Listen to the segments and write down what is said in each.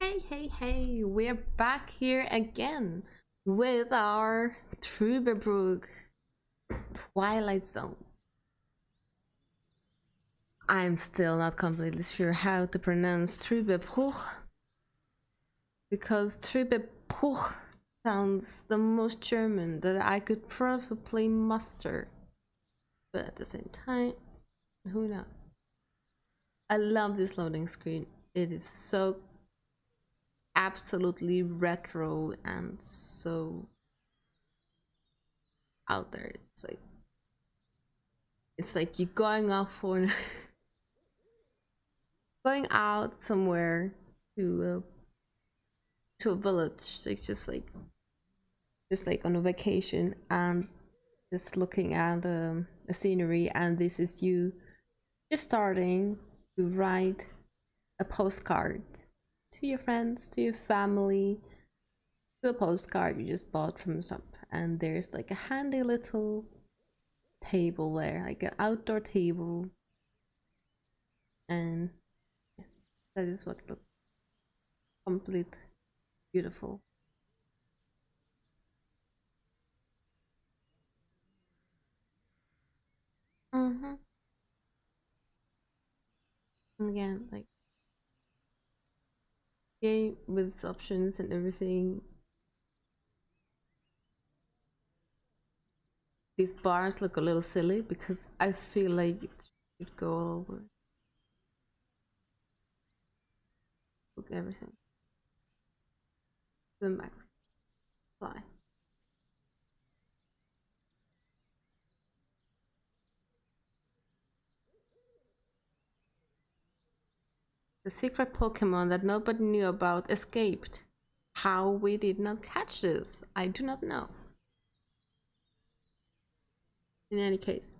Hey, we're back here again with our Trüberbrook Twilight Zone. I'm still not completely sure how to pronounce Trüberbrook because Trüberbrook sounds the most German that I could probably muster. But at the same time, who knows? I love this loading screen. It is so absolutely retro and so out there. It's like you're going off for going out somewhere to a village. It's just like on a vacation and just looking at the scenery, and this is you just starting to write a postcard to your friends, to your family, to a postcard you just bought from shop. And there's like a handy little table there, like an outdoor table, and yes, that is what looks complete beautiful. Mm-hmm. Again, like game with its options and everything. These bars look a little silly because I feel like it should go over. Look everything. The max. Fly. The secret Pokemon that nobody knew about escaped. How we did not catch this, I do not know. In any case,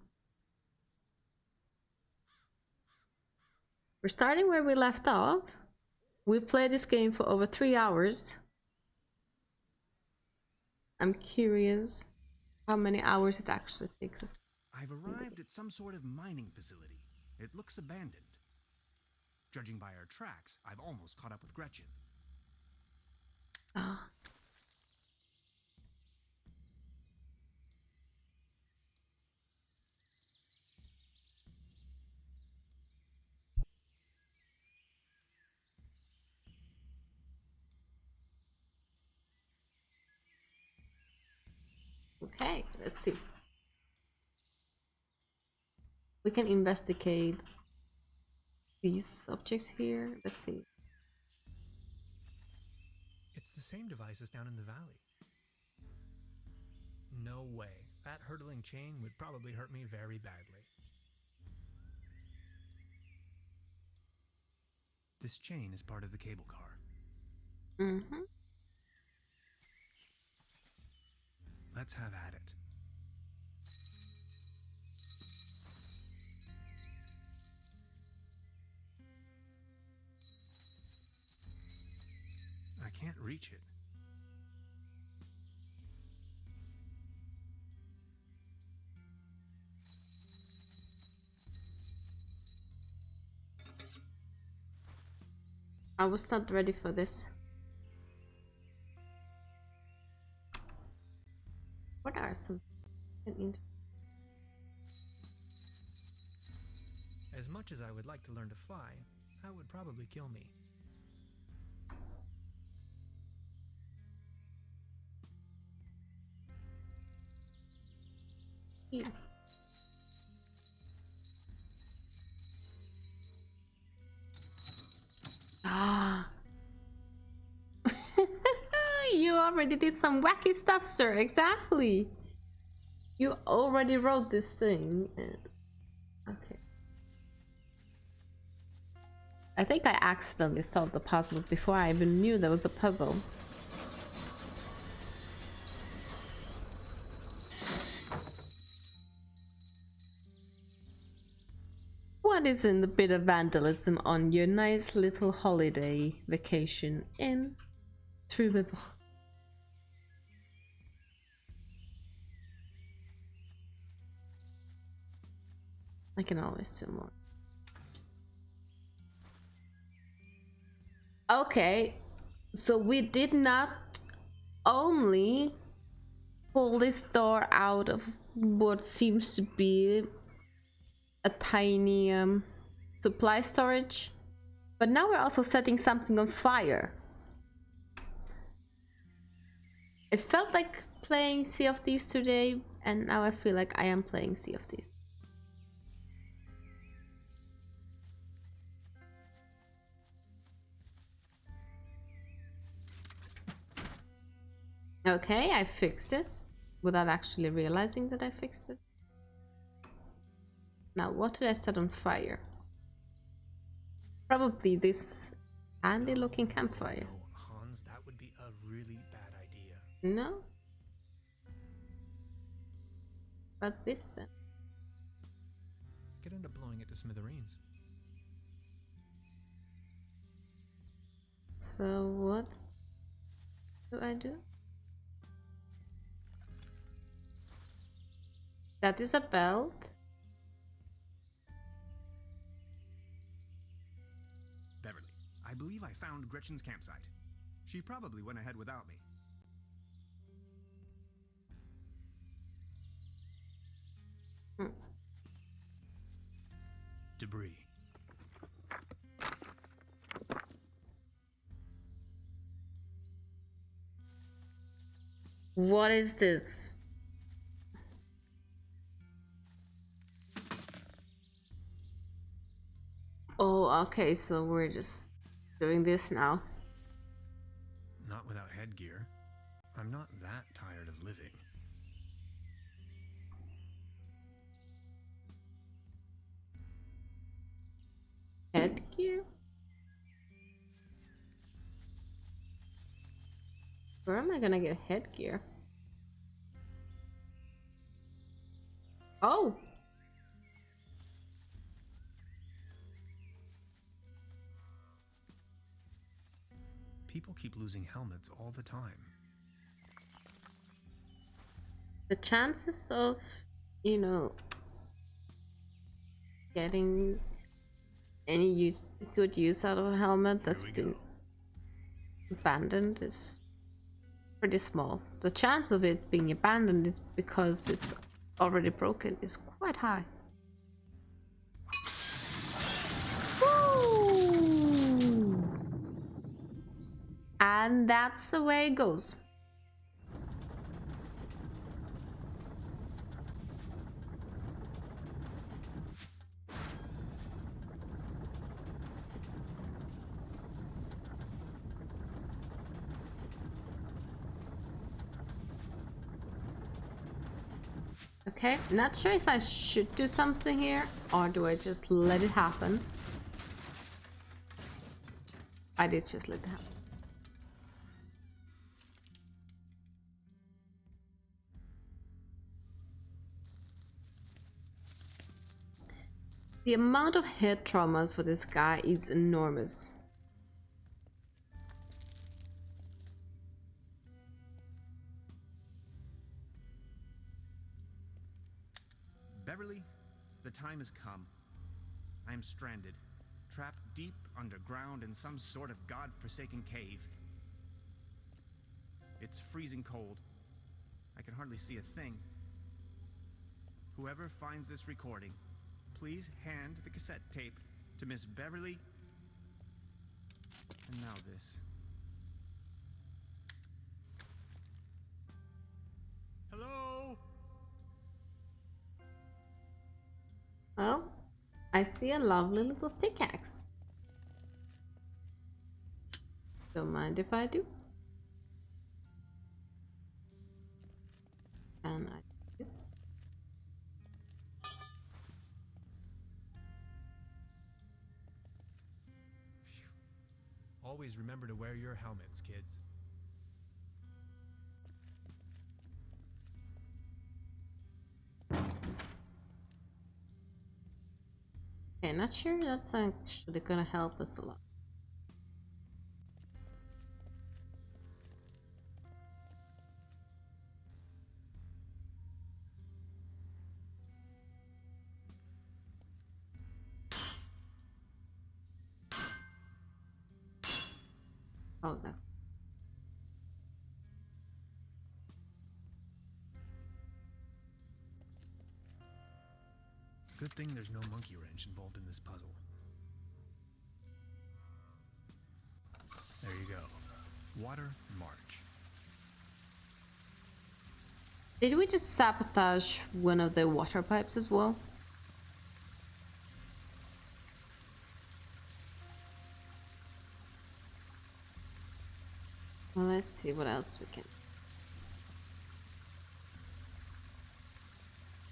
we're starting where we left off. We've played this game for over 3 hours. I'm curious how many hours it actually takes us. I've arrived at some sort of mining facility. It looks abandoned. Judging by our tracks, I've almost caught up with Gretchen. Ah. Okay, let's see. We can investigate these objects here. Let's see. It's the same device as down in the valley. No way. That hurtling chain would probably hurt me very badly. This chain is part of the cable car. Mm-hmm. Let's have at it. I can't reach it. I was not ready for this. What are some As much as I would like to learn to fly, that would probably kill me. here? Ah. You already did some wacky stuff, sir. Exactly. You already wrote this thing. Okay. I think I accidentally solved the puzzle before I even knew there was a puzzle. What is in the bit of vandalism on your nice little holiday vacation in Trüberbrook? I can always do more. Okay, So we did not only pull this door out of what seems to be a tiny supply storage, but now we're also setting something on fire. It felt like playing Sea of Thieves today, and now I feel like I am playing Sea of Thieves. Okay, I fixed this without actually realizing that I fixed it. Now, what did I set on fire? Probably this handy looking campfire. No, Hans, that would be a really bad idea. No? But this then? Could end up blowing it to smithereens. So what do I do? That is a belt. Beverly, I believe I found Gretchen's campsite. She probably went ahead without me. Debris. What is this? Oh, okay, so we're just doing this now. Not without headgear. I'm not that tired of living. Headgear? Where am I gonna get headgear? Oh! People keep losing helmets all the time. The chances of, you know, getting any good use out of a helmet that's been abandoned is pretty small. The chance of it being abandoned is because it's already broken is quite high. Woo! And that's the way it goes. Okay, not sure if I should do something here or do I just let it happen. I did just let it happen. The amount of head traumas for this guy is enormous. Beverly, the time has come. I am stranded, trapped deep underground in some sort of god-forsaken cave. It's freezing cold. I can hardly see a thing. Whoever finds this recording, please hand the cassette tape to Miss Beverly. And now this. Hello? Oh, I see a lovely little pickaxe. Don't mind if I do. Can I do this? Always remember to wear your helmets, kids. Okay, not sure that's actually gonna help us a lot. Oh, that's thing there's no monkey wrench involved in this puzzle. There you go. Water March. Did we just sabotage one of the water pipes as well? Well, let's see what else we can.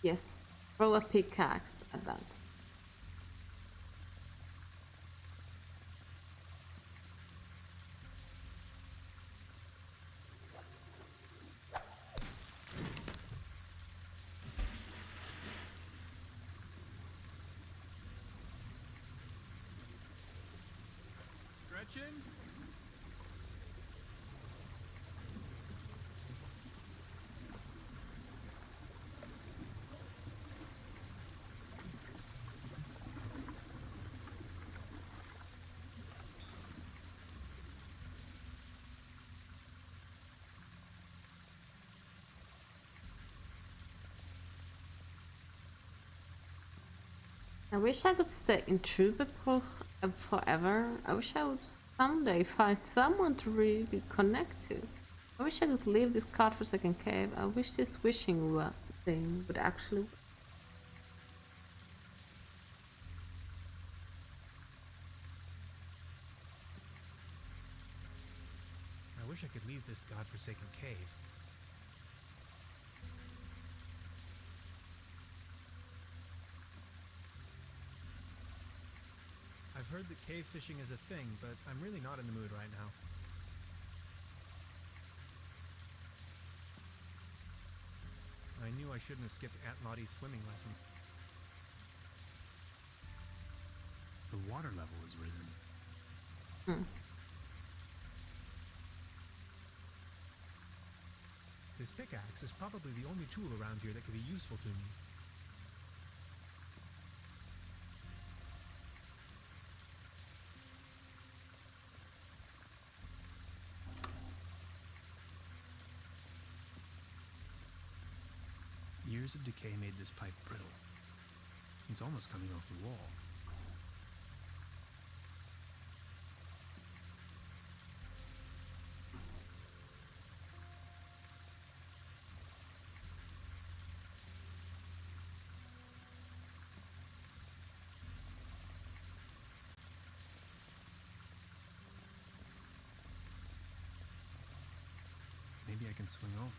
Yes, throw a pickaxe at that. Gretchen? I wish I could stay in Trubeport forever. I wish I would someday find someone to really connect to. I wish I could leave this godforsaken cave. I wish this wishing thing would actually. I wish I could leave this godforsaken cave. I've heard that cave fishing is a thing, but I'm really not in the mood right now. I knew I shouldn't have skipped Aunt Lottie's swimming lesson. The water level has risen. This pickaxe is probably the only tool around here that could be useful to me. Years of decay made this pipe brittle. It's almost coming off the wall. Maybe I can swing over.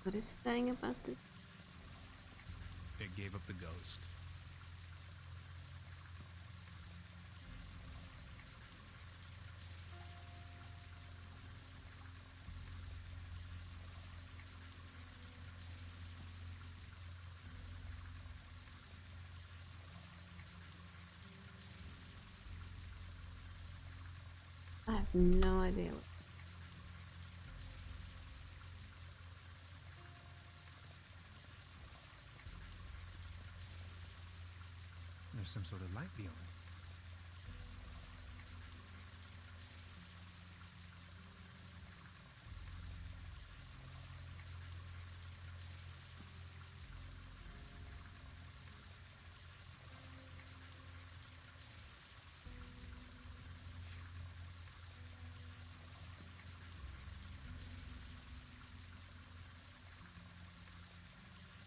What is he saying about this? It gave up the ghost. I have no idea. There's some sort of light beyond.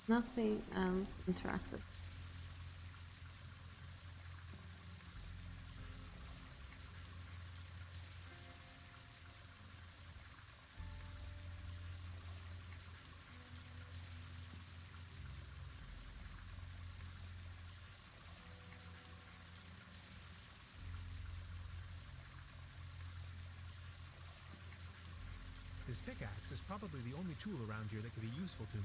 Nothing else interactive. This pickaxe is probably the only tool around here that could be useful to me.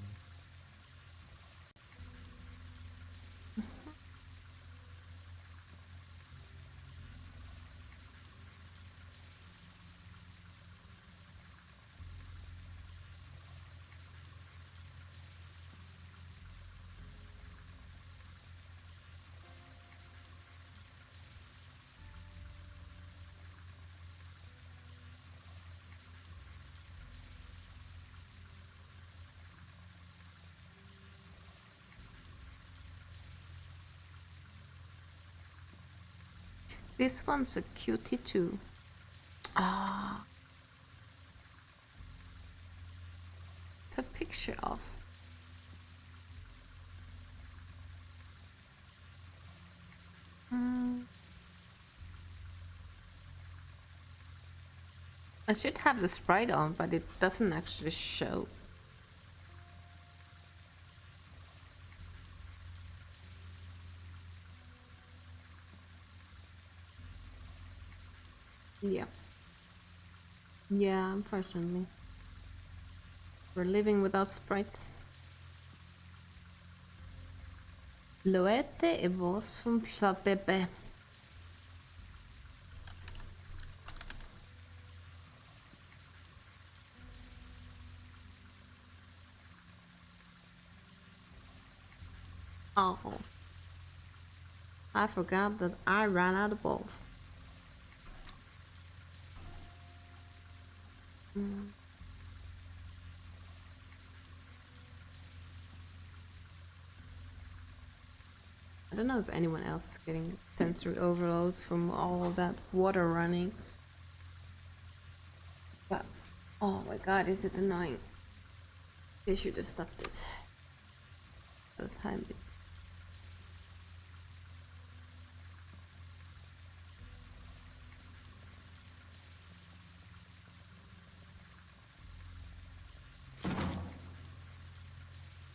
This one's a cutie too. Ah. A picture of. I should have the sprite on, but it doesn't actually show. Yeah. Yeah, unfortunately. We're living without sprites. Loette e voz från Pepe. Oh. I forgot that I ran out of balls. I don't know if anyone else is getting sensory overload from all of that water running. But, oh my god, is it annoying. They should have stopped it for the time being.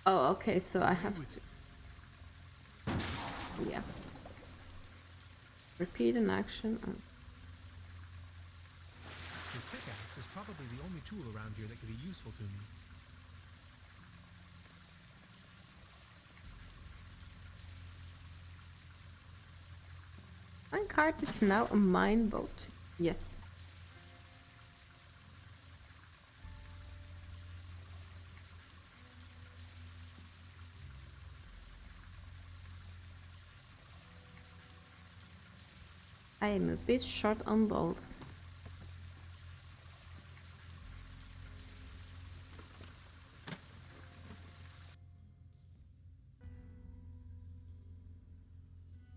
Oh, okay, so I have to... Yeah. Repeat an action. This pickaxe is probably the only tool around here that could be useful to me. My cart is now a mine boat. Yes. I am a bit short on balls.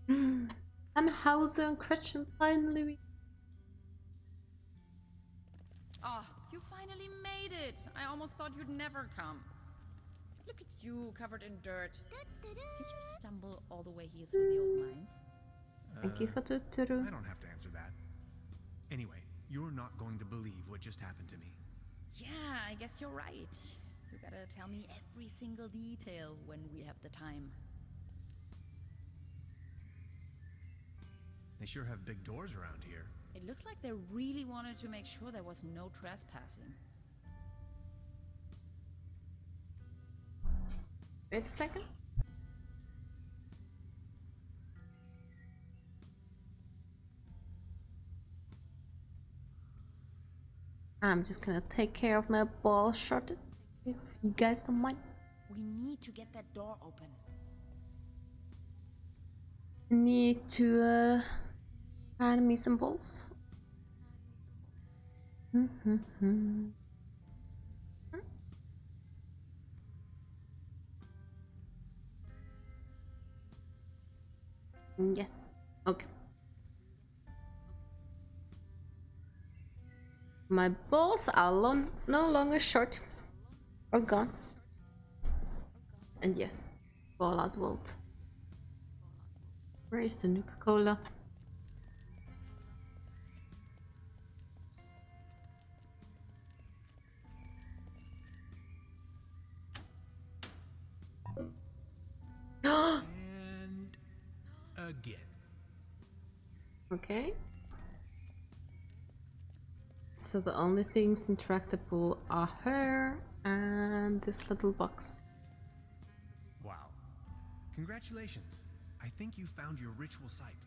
And Hauser and Gretchen finally. Oh, you finally made it! I almost thought you'd never come. Look at you, covered in dirt. Did you stumble all the way here through the old mines? Thank you for Tuturu. I don't have to answer that. Anyway, you're not going to believe what just happened to me. Yeah, I guess you're right. You gotta tell me every single detail when we have the time. They sure have big doors around here. It looks like they really wanted to make sure there was no trespassing. Wait a second. I'm just gonna take care of my ball shot, if you guys don't mind. We need to get that door open. Need to find me some balls. Yes. Okay. My balls are no longer short or gone. And yes, ball out vault. Where is the Nuka-Cola? And again. Okay. So the only things interactable are her and this little box. Wow. Congratulations. I think you found your ritual site.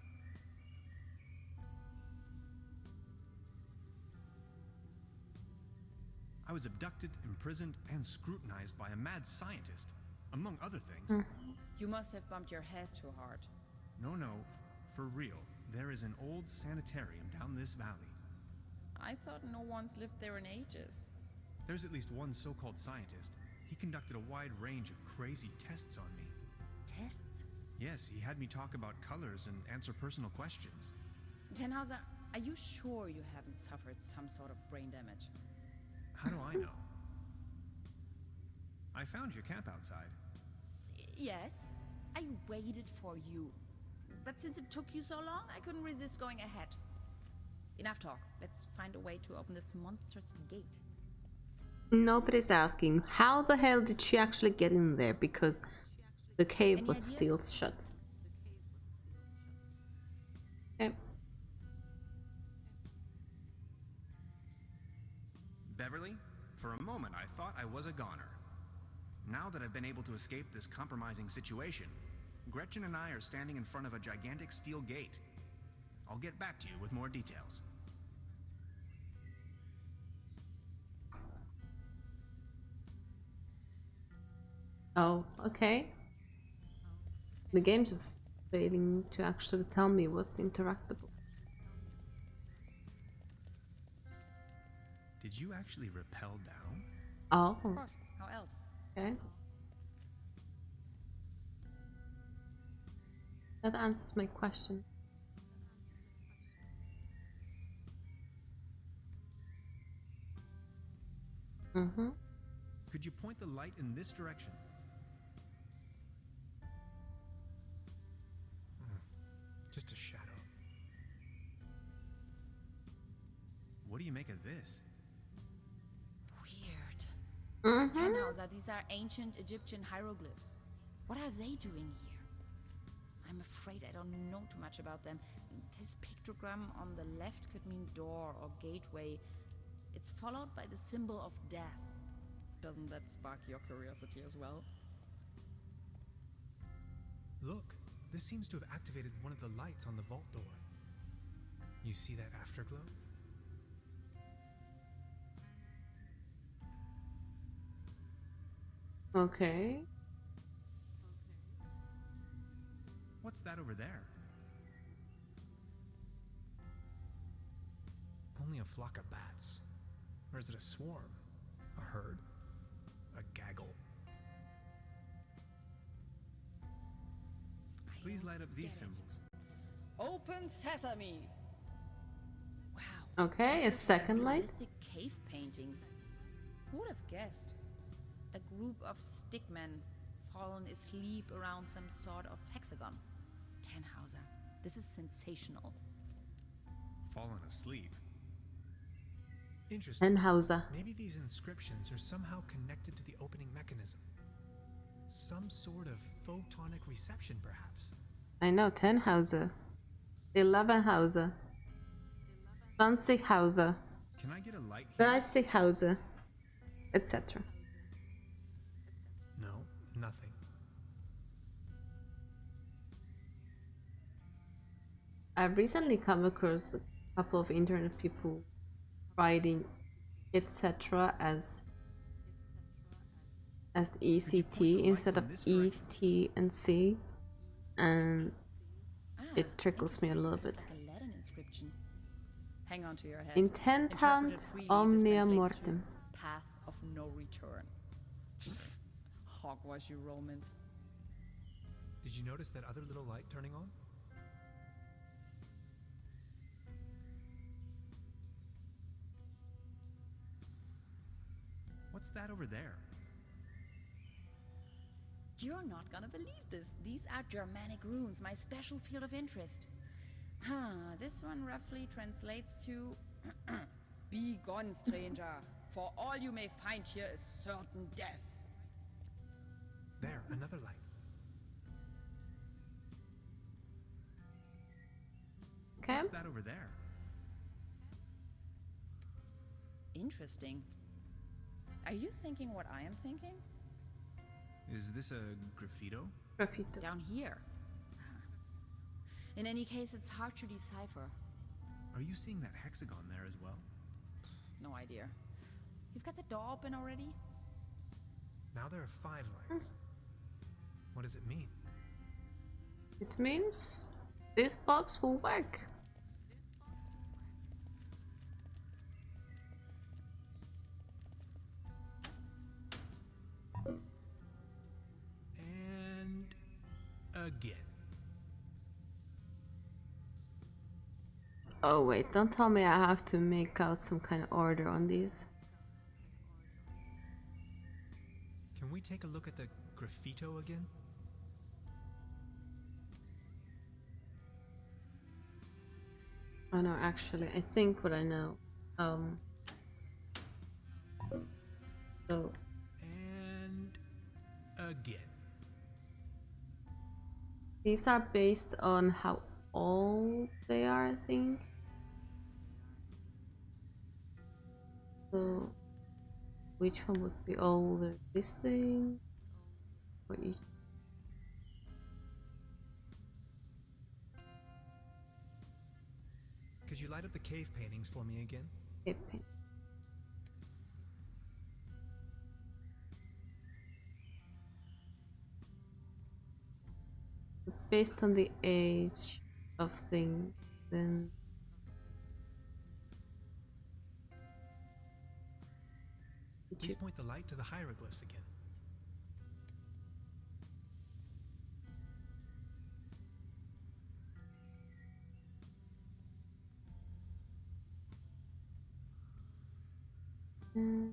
I was abducted, imprisoned, and scrutinized by a mad scientist, among other things. You must have bumped your head too hard. No, for real. There is an old sanitarium down this valley. I thought no one's lived there in ages. There's at least one so-called scientist. He conducted a wide range of crazy tests on me. Tests? Yes, he had me talk about colors and answer personal questions. Tenhauser, are you sure you haven't suffered some sort of brain damage? How do I know? I found your camp outside. Yes, I waited for you. But since it took you so long, I couldn't resist going ahead. Enough talk. Let's find a way to open this monstrous gate. Nobody's asking how the hell did she actually get in there, because the cave Any was ideas? sealed shut. Okay. Beverly, for a moment I thought I was a goner. Now that I've been able to escape this compromising situation, Gretchen and I are standing in front of a gigantic steel gate. I'll get back to you with more details. Oh, okay. The game's just failing to actually tell me what's interactable. Did you actually rappel down? Oh, Of course, how else? okay. That answers my question. Mm-hmm. Could you point the light in this direction? Just a shadow. What do you make of this? Weird. Mm-hmm. Tenhauser, these are ancient Egyptian hieroglyphs. What are they doing here? I'm afraid I don't know too much about them. This pictogram on the left could mean door or gateway. It's followed by the symbol of death. Doesn't that spark your curiosity as well? Look, this seems to have activated one of the lights on the vault door. You see that afterglow? Okay. What's that over there? Only a flock of bats. Or is it a swarm? A herd? A gaggle? Please light up these Get it. symbols. Open sesame! Wow. Okay, a these are second light. Neolithic cave paintings. Who would have guessed? A group of stickmen fallen asleep around some sort of hexagon. Tenhauser, this is sensational. Fallen asleep. Interesting. Tenhauser. Maybe these inscriptions are somehow connected to the opening mechanism. Some sort of photonic reception, perhaps. I know, Tenhauser. 11hauser. 20hauser. Can I get a light here? 30hauser. Etc. No, nothing. I've recently come across a couple of internet people writing etc. as ECT instead of ET and C, and it trickles me a little bit. Interesting. This looks like a Latin inscription. Hang on to your head. Intentant Interpreted freely, this omnia translates to mortem. Path of no return. Hogwash, you Romans. Did you notice that other little light turning on? What's that over there? You're not gonna believe this. These are Germanic runes, my special field of interest. This one roughly translates to Be gone, stranger, for all you may find here is certain death. There, another light. Okay. What's that over there? Interesting. Are you thinking what I am thinking? Is this a graffito? Graffito. Down here. In any case, it's hard to decipher. Are you seeing that hexagon there as well? No idea. You've got the door open already? Now there are 5 lights. What does it mean? It means this box will work. And again. Oh wait, don't tell me I have to make out some kind of order on these. Can we take a look at the graffito again? Oh no, actually, I think what I know. So And again. these are based on how old they are, I think. So which one would be older? This thing or each? Could you light up the cave paintings for me again? Pippin. Based on the age of things, then Please point the light to the hieroglyphs again.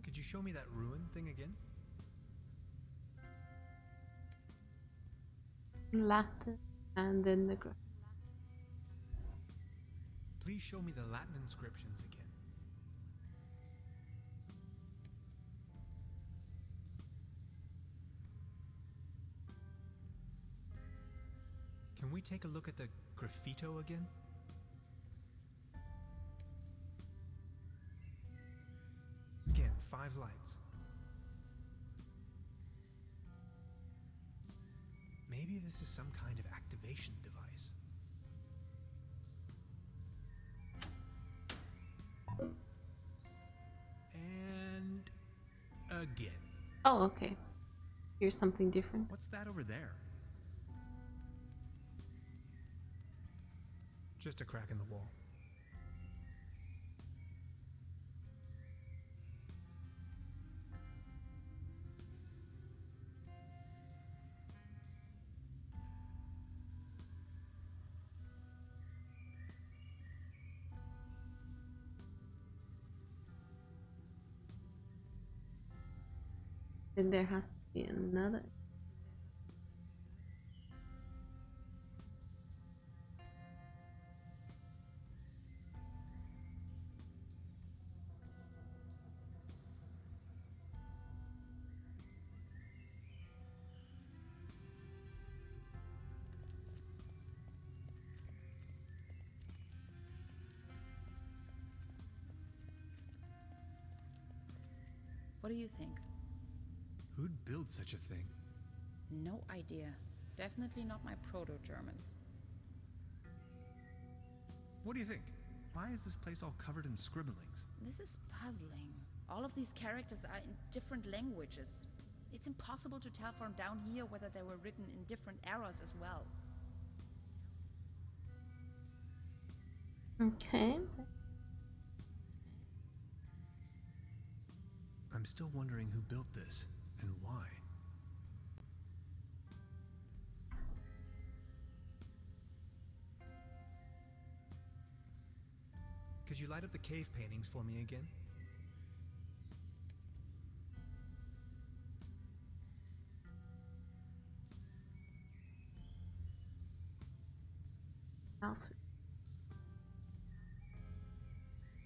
Could you show me that ruin thing again? Latin and then the graph. Please show me the Latin inscriptions again. Can we take a look at the graffito again? Again, 5 lights. Maybe this is some kind of activation device. And again. Oh, okay. Here's something different. What's that over there? Just a crack in the wall. Then there has to be another. What do you think? Who'd build such a thing? No idea. Definitely not my proto-Germans. What do you think? Why is this place all covered in scribblings? This is puzzling. All of these characters are in different languages. It's impossible to tell from down here whether they were written in different eras as well. Okay. I'm still wondering who built this and why. Could you light up the cave paintings for me again? Else.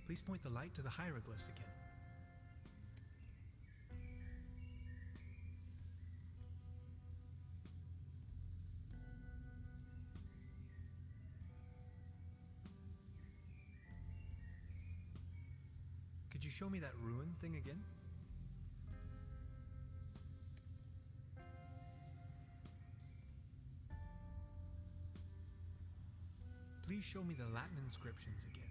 Please point the light to the hieroglyphs again. Could you show me that ruin thing again? Please show me the Latin inscriptions again.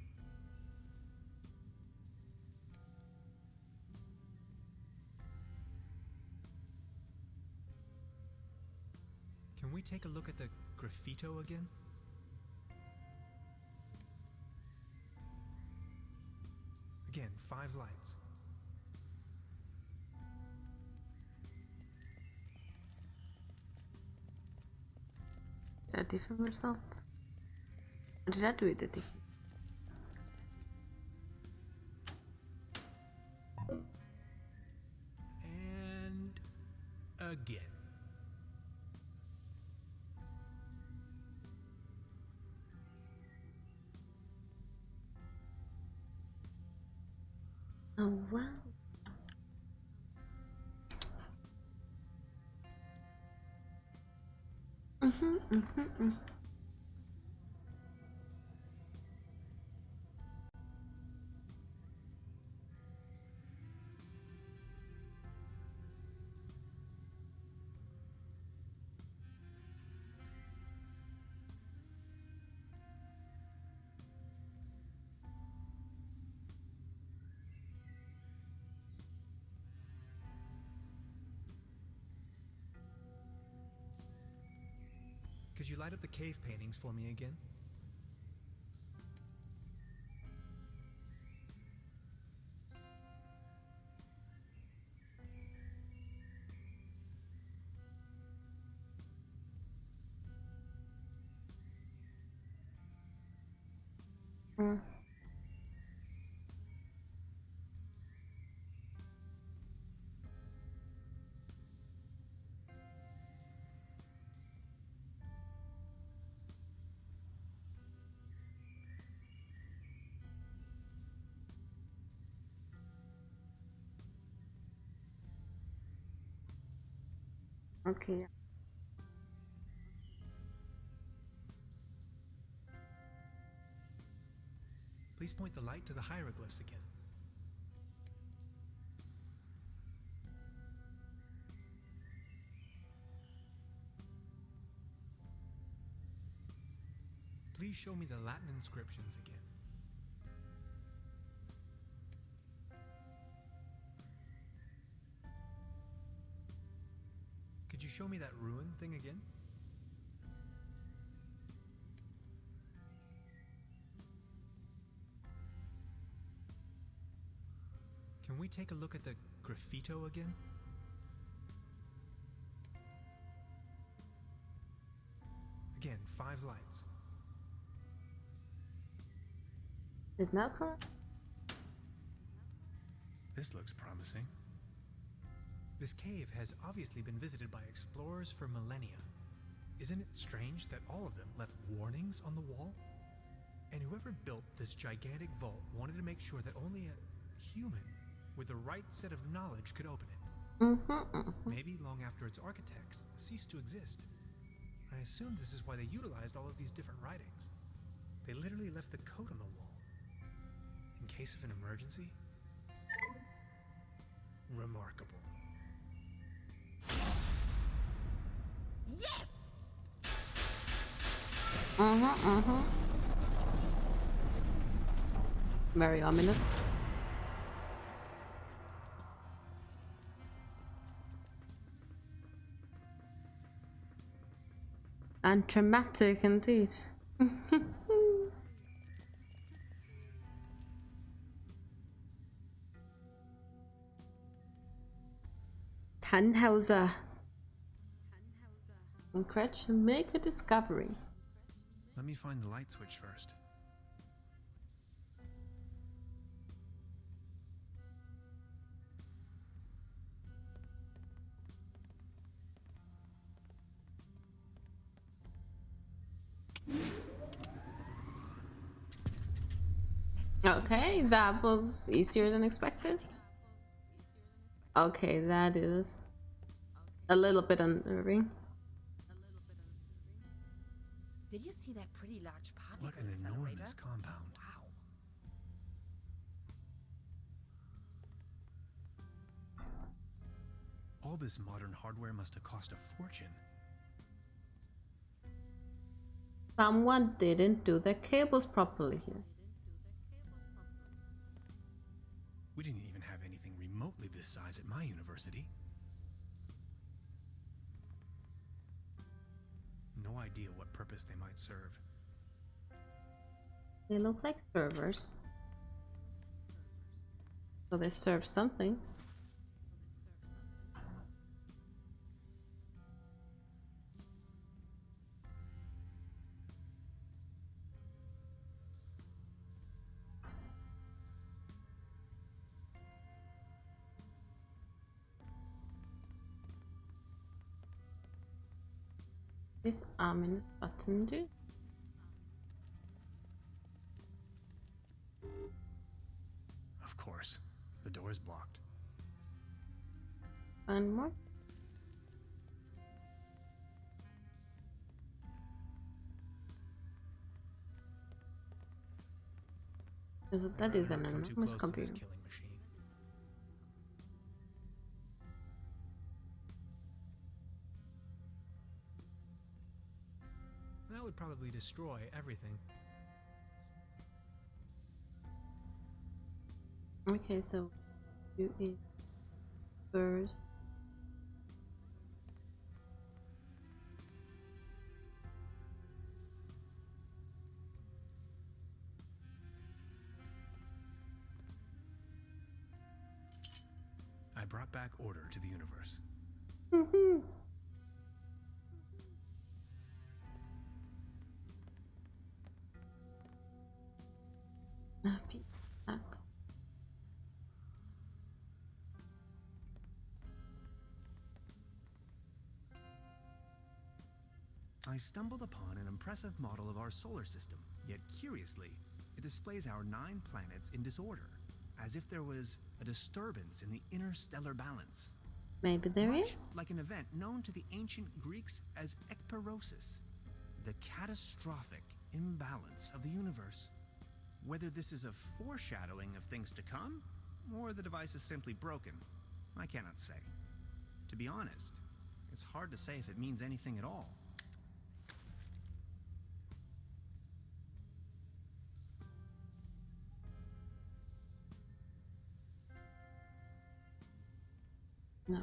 Can we take a look at the graffito again? Again, 5 lights. A different result. Or did I do it a different? again. Oh wow. Mm-hmm. Could you light up the cave paintings for me again? Mm. Okay. Please point the light to the hieroglyphs again. Please show me the Latin inscriptions again. Could you show me that ruin thing again? Can we take a look at the graffito again? Again, 5 lights. Did not correct? This looks promising. This cave has obviously been visited by explorers for millennia. Isn't it strange that all of them left warnings on the wall? And whoever built this gigantic vault wanted to make sure that only a human with the right set of knowledge could open it. Maybe long after its architects ceased to exist. I assume this is why they utilized all of these different writings. They literally left the code on the wall. In case of an emergency? Remarkable. Yes! Very ominous. And dramatic indeed. Tannhauser. And Gretchen make a discovery. Let me find the light switch first. Okay, that was easier than expected. Okay, that is a little bit unnerving. Did you see that pretty large particle What an accelerator? enormous compound. Wow. All this modern hardware must have cost a fortune. Someone didn't do the cables properly here. We didn't even have anything remotely this size at my university. No idea what purpose they might serve. They look like servers. So they serve something. this ominous button do? Of course, the door is blocked. One more. That is an I'd never come too enormous close to computer. this killing machine. That would probably destroy everything. Okay, so do it first. I brought back order to the universe. Woohoo! Happy back. I stumbled upon an impressive model of our solar system, yet curiously, it displays our 9 planets in disorder, as if there was a disturbance in the interstellar balance. Maybe there Much is. like an event known to the ancient Greeks as ekperosis, the catastrophic imbalance of the universe. Whether this is a foreshadowing of things to come, or the device is simply broken, I cannot say. To be honest, it's hard to say if it means anything at all. No.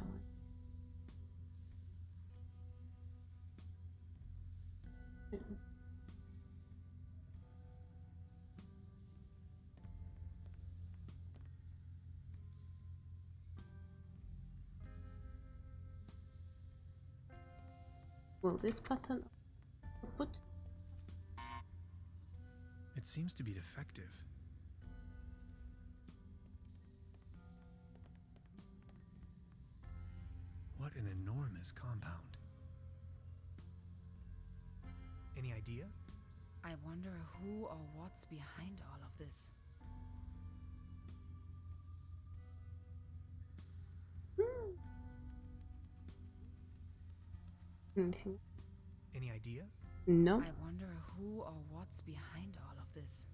Will this button put? It seems to be defective. What an enormous compound. Any idea? I wonder who or what's behind all of this. Anything? Any idea? No. I wonder who or what's behind all of this.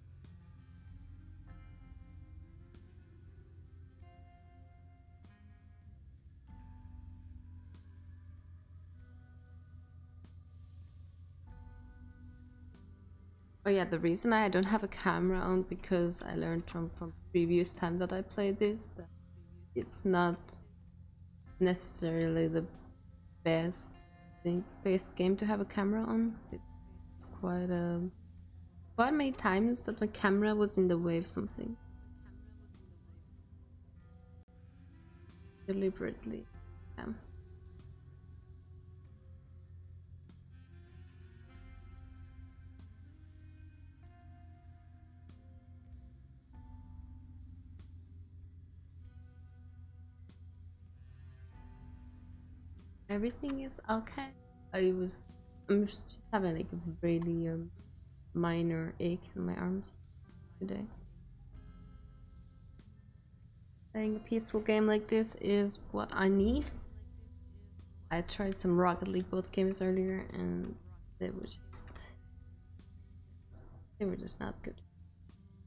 Oh yeah, the reason I don't have a camera on because I learned from previous time that I played this that it's not necessarily the best best game to have a camera on. It's quite many times that my camera was in the way of something. Deliberately. Yeah. Everything is okay. I'm just having like a really minor ache in my arms today. Playing a peaceful game like this is what I need. I tried some Rocket League both games earlier and they were just not good.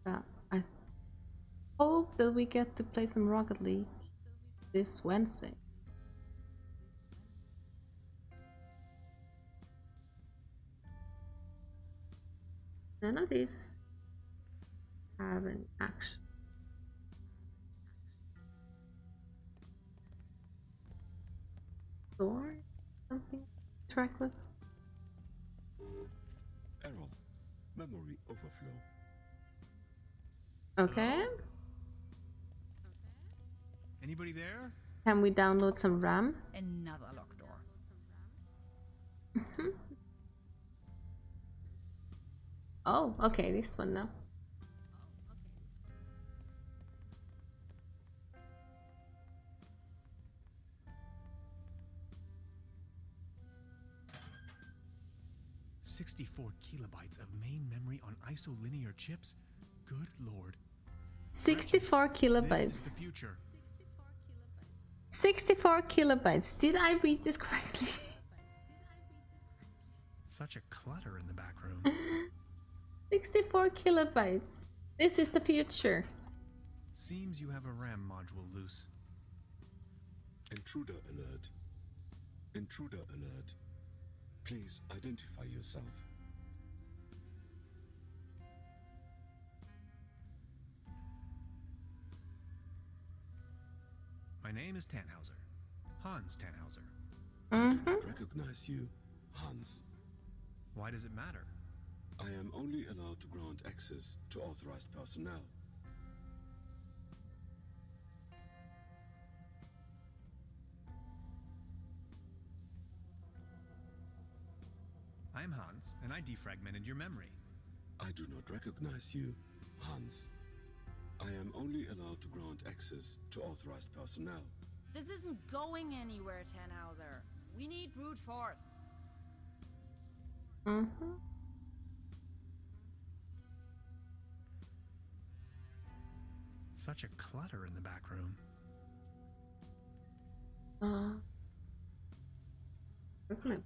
But I hope that we get to play some Rocket League this Wednesday. None of these have an action. Door? Something? Track with? Error. Memory overflow. Okay. Hello? Anybody there? Can we download some RAM? Another locked door. Oh, okay, this one now. 64 kilobytes of main memory on isolinear chips? Good lord. 64 This is kilobytes. the future. 64 kilobytes. Did I read this correctly? Such a clutter in the back room. 64 kilobytes. This is the future. Seems you have a RAM module loose. Intruder alert. Intruder alert. Please identify yourself. My name is Tannhauser. Hans Tannhauser. I do not recognize you, Hans. Why does it matter? I am only allowed to grant access to authorized personnel. I'm Hans, and I defragmented your memory. I do not recognize you, Hans. I am only allowed to grant access to authorized personnel. This isn't going anywhere, Tannhauser. We need brute force. Such a clutter in the back room. Okay.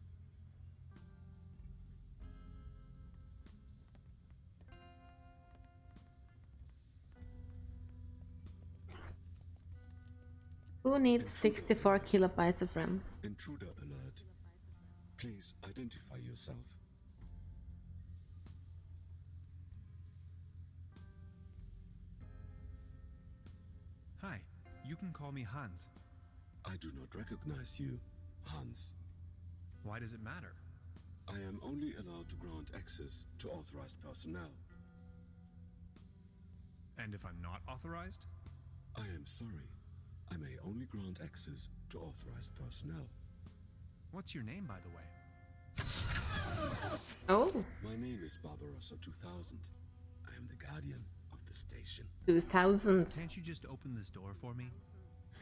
Who needs 64 kilobytes of RAM? Intruder alert. Please identify yourself. Hi, you can call me Hans. I do not recognize you, Hans. Why does it matter? I am only allowed to grant access to authorized personnel. And if I'm not authorized? I am sorry. I may only grant access to authorized personnel. What's your name, by the way? Oh, My name is Barbarossa 2000. I am the guardian of the station. 2000. Can't you just open this door for me?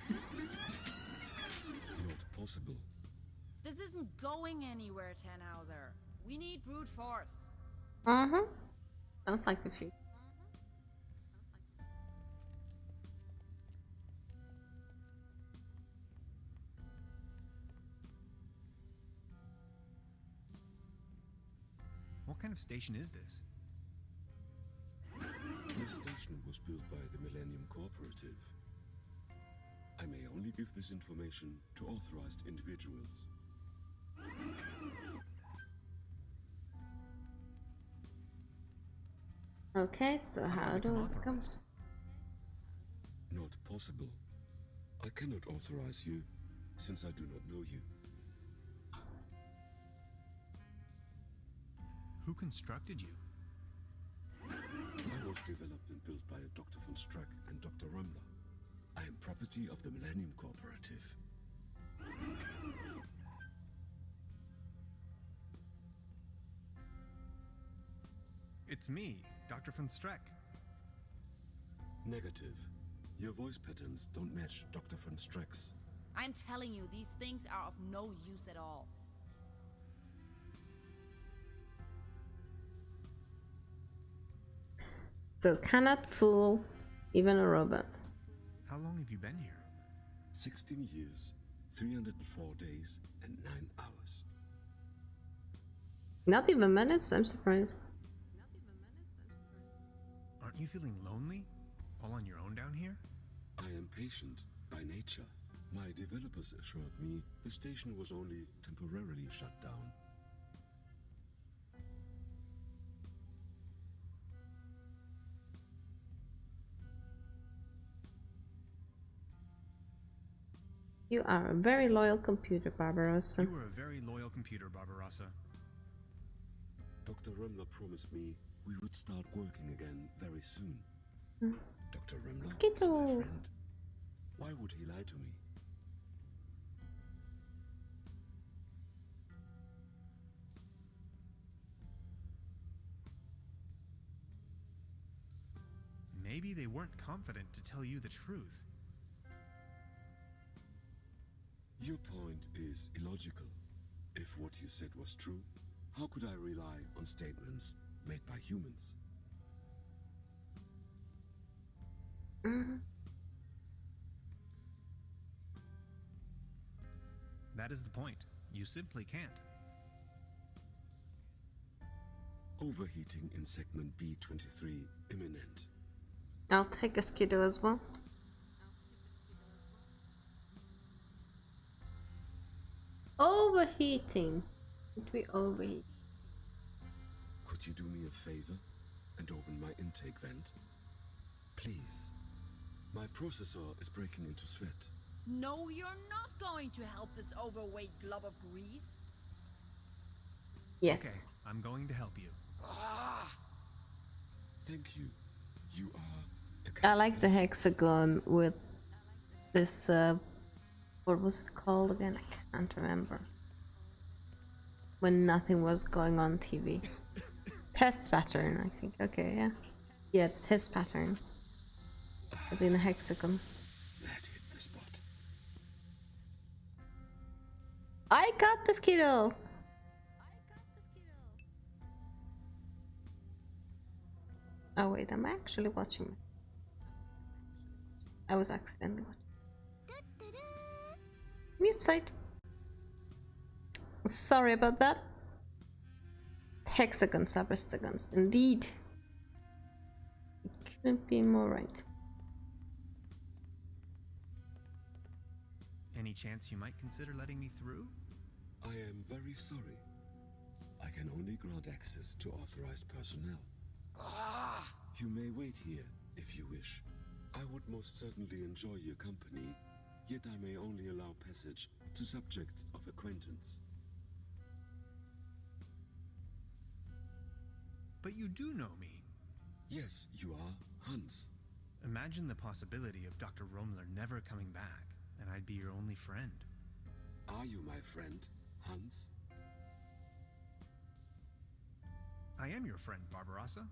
Not possible. This isn't going anywhere, Tannhauser. We need brute force. Sounds like the future. What kind of station is this? The station was built by the Millennium Cooperative. I may only give this information to authorized individuals. Okay, so how do I become? authorized? Not possible. I cannot authorize you, since I do not know you. Who constructed you? I was developed and built by Dr. von Struck and Dr. Römmler. I am property of the Millennium Cooperative. It's me, Dr. von Streck. Negative. Your voice patterns don't match Dr. von Streck's. I'm telling you, these things are of no use at all. So cannot fool even a robot. How long have you been here? 16 years, 304 days, and 9 hours. Not even minutes, I'm surprised. Aren't you feeling lonely? All on your own down here? I am patient by nature. My developers assured me the station was only temporarily shut down. You are a very loyal computer, Barbarossa. You were a very loyal computer, Barbarossa. Dr. Römmler promised me we would start working again very soon. Dr. Römmler is my Skittle. friend. Why would he lie to me? Maybe they weren't confident to tell you the truth. Your point is illogical. If what you said was true, How could I rely on statements made by humans? That is the point. You simply can't. Overheating in segment B23 imminent. I'll take a Skidoo as well. Overheating. Did we overheat? Could you do me a favor and open my intake vent? Please. My processor is breaking into sweat. No, you're not going to help this overweight glob of grease. Yes. Okay, I'm going to help you. Thank you. You are I like the hexagon with this, what was it called again? I can't remember. When nothing was going on TV. Test pattern, I think. Okay, yeah. Yeah, the test pattern. Within a hexagon. That hit the spot. I got the Skidoo! Oh wait, I'm actually watching. I was accidentally watching. Mute site. Sorry about that. Hexagons, hexagons, indeed. It couldn't be more right. Any chance you might consider letting me through? I am very sorry. I can only grant access to authorized personnel. You may wait here if you wish. I would most certainly enjoy your company, yet I may only allow passage to subjects of acquaintance. But you do know me. Yes, you are Hans. Imagine the possibility of Dr. Romler never coming back, and I'd be your only friend. Are you my friend, Hans? I am your friend, Barbarossa.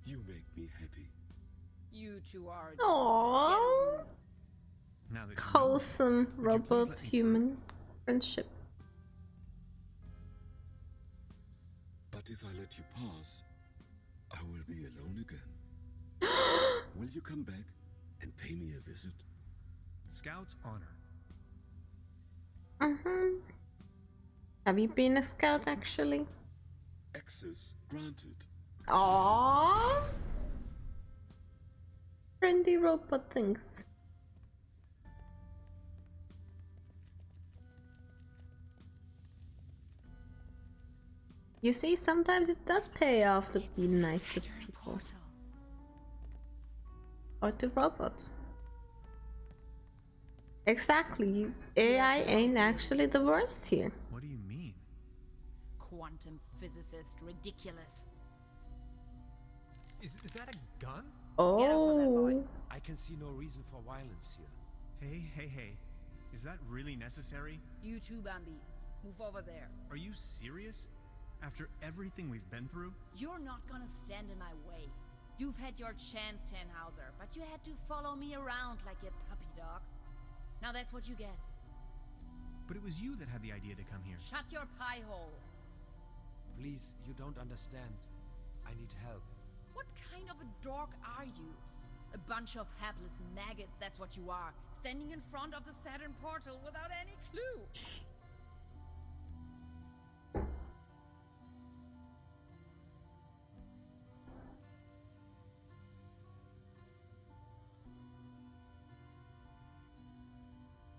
You make me happy. You two are. Aww. Now that you know, Wholesome would you please robot let me human friendship. But if I let you pass, I will be alone again. Will you come back and pay me a visit? Scout's honor. Have you been a scout actually? Access granted. Aww. Friendly robot things. You see, sometimes it does pay off to be nice to people. Or to robots. Exactly. AI ain't actually the worst here. What do you mean? Quantum physicist, ridiculous. Is that a gun? Get off of that boy. Oh. I can see no reason for violence here. Hey. Is that really necessary? You too, Bambi. Move over there. Are you serious? After everything we've been through? You're not gonna stand in my way. You've had your chance, Tannhauser, but you had to follow me around like a puppy dog. Now that's what you get. But it was you that had the idea to come here. Shut your pie hole. Please, you don't understand. I need help. What kind of a dork are you? A bunch of hapless maggots, that's what you are. Standing in front of the Saturn portal without any clue.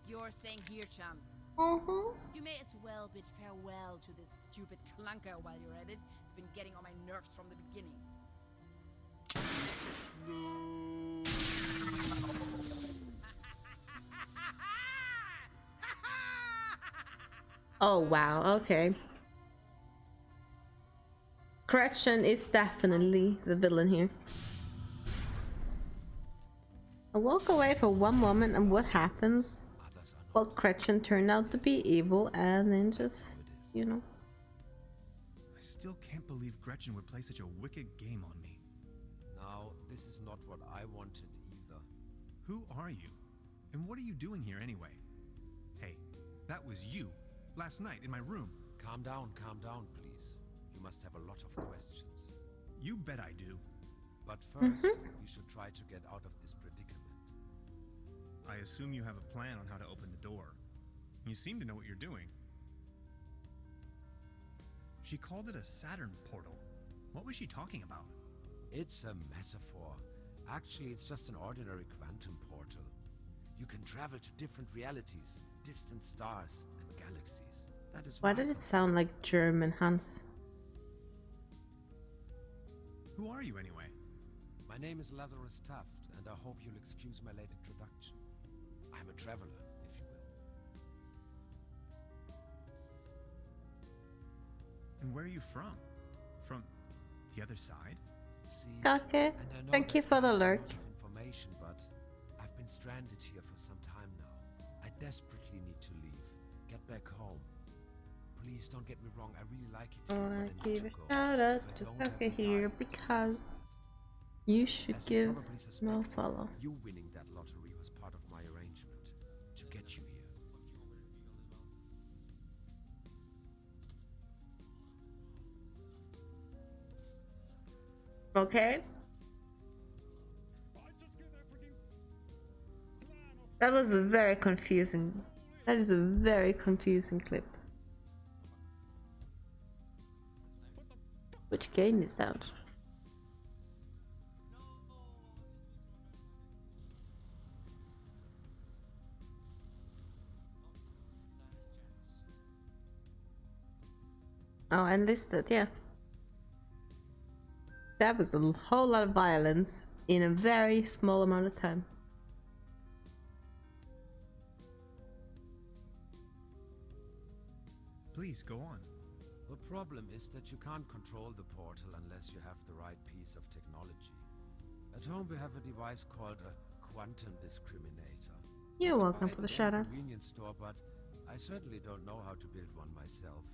You're staying here, chums. You may as well bid farewell to this stupid clunker while you're at it. It's been getting on my nerves from the beginning. Oh wow, okay. Gretchen is definitely the villain here. I walk away for one moment and what happens? Well, Gretchen turned out to be evil and then just, you know. I still can't believe Gretchen would play such a wicked game on me. Now, this is not what I wanted either. Who are you? And what are you doing here anyway? Hey, that was you. Last night in my room. Calm down, please. You must have a lot of questions. You bet I do. But first, we should try to get out of this predicament. I assume you have a plan on how to open the door. You seem to know what you're doing. She called it a Saturn portal. What was she talking about? It's a metaphor. Actually, it's just an ordinary quantum portal. You can travel to different realities, distant stars, and galaxies. That is Why does it sound like German, Hans? Who are you anyway? My name is Lazarus Taft, and I hope you'll excuse my late introduction. I'm a traveler, if you will. And where are you from? From the other side? See, Okay. and I know Thank you that's for the kind of a alert. lot of information, but I've been stranded here for some time now. I desperately need to leave. Get back home. Please don't get me wrong, I really like it here, I but I need give to a go. shout If out I to don't have Tucker the here time, because it's you should As you give probably no suspected, follow. you winning that lottery was part of my arrangement to get you here. Okay. That was a very confusing. That is a very confusing clip. Which game is that? Oh, enlisted, yeah. That was a whole lot of violence in a very small amount of time. Please, go on. The problem is that you can't control the portal unless you have the right piece of technology. At home we have a device called a quantum discriminator. You're You can welcome buy for it the at shout any out. convenience store, but I certainly don't know how to build one myself.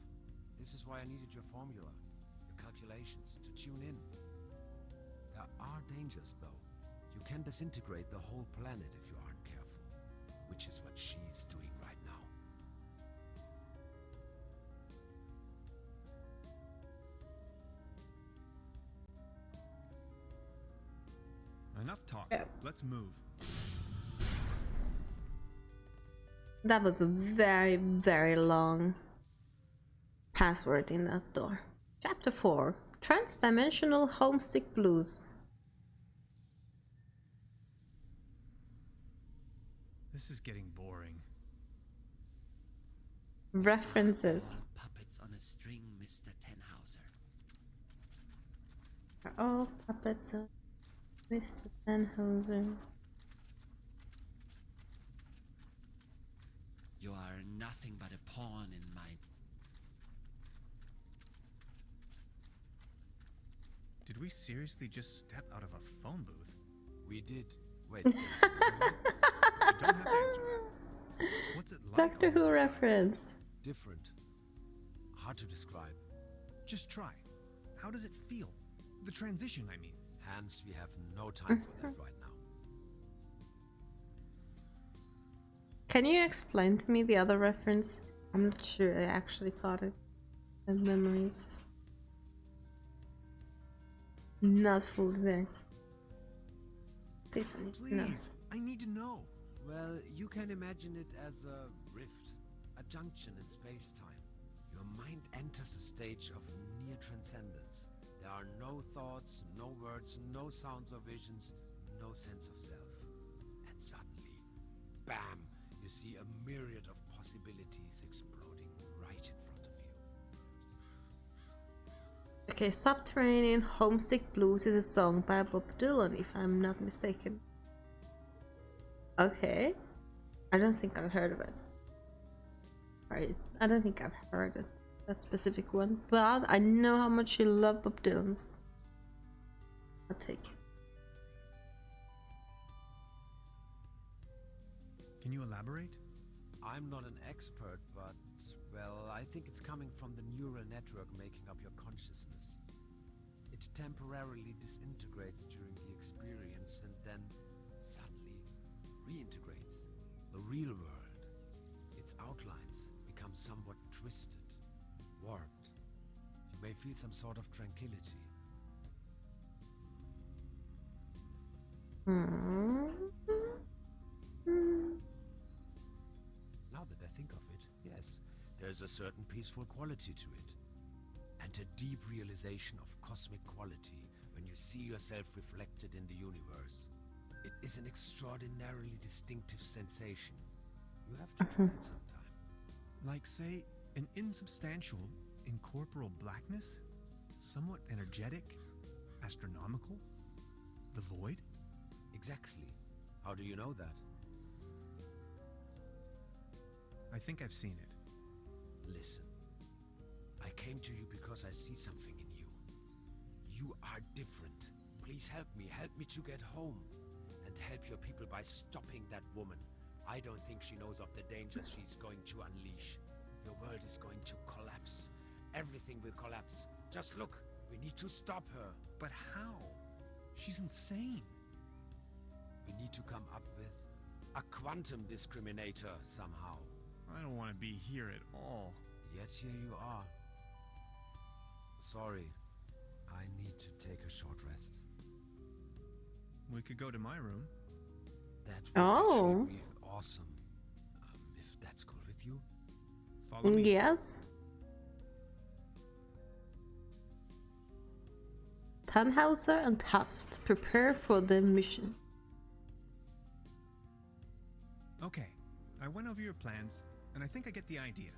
This is why I needed your formula, your calculations, to tune in. There are dangers, though. You can disintegrate the whole planet if you aren't careful, which is what she's doing right now. Enough talk. Yeah. Let's move. That was a very, very long password in that door. Chapter 4. Transdimensional Homesick Blues. This is getting boring. References. Puppets on a string, Mr. Tenhauser. Are all puppets of Mr. Tannhauser. You are nothing but a pawn in my... Did we seriously just step out of a phone booth? We did. Wait. You don't have to answer that. What's it like? Doctor on the Who other side? reference. Different. Hard to describe. Just try. How does it feel? The transition, I mean. Hans, we have no time for that right now. Can you explain to me the other reference? I'm not sure I actually caught it. My memories not fully there. Please, I need to know. Please, I need to know. Well, you can imagine it as a rift, a junction in space-time. Your mind enters a stage of near transcendence. There are no thoughts, no words, no sounds or visions, no sense of self. And suddenly, bam, you see a myriad of possibilities exploding right in front of you. Okay, Subterranean Homesick Blues is a song by Bob Dylan, if I'm not mistaken. Okay. I don't think I've heard of it. Right. I don't think I've heard it, that specific one. But I know how much you love Bob Dylan's. I'll take it. Can you elaborate? I'm not an expert, but, well, I think it's coming from the neural network making up your consciousness. It temporarily disintegrates during the experience and then suddenly reintegrates. The real world, its outlines become somewhat twisted, warped. You may feel some sort of tranquility. Now that I think of it, yes, there's a certain peaceful quality to it. And a deep realization of cosmic quality when you see yourself reflected in the universe. It is an extraordinarily distinctive sensation. You have to try it sometime. Like, say, an insubstantial, incorporeal blackness? Somewhat energetic? Astronomical? The void? Exactly. How do you know that? I think I've seen it. Listen. I came to you because I see something in you. You are different. Please help me to get home. And help your people by stopping that woman. I don't think she knows of the dangers she's going to unleash. Your world is going to collapse. Everything will collapse. Just look, we need to stop her. But how? She's insane. We need to come up with a quantum discriminator somehow. I don't want to be here at all. Yet here you are. Sorry, I need to take a short rest. We could go to my room. That would Oh. actually be awesome. If that's cool with you. Follow me. Yes. Tannhauser and Taft prepare for the mission. Okay, I went over your plans, and I think I get the idea.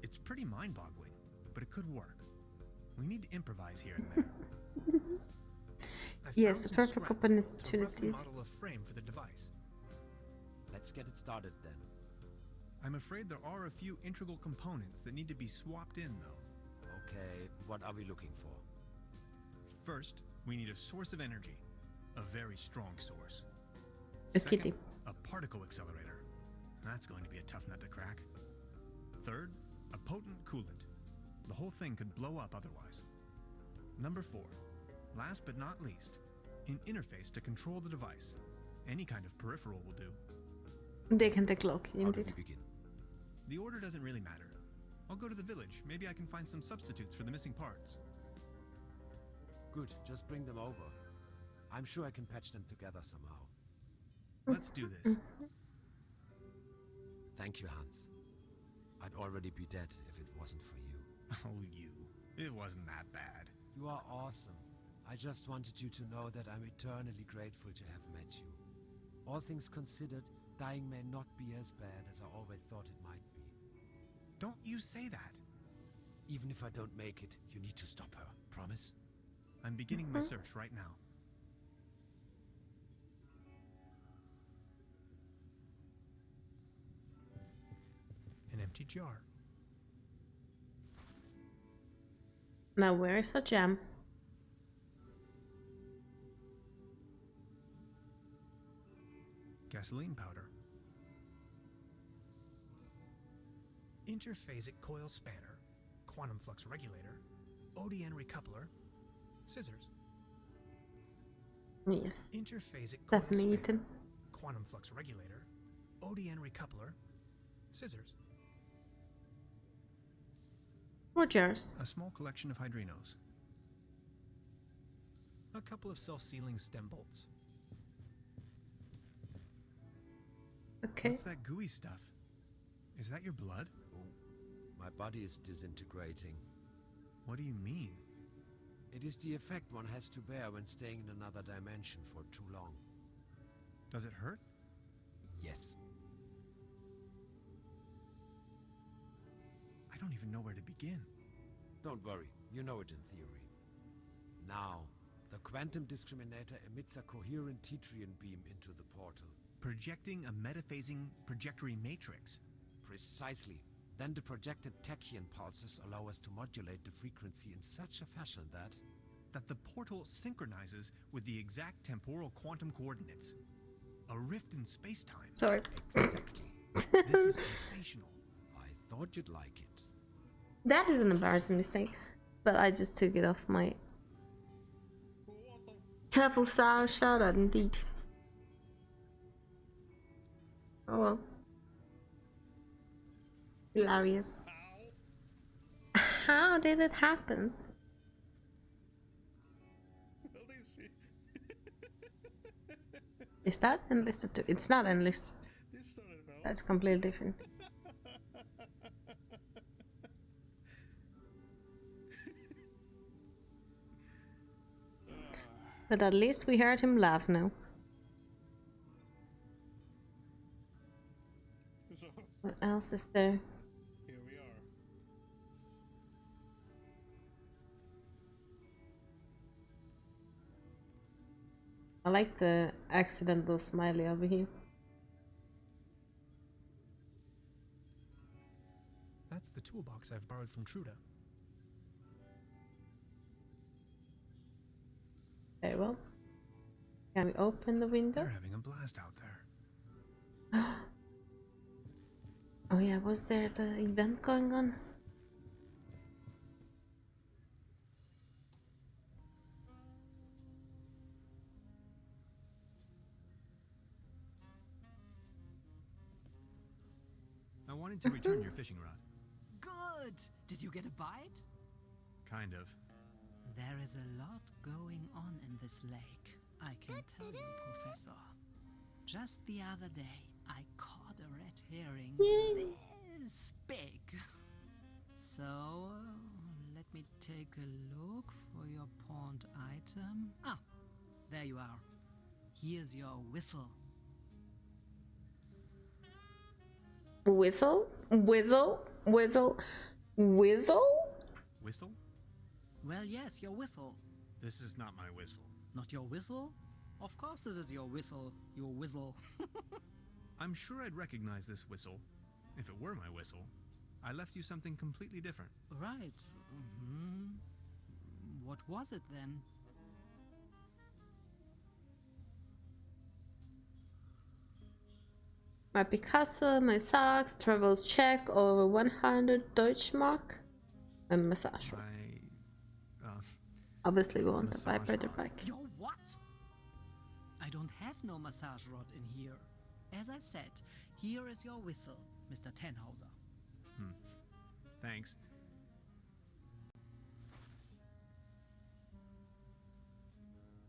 It's pretty mind-boggling, but it could work. We need to improvise here and there. I Yes, found a some perfect scrap to roughly opportunity. model a frame for the device. Let's get it started then. I'm afraid there are a few integral components that need to be swapped in, though. Okay, what are we looking for? First, we need a source of energy. A very strong source. A kitty. Second, a particle accelerator. That's going to be a tough nut to crack. Third, a potent coolant. The whole thing could blow up otherwise. Number 4, last but not least, an interface to control the device. Any kind of peripheral will do. They can take a look, How do indeed. we begin? The order doesn't really matter. I'll go to the village. Maybe I can find some substitutes for the missing parts. Good, just bring them over. I'm sure I can patch them together somehow. Let's do this. Thank you, Hans. I'd already be dead if it wasn't for you. Oh, you. It wasn't that bad. You are awesome. I just wanted you to know that I'm eternally grateful to have met you. All things considered, dying may not be as bad as I always thought it might be. Don't you say that. Even if I don't make it, you need to stop her. Promise? I'm beginning my search right now. An empty jar. Now where is a gem? Gasoline powder. Interphasic coil spanner. Quantum flux regulator. ODN recoupler. Scissors. Yes. Interphasic coil Definitely spanner. eaten. Quantum flux regulator. ODN recoupler. Scissors. More jars. A small collection of hydrinos. A couple of self-sealing stem bolts. Okay. What's that gooey stuff? Is that your blood? Oh, my body is disintegrating. What do you mean? It is the effect one has to bear when staying in another dimension for too long. Does it hurt? Yes. I don't even know where to begin. Don't worry, you know it in theory. Now, the quantum discriminator emits a coherent Tetrian beam into the portal. Projecting a metaphasing trajectory matrix. Precisely. Then the projected tachyon pulses allow us to modulate the frequency in such a fashion that... That the portal synchronizes with the exact temporal quantum coordinates. A rift in space-time. Sorry. Exactly. This is sensational. I thought you'd like it. That is an embarrassing mistake. But I just took it off my Purple Star shout out indeed. Oh well. Hilarious. how did it happen? Well, you see, Is that enlisted too? It's not enlisted. this started out. That's completely different. But at least we heard him laugh now. So, What else is there? here we are. I like the accidental smiley over here. That's the toolbox I've borrowed from Truda. Very well. Can we open the window? They're having a blast out there. Oh yeah, was there the event going on? I wanted to return your fishing rod. Good! Did you get a bite? Kind of. There is a lot going on in this lake, I can tell you, Professor. Just the other day, I caught a red herring this big. So, let me take a look for your pawned item. Ah, there you are. Here's your whistle. Whistle? Whistle? Whistle? Whistle? Whistle? Well, yes, your whistle. This is not my whistle. Not your whistle? Of course this is your whistle, your whistle. I'm sure I'd recognize this whistle if it were my whistle. I left you something completely different. Right. What was it then? My Picasso, my socks, travels check over 100 Deutschmark, and massage rod. Obviously we want the Massage vibrator rod. back. Your what? I don't have no massage rod in here. As I said, here is your whistle, Mr. Tannhauser. Thanks.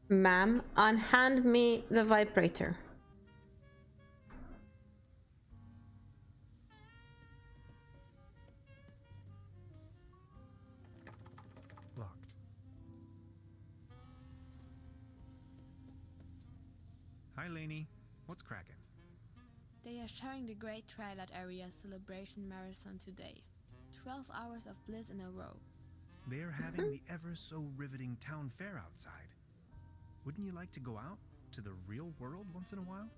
Ma'am, unhand me the vibrator. Locked. Hi, Lainey. What's cracking? They are showing the Great Twilight Area Celebration Marathon today. 12 hours of bliss in a row. They are having the ever so riveting town fair outside. Wouldn't you like to go out to the real world once in a while?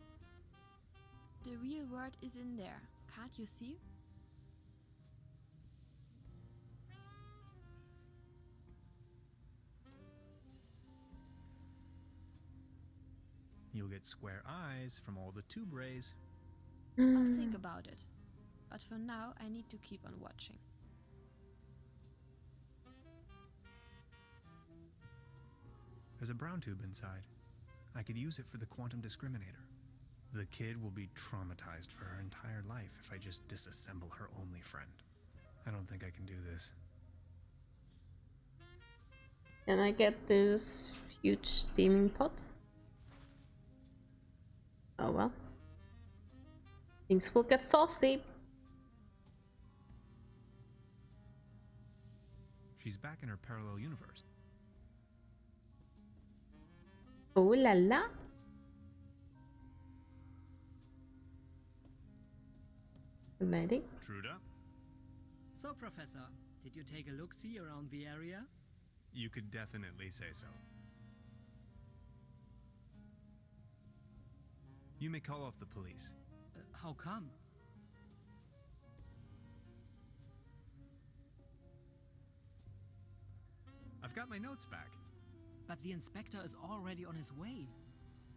The real world is in there, can't you see? You'll get square eyes from all the tube rays. I'll think about it. But for now, I need to keep on watching. There's a brown tube inside. I could use it for the quantum discriminator. The kid will be traumatized for her entire life if I just disassemble her only friend. I don't think I can do this. Can I get this huge steaming pot? Oh well. Things will get saucy. She's back in her parallel universe. Oh la la. Lady. Truda, So, Professor, did you take a look-see around the area? you could definitely say so. You may call off the police. How come? I've got my notes back. But the inspector is already on his way.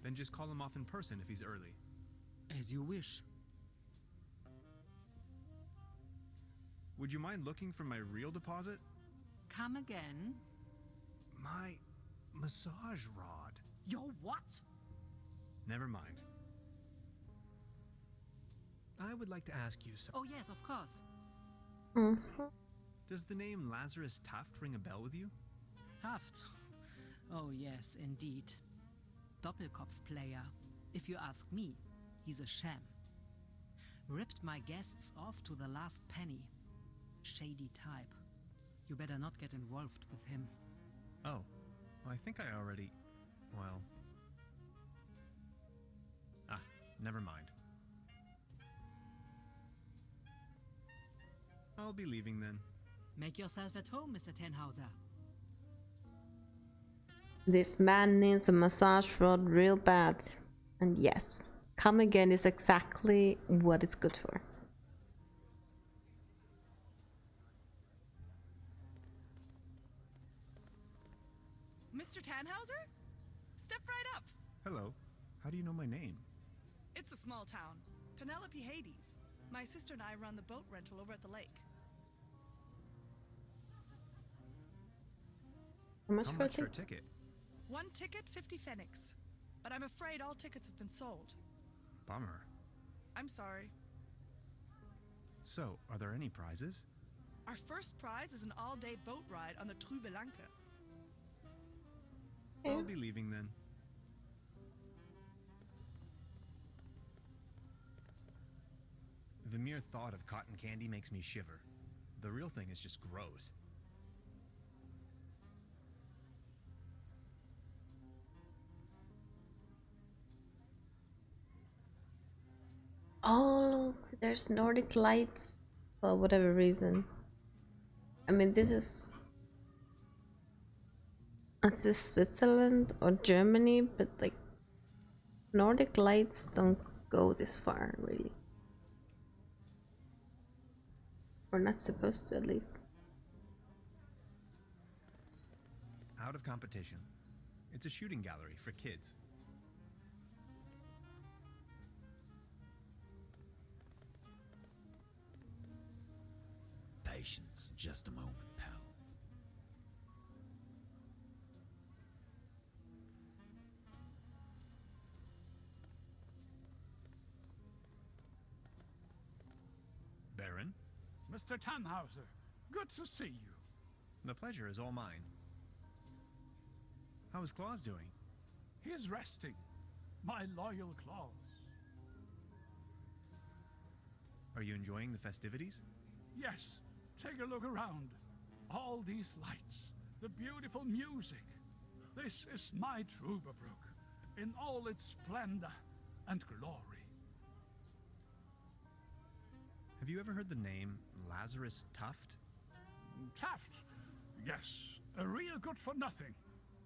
Then just call him off in person if he's early. As you wish. Would you mind looking for my real deposit? Come again? My massage rod. Your what? Never mind. I would like to ask you something. Oh yes, of course. Does the name Lazarus Taft ring a bell with you? Taft. Oh, yes, indeed. Doppelkopf player. If you ask me, he's a sham. Ripped my guests off to the last penny. Shady type. You better not get involved with him. Oh, I think I already... well... Ah, never mind. I'll be leaving then. Make yourself at home, Mr. Tenhauser. This man needs a massage rod real bad. And yes, come again is exactly what it's good for. Mr. Tannhauser? Step right up. Hello. How do you know my name? It's a small town. Penelope Hades. My sister and I run the boat rental over at the lake. How much How for a much for a ticket? ticket? One ticket, 50 pfennigs. But I'm afraid all tickets have been sold. Bummer. I'm sorry. So, are there any prizes? Our first prize is an all-day boat ride on the Trübe Lanke. I'll be leaving then. The mere thought of cotton candy makes me shiver. The real thing is just gross. Oh, look, there's Nordic lights for whatever reason. I mean, this is Switzerland or Germany, but like Nordic lights don't go this far, really. We're not supposed to, at least. Out of competition. It's a shooting gallery for kids. Patience, just a moment, pal. Baron, Mr. Tannhauser, good to see you. the pleasure is all mine. How is Claus doing? He is resting. My loyal Claus. Are you enjoying the festivities? Yes, take a look around. All these lights, the beautiful music. This is my Trüberbrook, in all its splendor and glory. Have you ever heard the name Lazarus Taft? Taft, yes, a real good for nothing.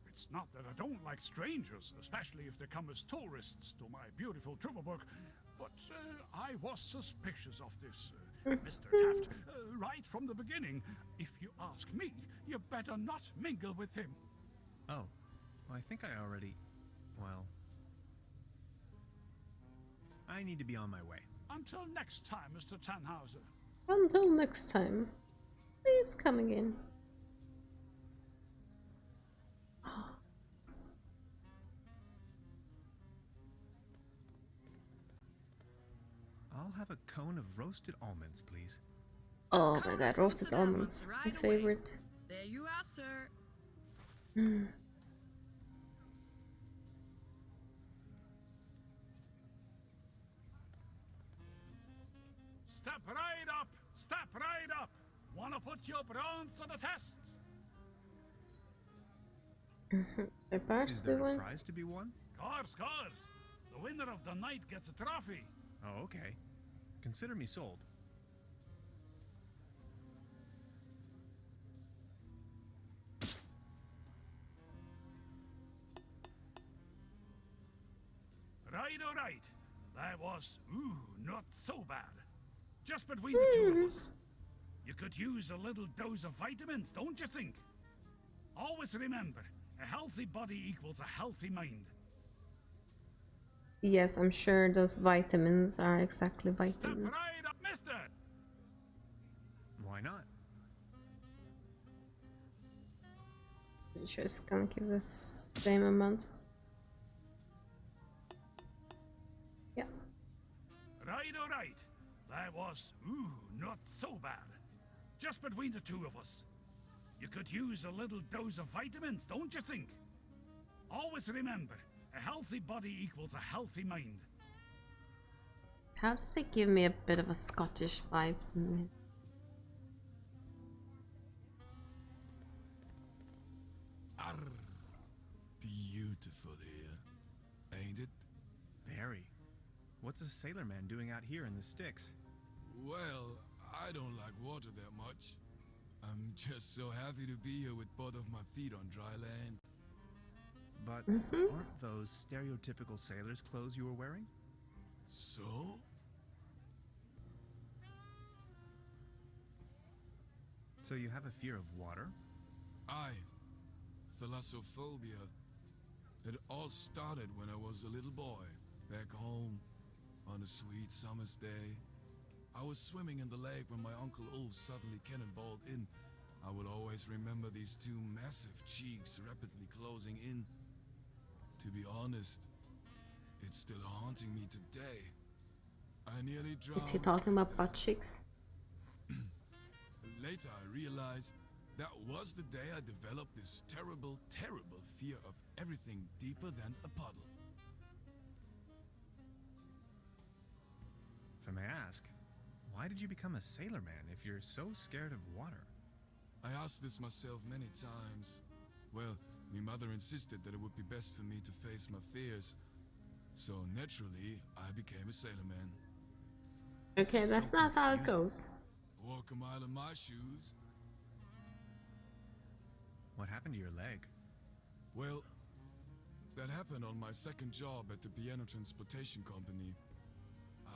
It's not that I don't like strangers, especially if they come as tourists to my beautiful Trüberbrook, but I was suspicious of this Mr. Taft right from the beginning. If you ask me, you better not mingle with him. Oh, well, I think I already... well... I need to be on my way. Until next time, Mr. Tannhauser. Until next time. Please come again. I'll have a cone of roasted almonds, please. Oh my god, roasted almonds. My favorite. There you are, sir. Step right up! Step right up! Wanna put your bronze to the test? A prize Is to be there a won? prize to be won? Course. The winner of the night gets a trophy. Oh, okay. Consider me sold. Right. That was, not so bad. Just between the two of us. You could use a little dose of vitamins, don't you think? Always remember, a healthy body equals a healthy mind. Yes, I'm sure those vitamins are exactly Step vitamins. right up, mister! Why not? Pretty sure it's gonna give the same amount. Yeah. Right. That was, not so bad. just between the two of us. You could use a little dose of vitamins, don't you think? Always remember, a healthy body equals a healthy mind. How does it give me a bit of a Scottish vibe to me? Arr, beautiful here, ain't it? Very. What's a sailor man doing out here in the sticks? Well, I don't like water that much. I'm just so happy to be here with both of my feet on dry land. But aren't those stereotypical sailor's clothes you were wearing? So? So you have a fear of water? Aye. Thalassophobia. It all started when I was a little boy, back home, on a sweet summer's day. I was swimming in the lake when my Uncle Ulf suddenly cannonballed in. I will always remember these two massive cheeks rapidly closing in. To be honest, it's still haunting me today. I nearly drowned. Is he talking about butt cheeks? Later I realized that was the day I developed this terrible, terrible fear of everything deeper than a puddle. If I may ask, why did you become a sailor man if you're so scared of water? I asked this myself many times. Well, my mother insisted that it would be best for me to face my fears. So naturally, I became a sailor man. Okay, that's not how it goes. Walk a mile in my shoes. What happened to your leg? Well, that happened on my second job at the piano transportation company.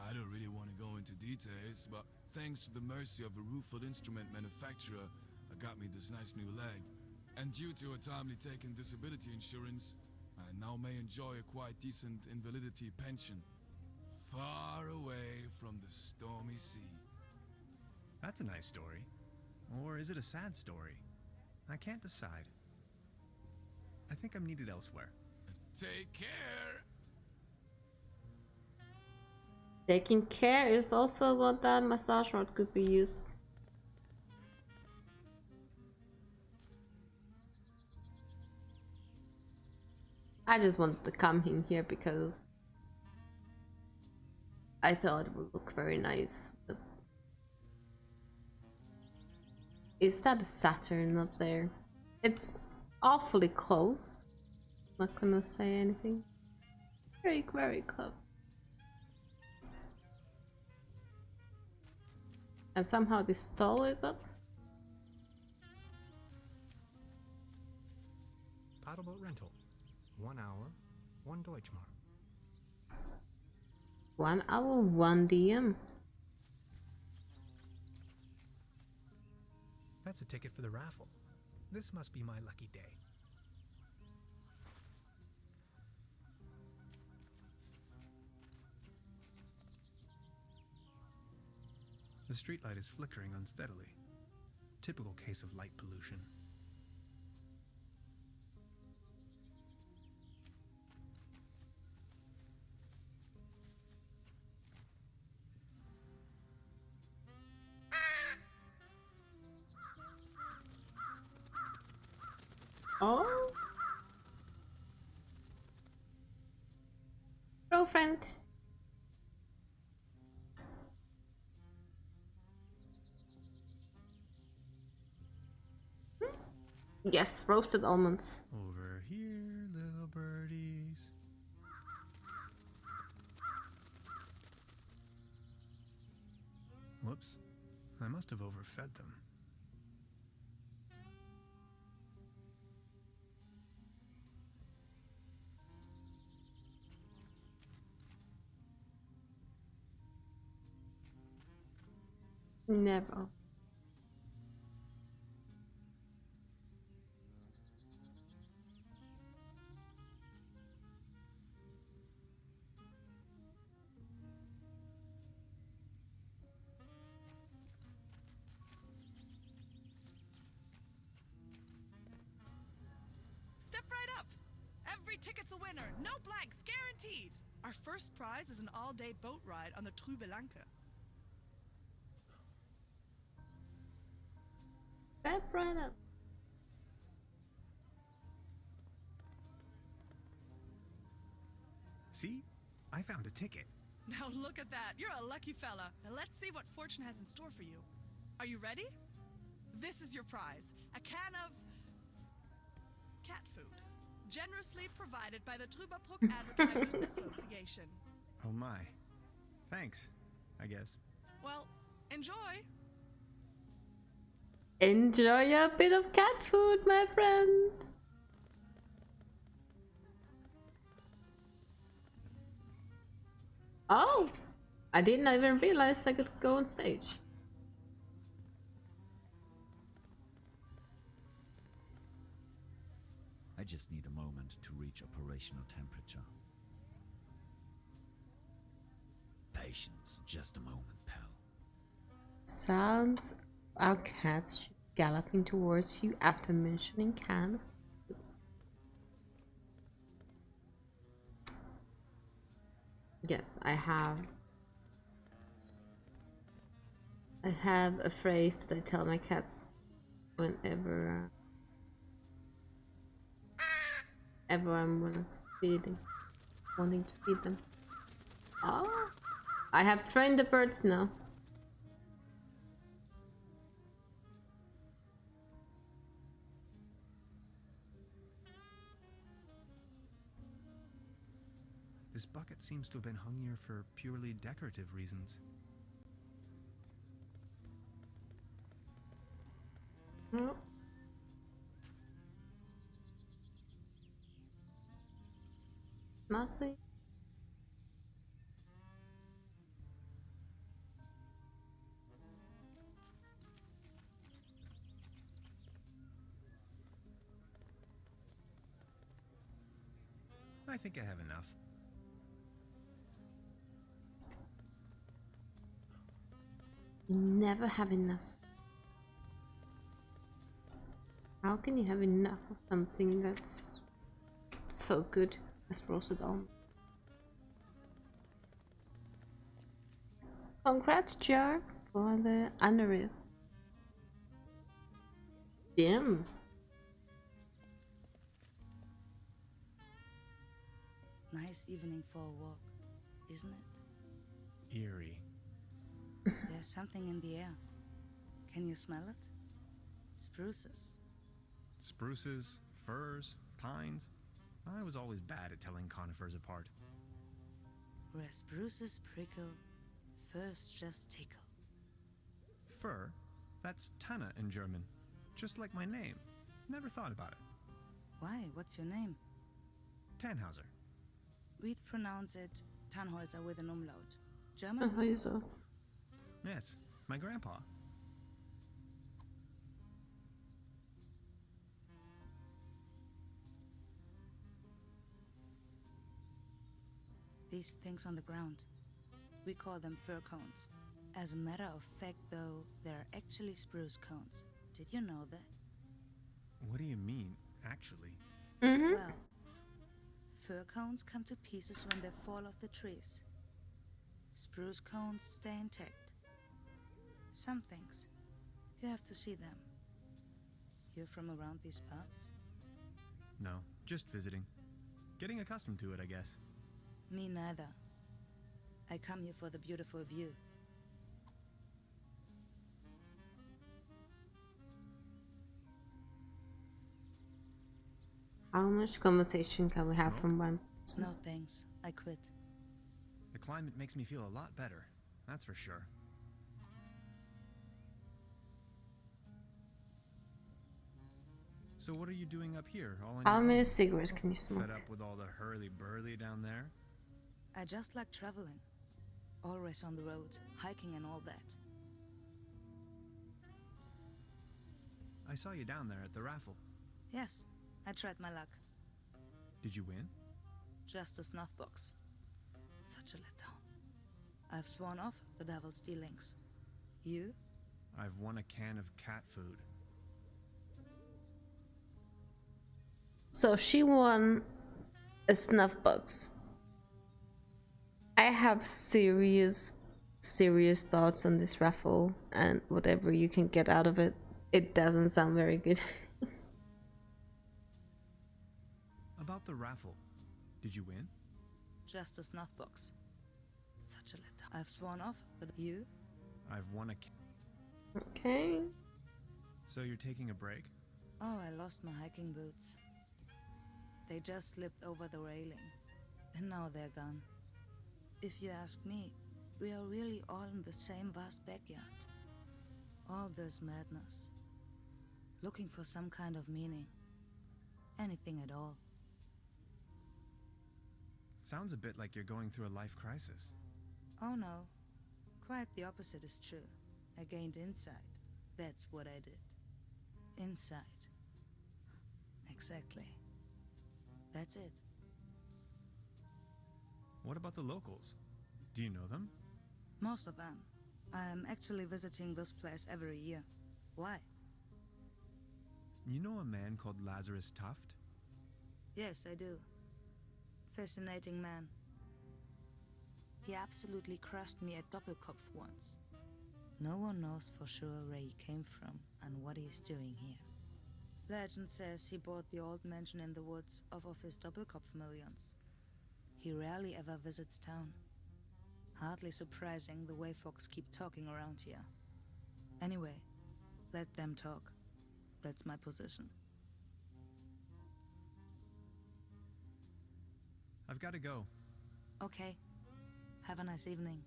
I don't really want to go into details, but thanks to the mercy of a Rueful instrument manufacturer, I got me this nice new leg. And due to a timely taken disability insurance, I now may enjoy a quite decent invalidity pension. Far away from the stormy sea. That's a nice story. Or is it a sad story? I can't decide. I think I'm needed elsewhere. Take care! Taking care is also what that massage rod could be used. I just wanted to come in here because I thought it would look very nice. But is that a Saturn up there? It's awfully close. I'm not gonna say anything. Very, very close. And somehow this stall is up. Paddleboat rental. 1 hour, 1 Deutschmark. 1 hour, 1 DM. That's a ticket for the raffle. This must be my lucky day. The streetlight is flickering unsteadily. Typical case of light pollution. Oh. Girlfriend. Yes, roasted almonds. Over here, little birdies. Whoops. I must have overfed them. Never. Step right up. Every ticket's a winner. No blanks, guaranteed. Our first prize is an all-day boat ride on the Trübelanke. Step right up. See? I found a ticket. Now look at that. You're a lucky fella. Now let's see what fortune has in store for you. Are you ready? This is your prize. A can of cat food. Generously provided by the Trüberbrook Advertisers Association. Oh my. Thanks, I guess. Well, enjoy. Enjoy a bit of cat food, my friend. Oh, I didn't even realize I could go on stage. I just need a moment to reach operational temperature. Patience, just a moment, pal. Sounds our cats galloping towards you after mentioning can. Yes, I have a phrase that I tell my cats whenever ever I'm wanting to feed them. Oh, I have trained the birds now. This bucket seems to have been hung here for purely decorative reasons. Oh. Nothing. I think I have enough. You never have enough. How can you have enough of something that's so good as roasted almond? Congrats, Jar, for the honorary. Damn. Nice evening for a walk, isn't it? Eerie. There's something in the air. Can you smell it? Spruces. Spruces, firs, pines. I was always bad at telling conifers apart. Where spruces prickle, firs just tickle. Fir? That's Tanne in German. Just like my name. Never thought about it. Why? What's your name? Tannhauser. We'd pronounce it Tannhäuser with an umlaut. German? Tannhäuser. Yes, my grandpa. These things on the ground. We call them fir cones. As a matter of fact, though, they're actually spruce cones. Did you know that? What do you mean, actually? Well, fir cones come to pieces when they fall off the trees. Spruce cones stay intact. Some things, you have to see them. You're from around these parts? No, just visiting. Getting accustomed to it, I guess. Me neither. I come here for the beautiful view. How much conversation can we have from one person? No thanks, I quit. The climate makes me feel a lot better, that's for sure. So what are you doing up here, all on How your many own? cigarettes can you smoke? Fed up with all the hurly-burly down there? I just like traveling. Always on the road, hiking and all that. I saw you down there at the raffle. Yes, I tried my luck. Did you win? Just a snuff box. Such a letdown. I've sworn off the devil's dealings. You? I've won a can of cat food. So she won a snuff box. I have serious thoughts on this raffle and whatever you can get out of it. It doesn't sound very good. About the raffle, did you win? Just a snuff box. Such a letdown. I've sworn off, but you? I've won a. Okay. So you're taking a break? Oh, I lost my hiking boots. They just slipped over the railing, and now they're gone. If you ask me, we are really all in the same vast backyard. All this madness. Looking for some kind of meaning. Anything at all. Sounds a bit like you're going through a life crisis. Oh no. Quite the opposite is true. I gained insight. That's what I did. Insight. Exactly. That's it. What about the locals? Do you know them? Most of them. I am actually visiting this place every year. Why? You know a man called Lazarus Tuft? Yes, I do. Fascinating man. He absolutely crushed me at Doppelkopf once. No one knows for sure where he came from and what he's doing here. Legend says he bought the old mansion in the woods off of his Doppelkopf millions. He rarely ever visits town. Hardly surprising the way folks keep talking around here. Anyway, let them talk. That's my position. I've got to go. Okay. Have a nice evening.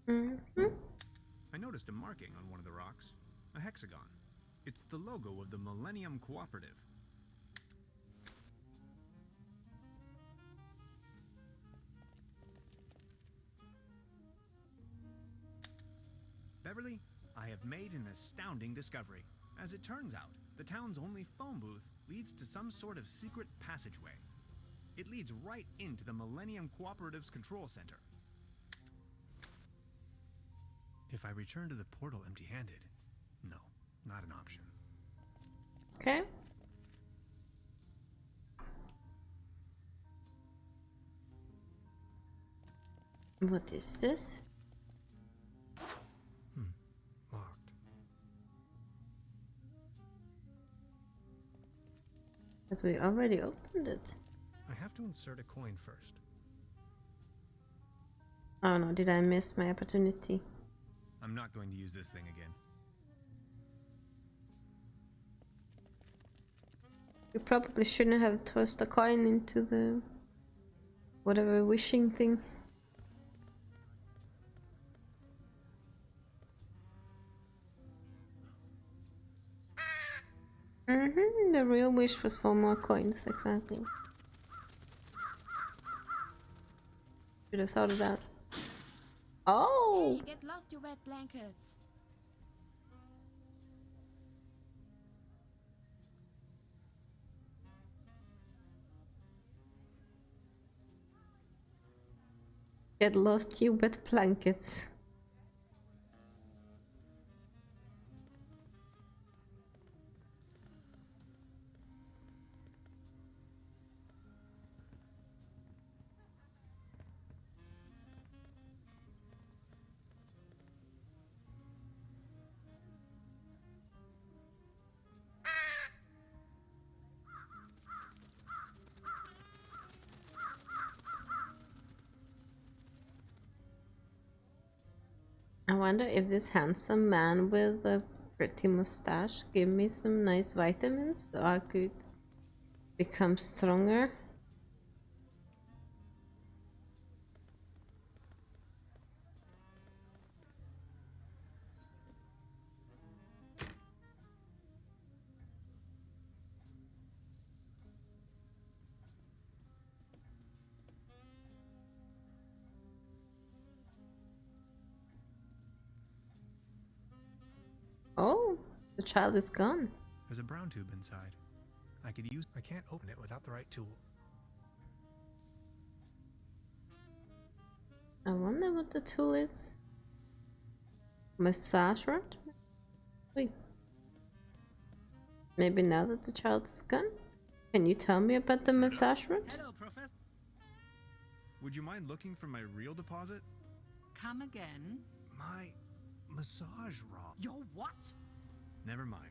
I noticed a marking on one of the rocks. A hexagon. It's the logo of the Millennium Cooperative. Beverly, I have made an astounding discovery. As it turns out, the town's only phone booth leads to some sort of secret passageway. It leads right into the Millennium Cooperative's control center. If I return to the portal empty-handed, no, not an option. Okay. What is this? Locked. But we already opened it. I have to insert a coin first. Oh no, did I miss my opportunity? I'm not going to use this thing again. You probably shouldn't have tossed a coin into the whatever wishing thing. The real wish was for more coins, exactly. Should have thought of that. Oh! Hey, get lost, you wet blankets. Get lost, you wet blankets. I wonder if this handsome man with a pretty mustache give me some nice vitamins so I could become stronger. Oh, the child is gone. There's a brown tube inside. I could use. I can't open it without the right tool. I wonder what the tool is. Massage rod? Wait. Maybe now that the child is gone? Can you tell me about the massage room? Hello, Professor. Would you mind looking for my real deposit? Come again. My massage rod. Your what? Never mind.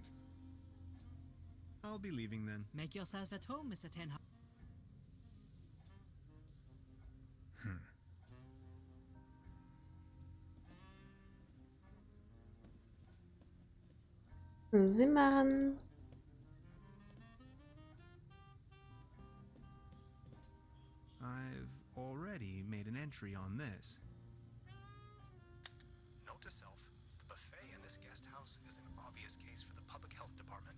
I'll be leaving then. Make yourself at home, Mr. Tenhauser. Sie machen. I've already made an entry on this. Note to self, the buffet in this guest house is an obvious case for the public health department.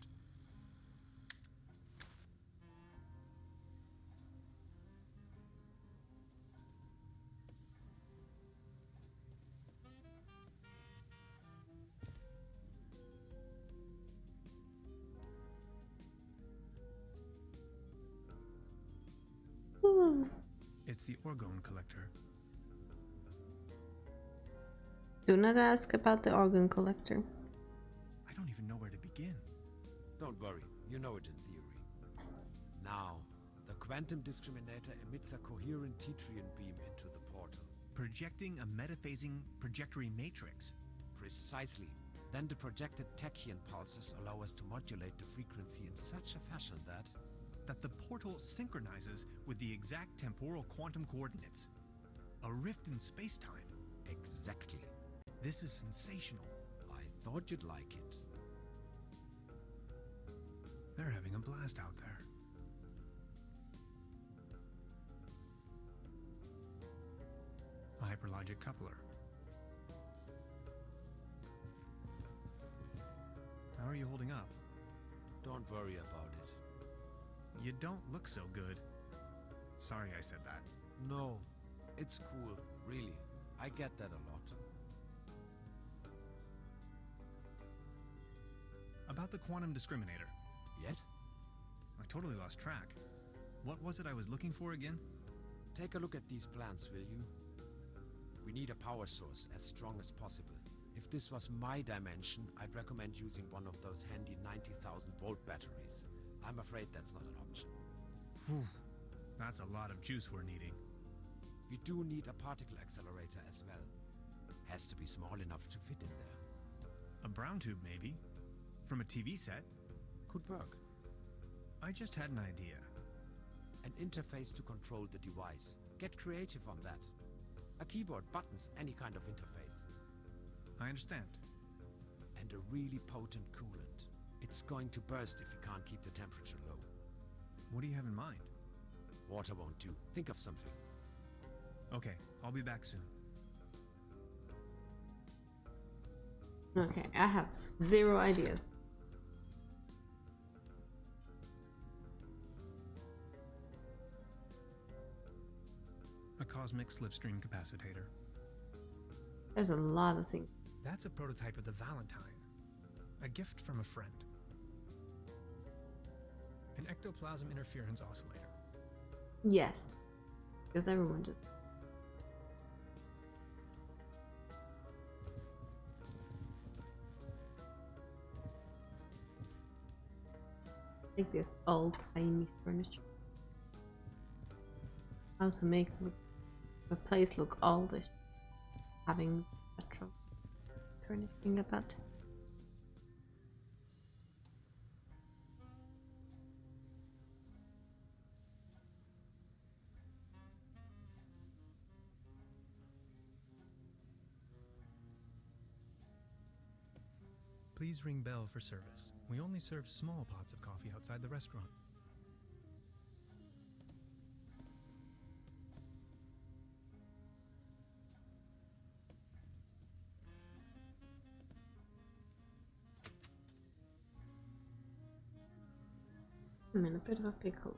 It's the orgone collector. Do not ask about the organ collector. I don't even know where to begin. Don't worry, you know it in theory. Now, the quantum discriminator emits a coherent Tetrian beam into the portal. Projecting a metaphasing trajectory matrix. Precisely. Then the projected tachyon pulses allow us to modulate the frequency in such a fashion that the portal synchronizes with the exact temporal quantum coordinates. A rift in space-time. Exactly. This is sensational. I thought you'd like it. They're having a blast out there. A hyperlogic coupler. How are you holding up? Don't worry about it. You don't look so good. Sorry I said that. No, it's cool, really. I get that a lot. About the quantum discriminator. Yes? I totally lost track. What was it I was looking for again? Take a look at these plans, will you? We need a power source as strong as possible. If this was my dimension, I'd recommend using one of those handy 90,000 volt batteries. I'm afraid that's not an option. Whew. That's a lot of juice we're needing. We do need a particle accelerator as well. Has to be small enough to fit in there. A brown tube, maybe? From a TV set? Could work. I just had an idea. An interface to control the device. Get creative on that. A keyboard, buttons, any kind of interface. I understand. And a really potent coolant. It's going to burst if you can't keep the temperature low. What do you have in mind? Water won't do. Think of something. Okay, I'll be back soon. Okay, I have 0 ideas. A cosmic slipstream capacitator. There's a lot of things. That's a prototype of the Valentine. A gift from a friend. An ectoplasm interference oscillator. Yes, because everyone did. Like this old-timey furniture. How to make a place look oldish, having retro furnishing about. Please ring bell for service. We only serve small pots of coffee outside the restaurant. I'm in a bit of a pickle.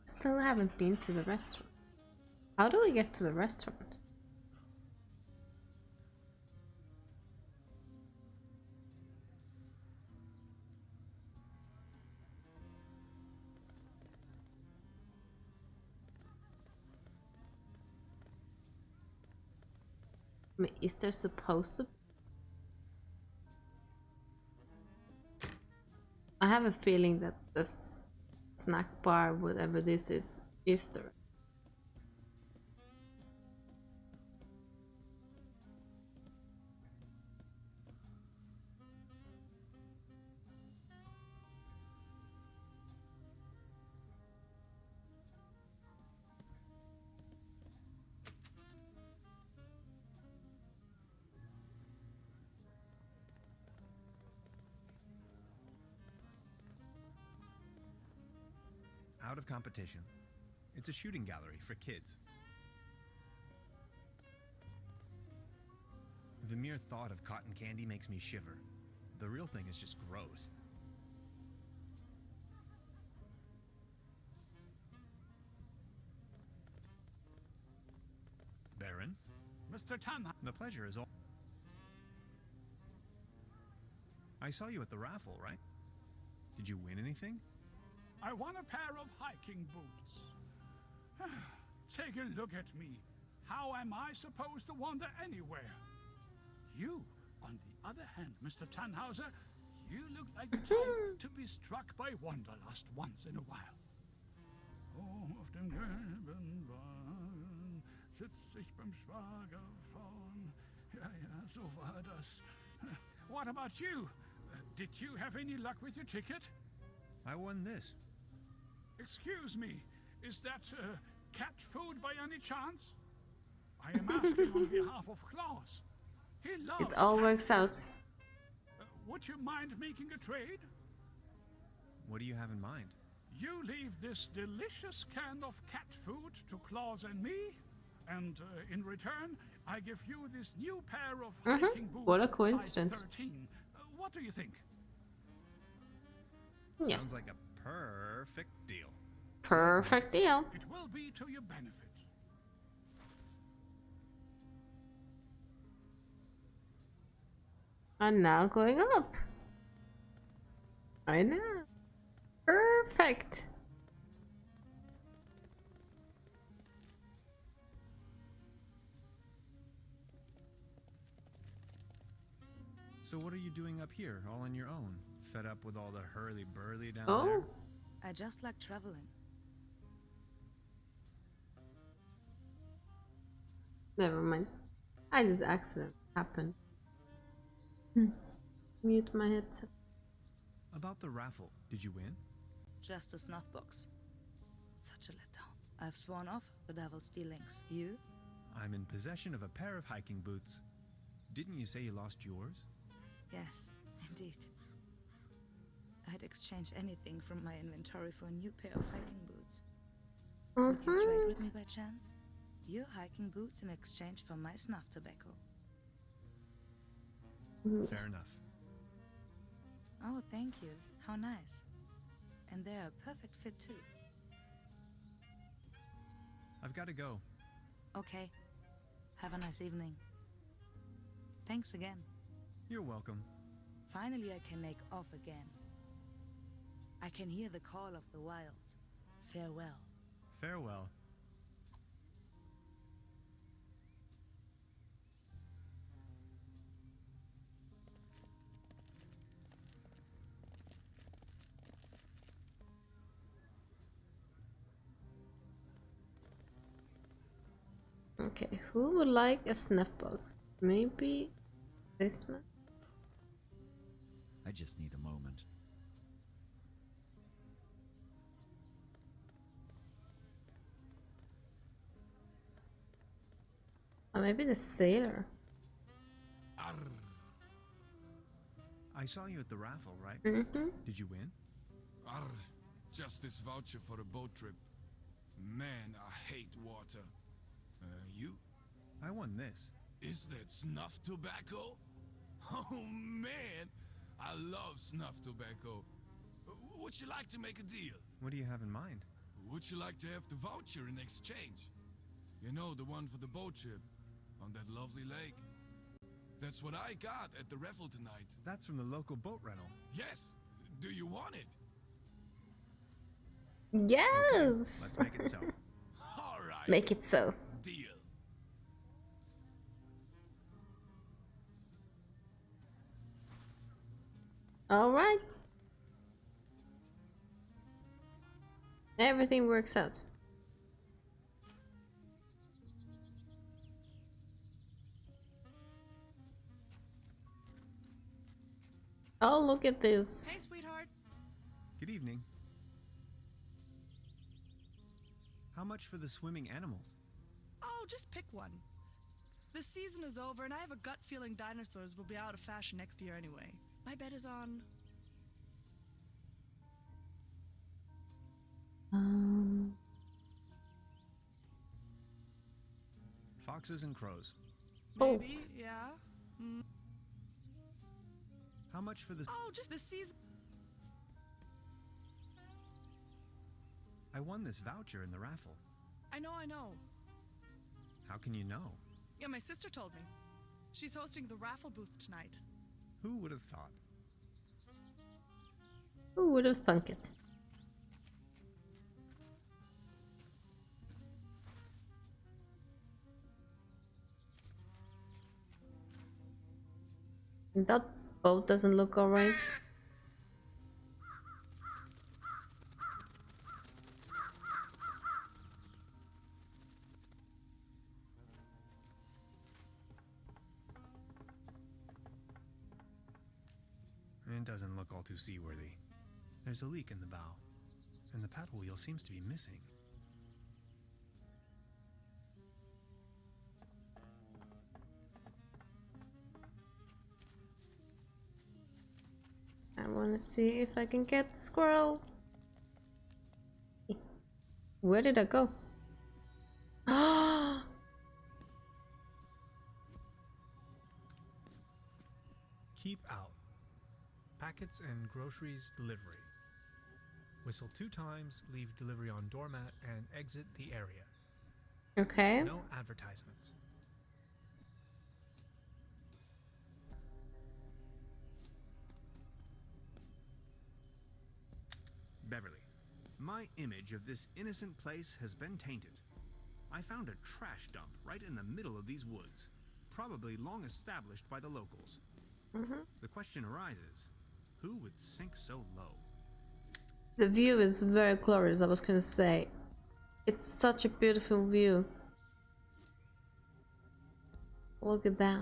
Still haven't been to the restaurant. How do we get to the restaurant? I mean, is there supposed to? I have a feeling that this snack bar, whatever this is there. Out of competition. It's a shooting gallery for kids. The mere thought of cotton candy makes me shiver. The real thing is just gross. Baron? Mr. Tanha. The pleasure is all. I saw you at the raffle, right? Did you win anything? I won a pair of hiking boots. Take a look at me. How am I supposed to wander anywhere? You, on the other hand, Mr. Tannhauser, you look like the type to be struck by wanderlust once in a while. Oh, auf dem gelben Wagen sitzt ich beim Schwager vorn. Ja, ja, so war das. What about you? Did you have any luck with your ticket? I won this. Excuse me, is that cat food by any chance? I am asking on behalf of Klaus. He loves It all cat works food. out. Would you mind making a trade? What do you have in mind? You leave this delicious can of cat food to Klaus and me, and in return, I give you this new pair of hiking boots. What a size coincidence. 13. What do you think? Yes. Sounds like a perfect deal. Perfect deal. It will be to your benefit. And now going up. I know. Perfect. So what are you doing up here, all on your own? Fed up with all the hurly-burly down Oh. there? I just like traveling. Never mind. I just accident happened. Mute my headset. About the raffle, did you win? Just a snuff box. Such a letdown. I've sworn off the devil's dealings. You? I'm in possession of a pair of hiking boots. Didn't you say you lost yours? Yes, indeed. I'd exchange anything from my inventory for a new pair of hiking boots. Would you trade with me by chance? Your hiking boots in exchange for my snuff tobacco. Fair enough. Oh, thank you. How nice. And they're a perfect fit too. I've got to go. Okay. Have a nice evening. Thanks again. You're welcome. Finally I can make off again. I can hear the call of the wild. Farewell. Farewell. Okay, who would like a snuff box? Maybe this one? I just need a moment. Or maybe the sailor. I saw you at the raffle, right? Mm-hmm. Did you win? Arr, just this voucher for a boat trip. Man, I hate water. You? I won this. Is that snuff tobacco? Oh man, I love snuff tobacco. Would you like to make a deal? What do you have in mind? Would you like to have the voucher in exchange? You know, the one for the boat trip on that lovely lake. That's what I got at the raffle tonight. That's from the local boat rental. Yes. Do you want it? Yes! Let's make it so. All right. Make it so. Deal. Alright. Everything works out. Oh, look at this. Hey, sweetheart. Good evening. How much for the swimming animals? Oh, just pick one. The season is over, and I have a gut feeling dinosaurs will be out of fashion next year anyway. My bet is on... Foxes and crows. Maybe, yeah. Mm. How much for the... Oh, just the season... I won this voucher in the raffle. I know. How can you know? Yeah, my sister told me. She's hosting the raffle booth tonight. Who would have thought? Who would have thunk it? That boat doesn't look alright. It doesn't look all too seaworthy. There's a leak in the bow, and the paddle wheel seems to be missing. I want to see if I can get the squirrel. Where did I go? Ah! Keep out. Packets and groceries delivery. Whistle 2 times, leave delivery on doormat, and exit the area. Okay. No advertisements. Beverly, my image of this innocent place has been tainted. I found a trash dump right in the middle of these woods, probably long established by the locals. The question arises, who would sink so low? The view is very glorious, I was gonna say. It's such a beautiful view. Look at that.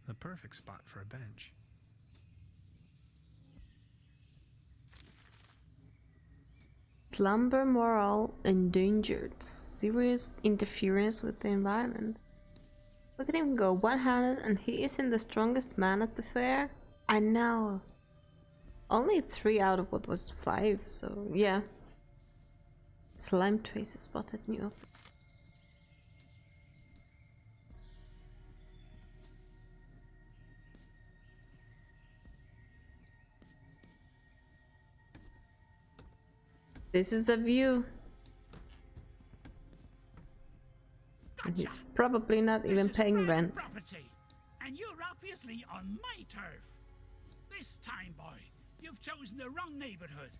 The perfect spot for a bench. Slumber morale endangered. Serious interference with the environment. Look at him go one-handed and he isn't the strongest man at the fair. I know. Only 3 out of what was 5, so yeah. Slime traces spotted new. This is a view. And he's probably not even paying rent. Property, and you're obviously on my turf. This time, boy, you've chosen the wrong neighborhood.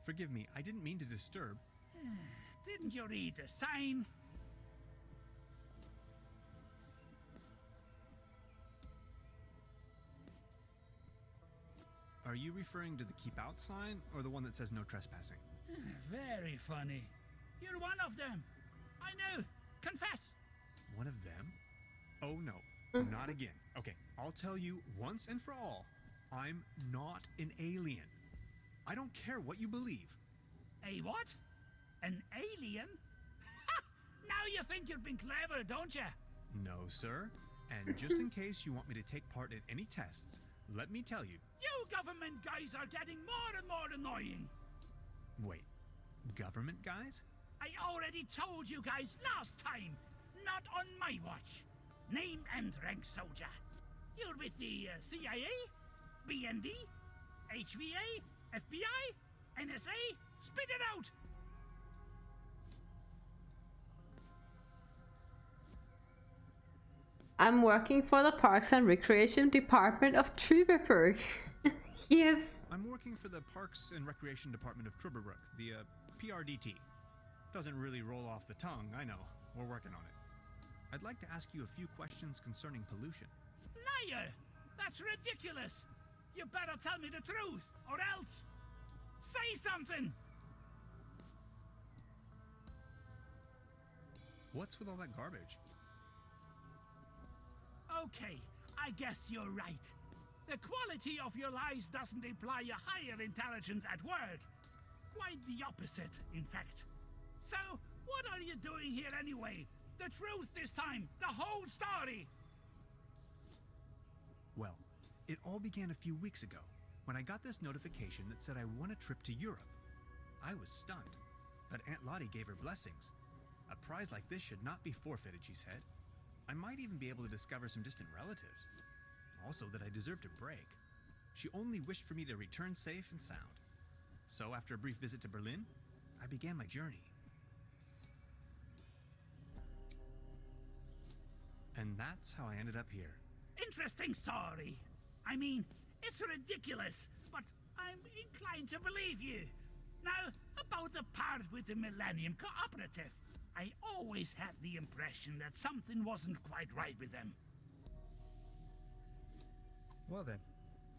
Forgive me, I didn't mean to disturb. Didn't you read the sign? Are you referring to the keep out sign or the one that says no trespassing? Very funny. You're one of them. I know. Confess. One of them? Oh no, not again. Okay, I'll tell you once and for all, I'm not an alien. I don't care what you believe. A what? An alien? Ha! Now you think you've been clever, don't you? No, sir. And just in case you want me to take part in any tests, let me tell you. You government guys are getting more and more annoying. Wait, government guys? I already told you guys last time. Not on my watch. Name and rank soldier. You're with the CIA, BND, HVA, FBI, NSA. Spit it out. I'm working for the Parks and Recreation Department of Trüberbrook. Yes. I'm working for the Parks and Recreation Department of Trüberbrook, the PRDT. Doesn't really roll off the tongue, I know. We're working on it. I'd like to ask you a few questions concerning pollution. Liar! That's ridiculous! You better tell me the truth, or else... Say something! What's with all that garbage? Okay, I guess you're right. The quality of your lies doesn't imply a higher intelligence at work. Quite the opposite, in fact. So, what are you doing here anyway? The truth this time, the whole story! Well, it all began a few weeks ago, when I got this notification that said I won a trip to Europe. I was stunned, but Aunt Lottie gave her blessings. A prize like this should not be forfeited, she said. I might even be able to discover some distant relatives. Also that I deserved a break. She only wished for me to return safe and sound. So after a brief visit to Berlin, I began my journey. And that's how I ended up here. Interesting story. I mean, it's ridiculous, but I'm inclined to believe you. Now, about the part with the Millennium Cooperative. I always had the impression that something wasn't quite right with them. Well then,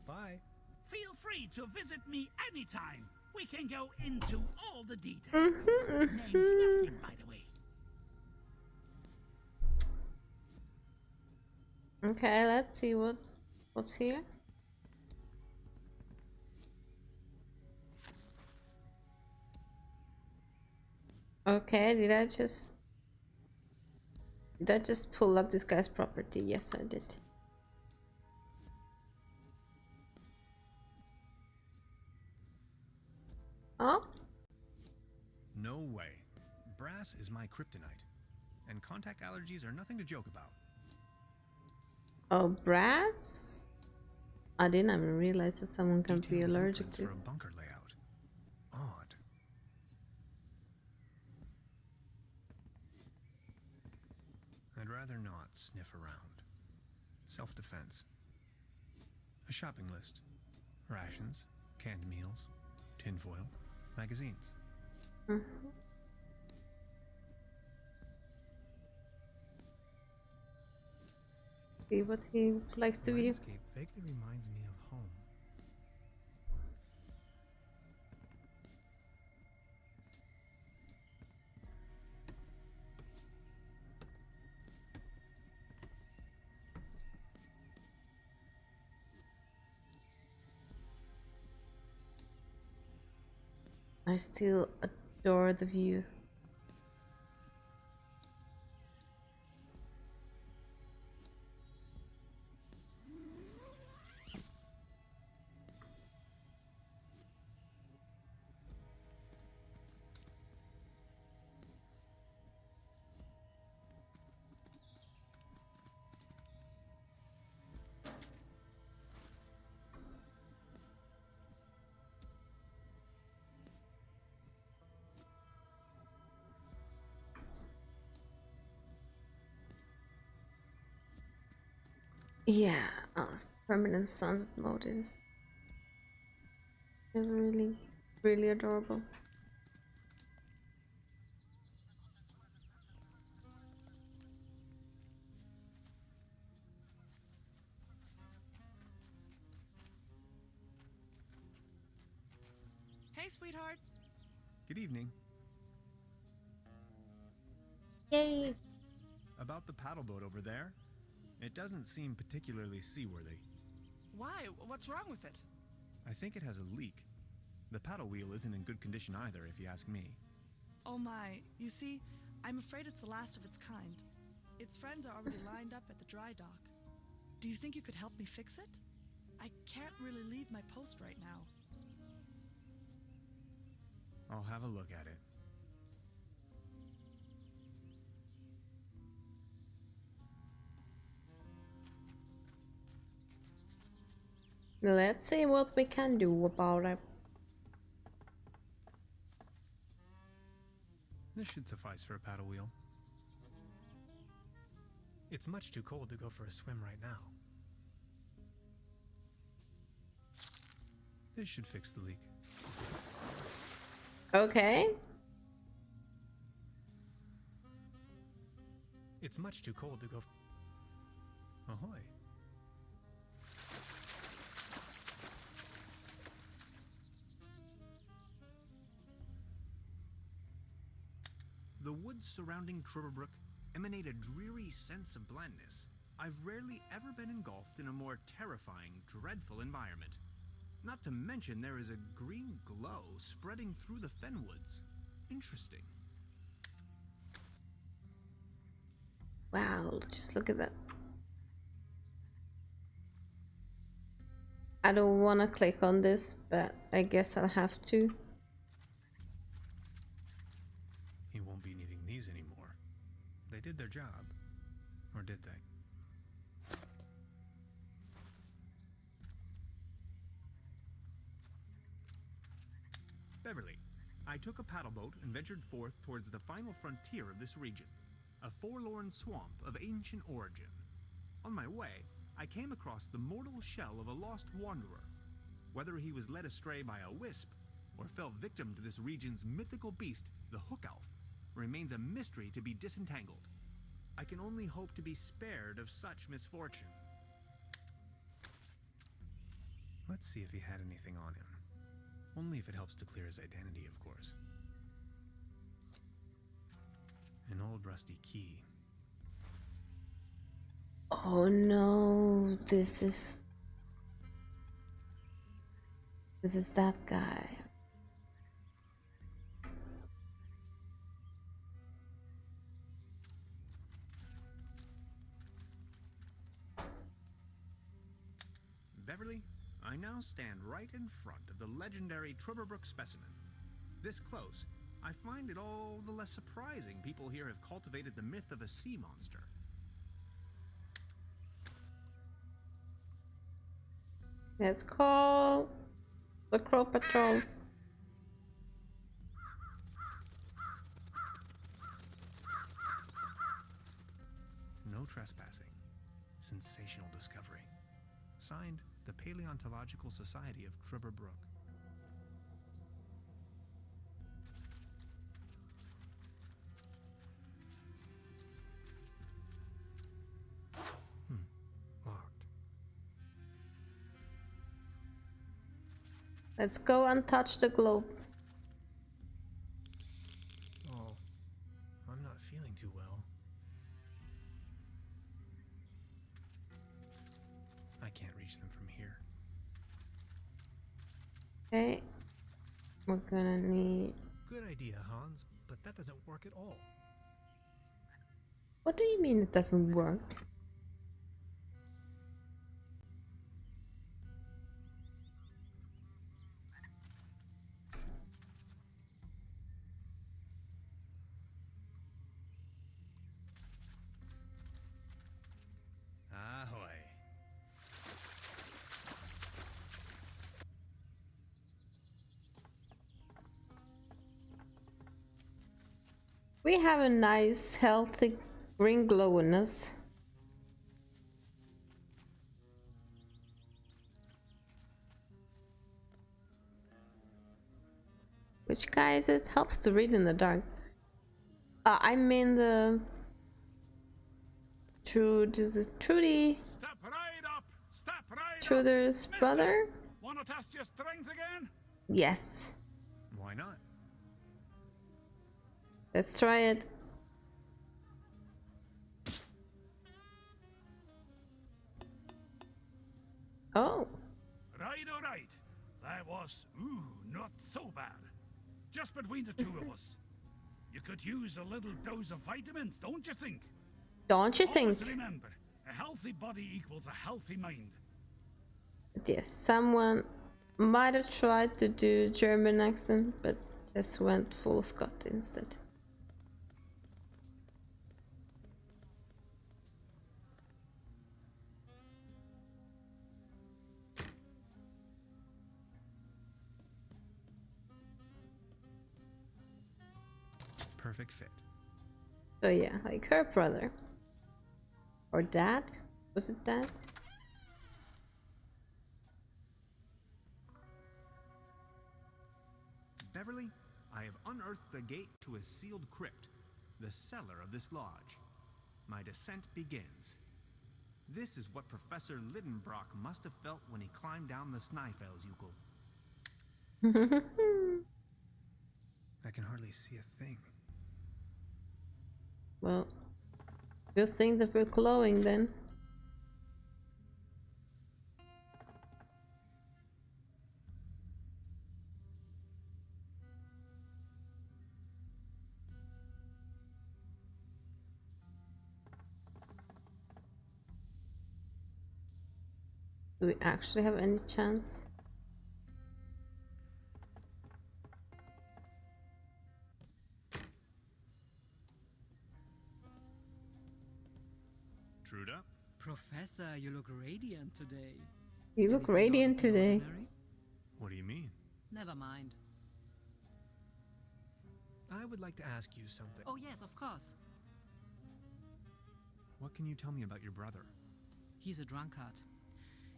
bye. Feel free to visit me anytime. We can go into all the details. Name's nothing, by the way. Okay, let's see what's here. Okay, did I just pull up this guy's property? Yes, I did. Oh? No way. Brass is my kryptonite. And contact allergies are nothing to joke about. Oh, brass? I didn't even realize that someone can be allergic to. For a bunker layout. Odd. I'd rather not sniff around. Self-defense. A shopping list. Rations, canned meals, tinfoil, magazines. See what he likes to view. Landscape vaguely reminds me of home. I still adore the view. Yeah, permanent sunset mode is really, really adorable. Hey, sweetheart. Good evening. Yay! About the paddle boat over there? It doesn't seem particularly seaworthy. Why? What's wrong with it? I think it has a leak. The paddle wheel isn't in good condition either, if you ask me. Oh my. You see, I'm afraid it's the last of its kind. Its friends are already lined up at the dry dock. Do you think you could help me fix it? I can't really leave my post right now. I'll have a look at it. Let's see what we can do about it. This should suffice for a paddle wheel. It's much too cold to go for a swim right now. This should fix the leak. Okay. It's much too cold to go. Ahoy. The woods surrounding Tribblebrook emanate a dreary sense of blandness. I've rarely ever been engulfed in a more terrifying, dreadful environment. Not to mention there is a green glow spreading through the fenwoods. Interesting. Wow, just look at that. I don't want to click on this, but I guess I'll have to. He won't be needing these anymore. They did their job. Or did they? Beverly, I took a paddle boat and ventured forth towards the final frontier of this region, a forlorn swamp of ancient origin. On my way, I came across the mortal shell of a lost wanderer. Whether he was led astray by a wisp or fell victim to this region's mythical beast, the Hook Elf, remains a mystery to be disentangled. I can only hope to be spared of such misfortune. Let's see if he had anything on him. Only if it helps to clear his identity, of course. An old rusty key. Oh no, this is that guy. Beverly, I now stand right in front of the legendary Tribblebrook specimen. This close, I find it all the less surprising people here have cultivated the myth of a sea monster. Let's call the Crow Patrol. No trespassing. Sensational discovery. Signed, the Paleontological Society of Tribblebrook. Locked. Let's go and touch the globe. Oh, I'm not feeling too well. I can't reach them from here. Okay. We're gonna need... Good idea, Hans, but that doesn't work at all. What do you mean it doesn't work? Ahoy. We have a nice, healthy green glow in us. Which, guys, it helps to read in the dark. I mean the... Is it Trudy? Step right up! Step right Truder's up! brother? Want to test your strength again? Yes. Why not? Let's try it. Oh. Right, all right. That was, not so bad. Just between the two of us. You could use a little dose of vitamins, don't you think? Don't you think? Always remember, a healthy body equals a healthy mind. But yes, someone might have tried to do German accent, but just went full Scot instead. Perfect fit. So yeah, like her brother. Or dad? Was it dad? Beverly, I have unearthed the gate to a sealed crypt, the cellar of this lodge. My descent begins. This is what Professor Lidenbrock must have felt when he climbed down the Snæfellsjökull. I can hardly see a thing. Well, good thing that we're glowing then. Do we actually have any chance? Truda? Professor, you look radiant today. You look Anything out radiant of the today. ordinary? What do you mean? Never mind. I would like to ask you something. Oh yes, of course. What can you tell me about your brother? He's a drunkard.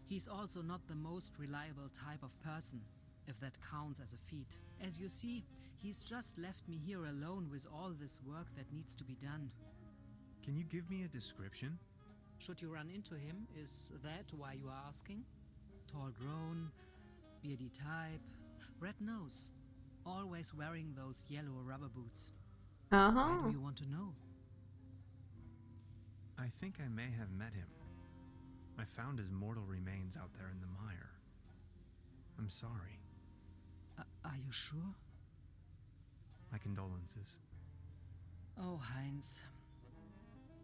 He's also not the most reliable type of person, if that counts as a feat. As you see, he's just left me here alone with all this work that needs to be done. Can you give me a description? Should you run into him, is that why you are asking? Tall grown, beardy type, red nose, always wearing those yellow rubber boots. Why do you want to know? I think I may have met him. I found his mortal remains out there in the mire. I'm sorry. Are you sure? My condolences. Oh, Heinz.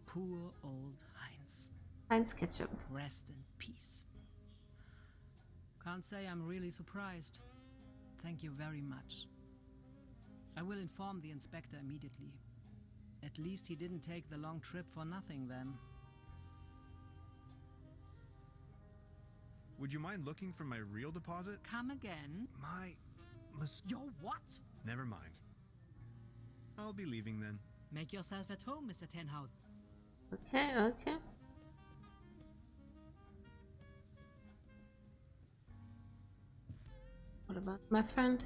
Poor old Heinz. Heinz ketchup. Rest in peace. Can't say I'm really surprised. Thank you very much. I will inform the inspector immediately. At least he didn't take the long trip for nothing then. Would you mind looking for my real deposit? Come again? Your what? Never mind. I'll be leaving then. Make yourself at home, Mr. Tenhausen. Okay, okay. What about my friend?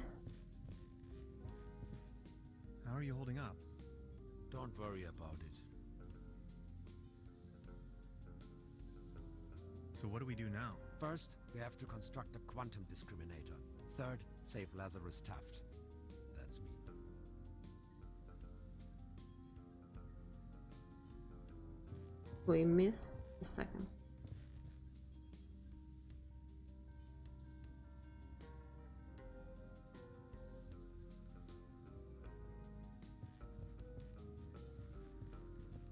How are you holding up? Don't worry about it. So what do we do now? First, we have to construct a quantum discriminator. Third, save Lazarus Taft. That's me. We missed the second.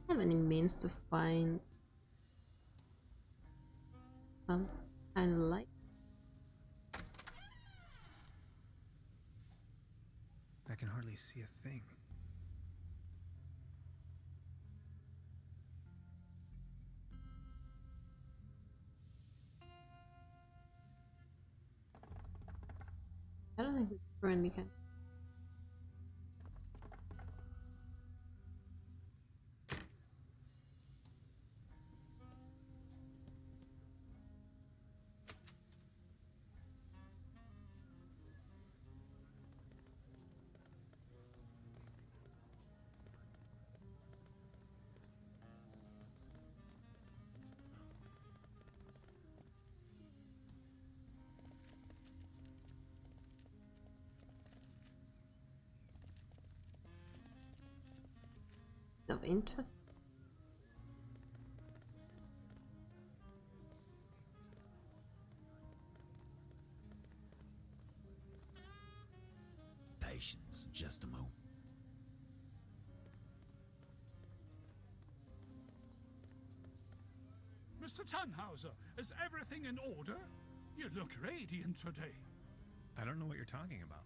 Have any means to find some kind of light? I can hardly see a thing. I don't think we currently can. Of interest. Patience, just a moment. Mr. Tannhauser, is everything in order? You look radiant today. I don't know what you're talking about.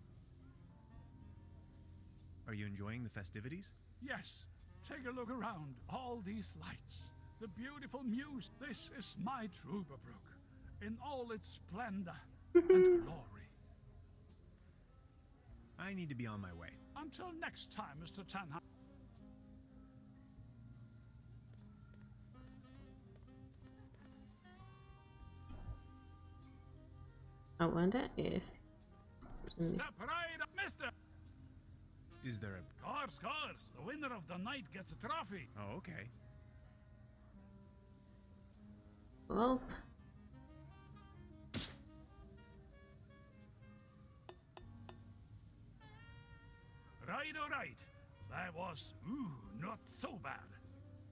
Are you enjoying the festivities? Yes, take a look around. All these lights, the beautiful muse. This is my Trubabrook, in all its splendor and glory. I need to be on my way. Until next time, Mr. Tannhauser. I wonder if... Step right up, mister! Is there a... Course. The winner of the night gets a trophy. Oh, okay. Well... Right. That was, not so bad.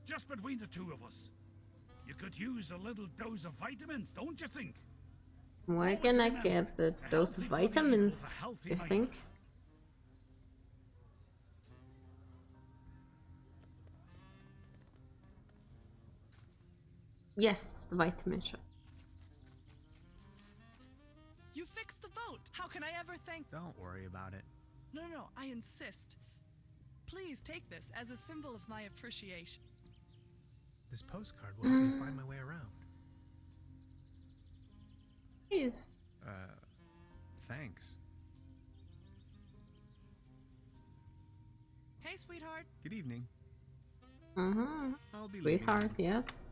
Just between the two of us. You could use a little dose of vitamins, don't you think? Where can I get the dose of vitamins, you think? Yes, the vitamin shot. You fixed the boat. How can I ever thank... Don't worry about it. No, I insist. Please take this as a symbol of my appreciation. This postcard will help me find my way around. Please. Thanks. Hey, sweetheart. Good evening. I'll be sweetheart, leaving. yes.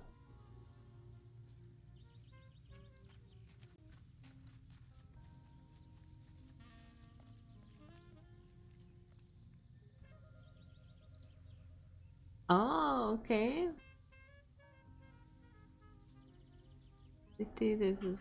Oh, okay. This is...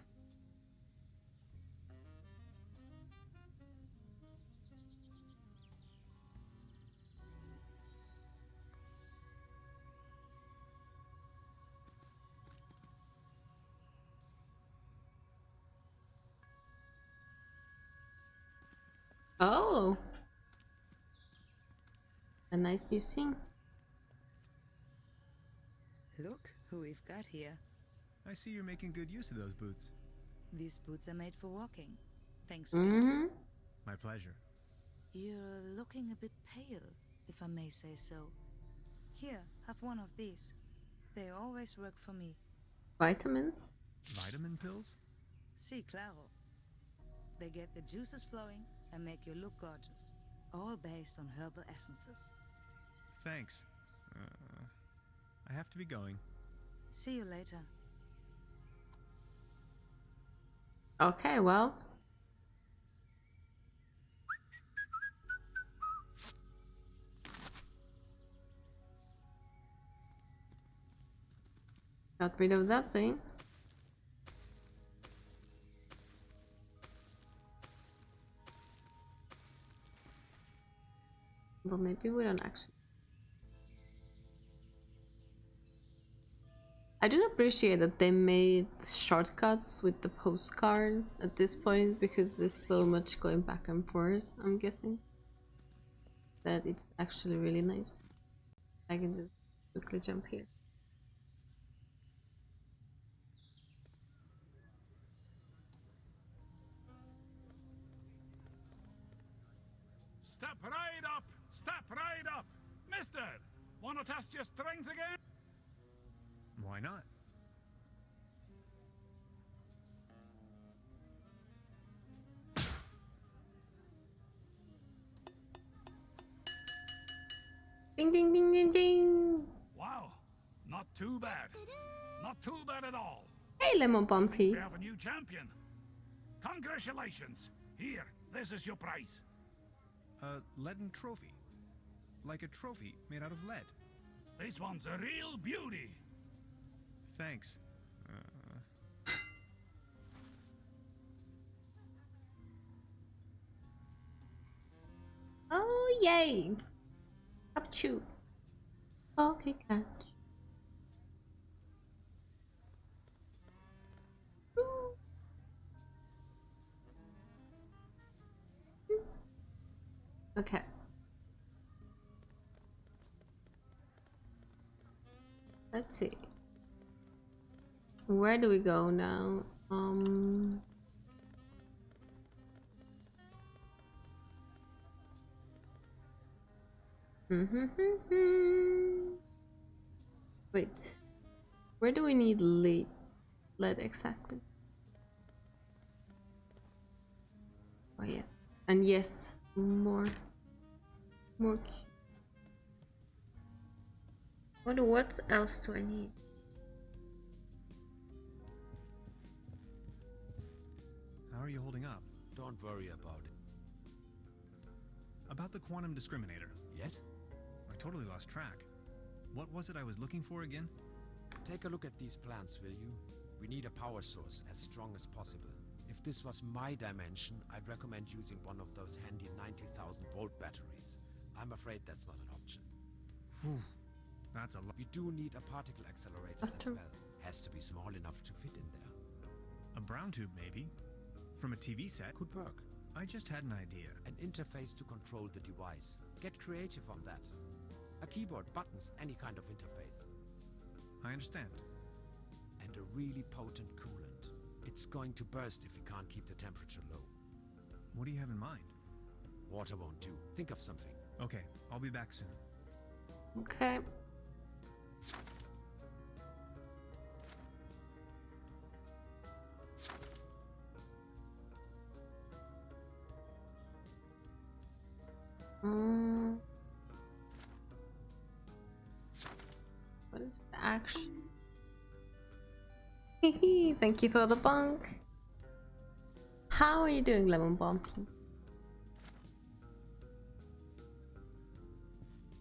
Oh! A nice new scene. Look who we've got here. I see you're making good use of those boots. These boots are made for walking. Thanks. My pleasure. You're looking a bit pale, if I may say so. Here, have one of these. They always work for me. Vitamins? Vitamin pills? Si, claro. They get the juices flowing and make you look gorgeous. All based on herbal essences. Thanks. I have to be going. See you later. Okay, well. Got rid of that thing. Well, maybe we don't actually. I do appreciate that they made shortcuts with the postcard at this point, because there's so much going back and forth, I'm guessing. That it's actually really nice. I can just quickly jump here. Step right up! Step right up! Mister, wanna test your strength again? Why not? Ding ding ding ding ding! Wow, not too bad. Not too bad at all. Hey, Lemon Bomb Tea! We have a new champion. Congratulations. Here, this is your prize. A leaden trophy. Like a trophy made out of lead. This one's a real beauty. Thanks. Oh, yay! Up to. Okay, catch. Okay. Let's see. Where do we go now? Wait, where do we need lead exactly? Oh yes, and yes, more. What else do I need? How are you holding up? Don't worry about it. About the quantum discriminator. Yes? I totally lost track. What was it I was looking for again? Take a look at these plans, will you? We need a power source as strong as possible. If this was my dimension, I'd recommend using one of those handy 90,000 volt batteries. I'm afraid that's not an option. Whew. That's a lot. We do need a particle accelerator as well. Has to be small enough to fit in there. A brown tube, maybe? From a TV set? Could work. I just had an idea. An interface to control the device. Get creative on that. A keyboard, buttons, any kind of interface. I understand. And a really potent coolant. It's going to burst if we can't keep the temperature low. What do you have in mind? Water won't do. Think of something. Okay, I'll be back soon. Okay. What is the action? Thank you for the bunk. How are you doing, Lemon Bomb Team?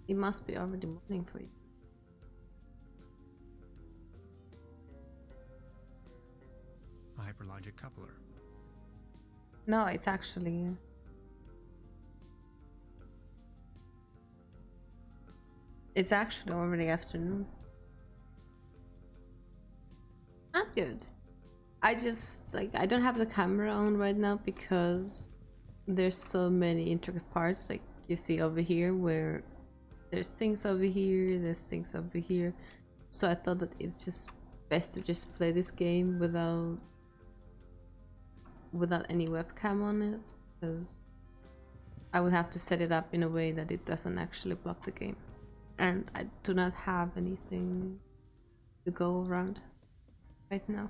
It must be already morning for you. A hyperlogic coupler. No, it's actually... It's actually already afternoon. I'm good. I just, like, I don't have the camera on right now because there's so many intricate parts, like you see over here, where there's things over here, there's things over here. So I thought that it's just best to just play this game without any webcam on it, because I would have to set it up in a way that it doesn't actually block the game. And I do not have anything to go around right now.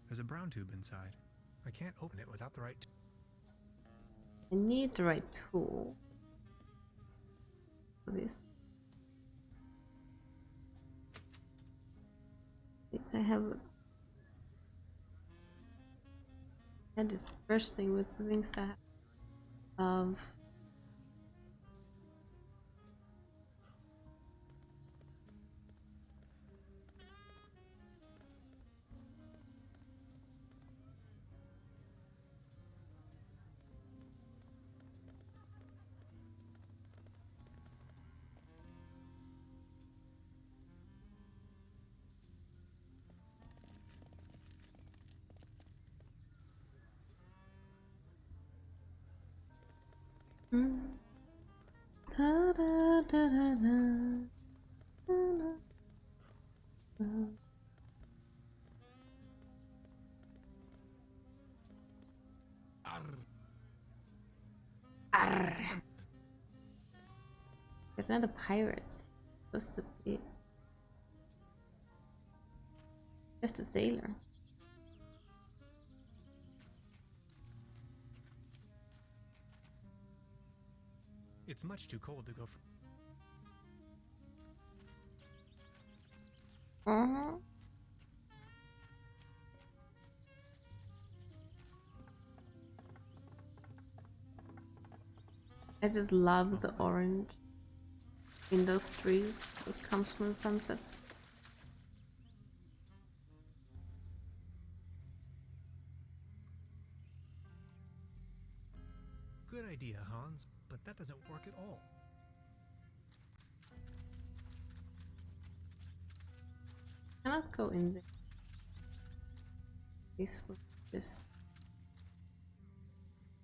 There's a brown tube inside. I can't open it without the right I need the right tool for this. I have this bursting with the things I have. Da, da, da, da, da. Da, da. Arr. You're not a pirate. You're supposed to be just a sailor. It's much too cold to go for. I just love the orange in those trees that comes from the sunset. Good idea, Hans, but that doesn't work at all. Cannot go in there. This would just...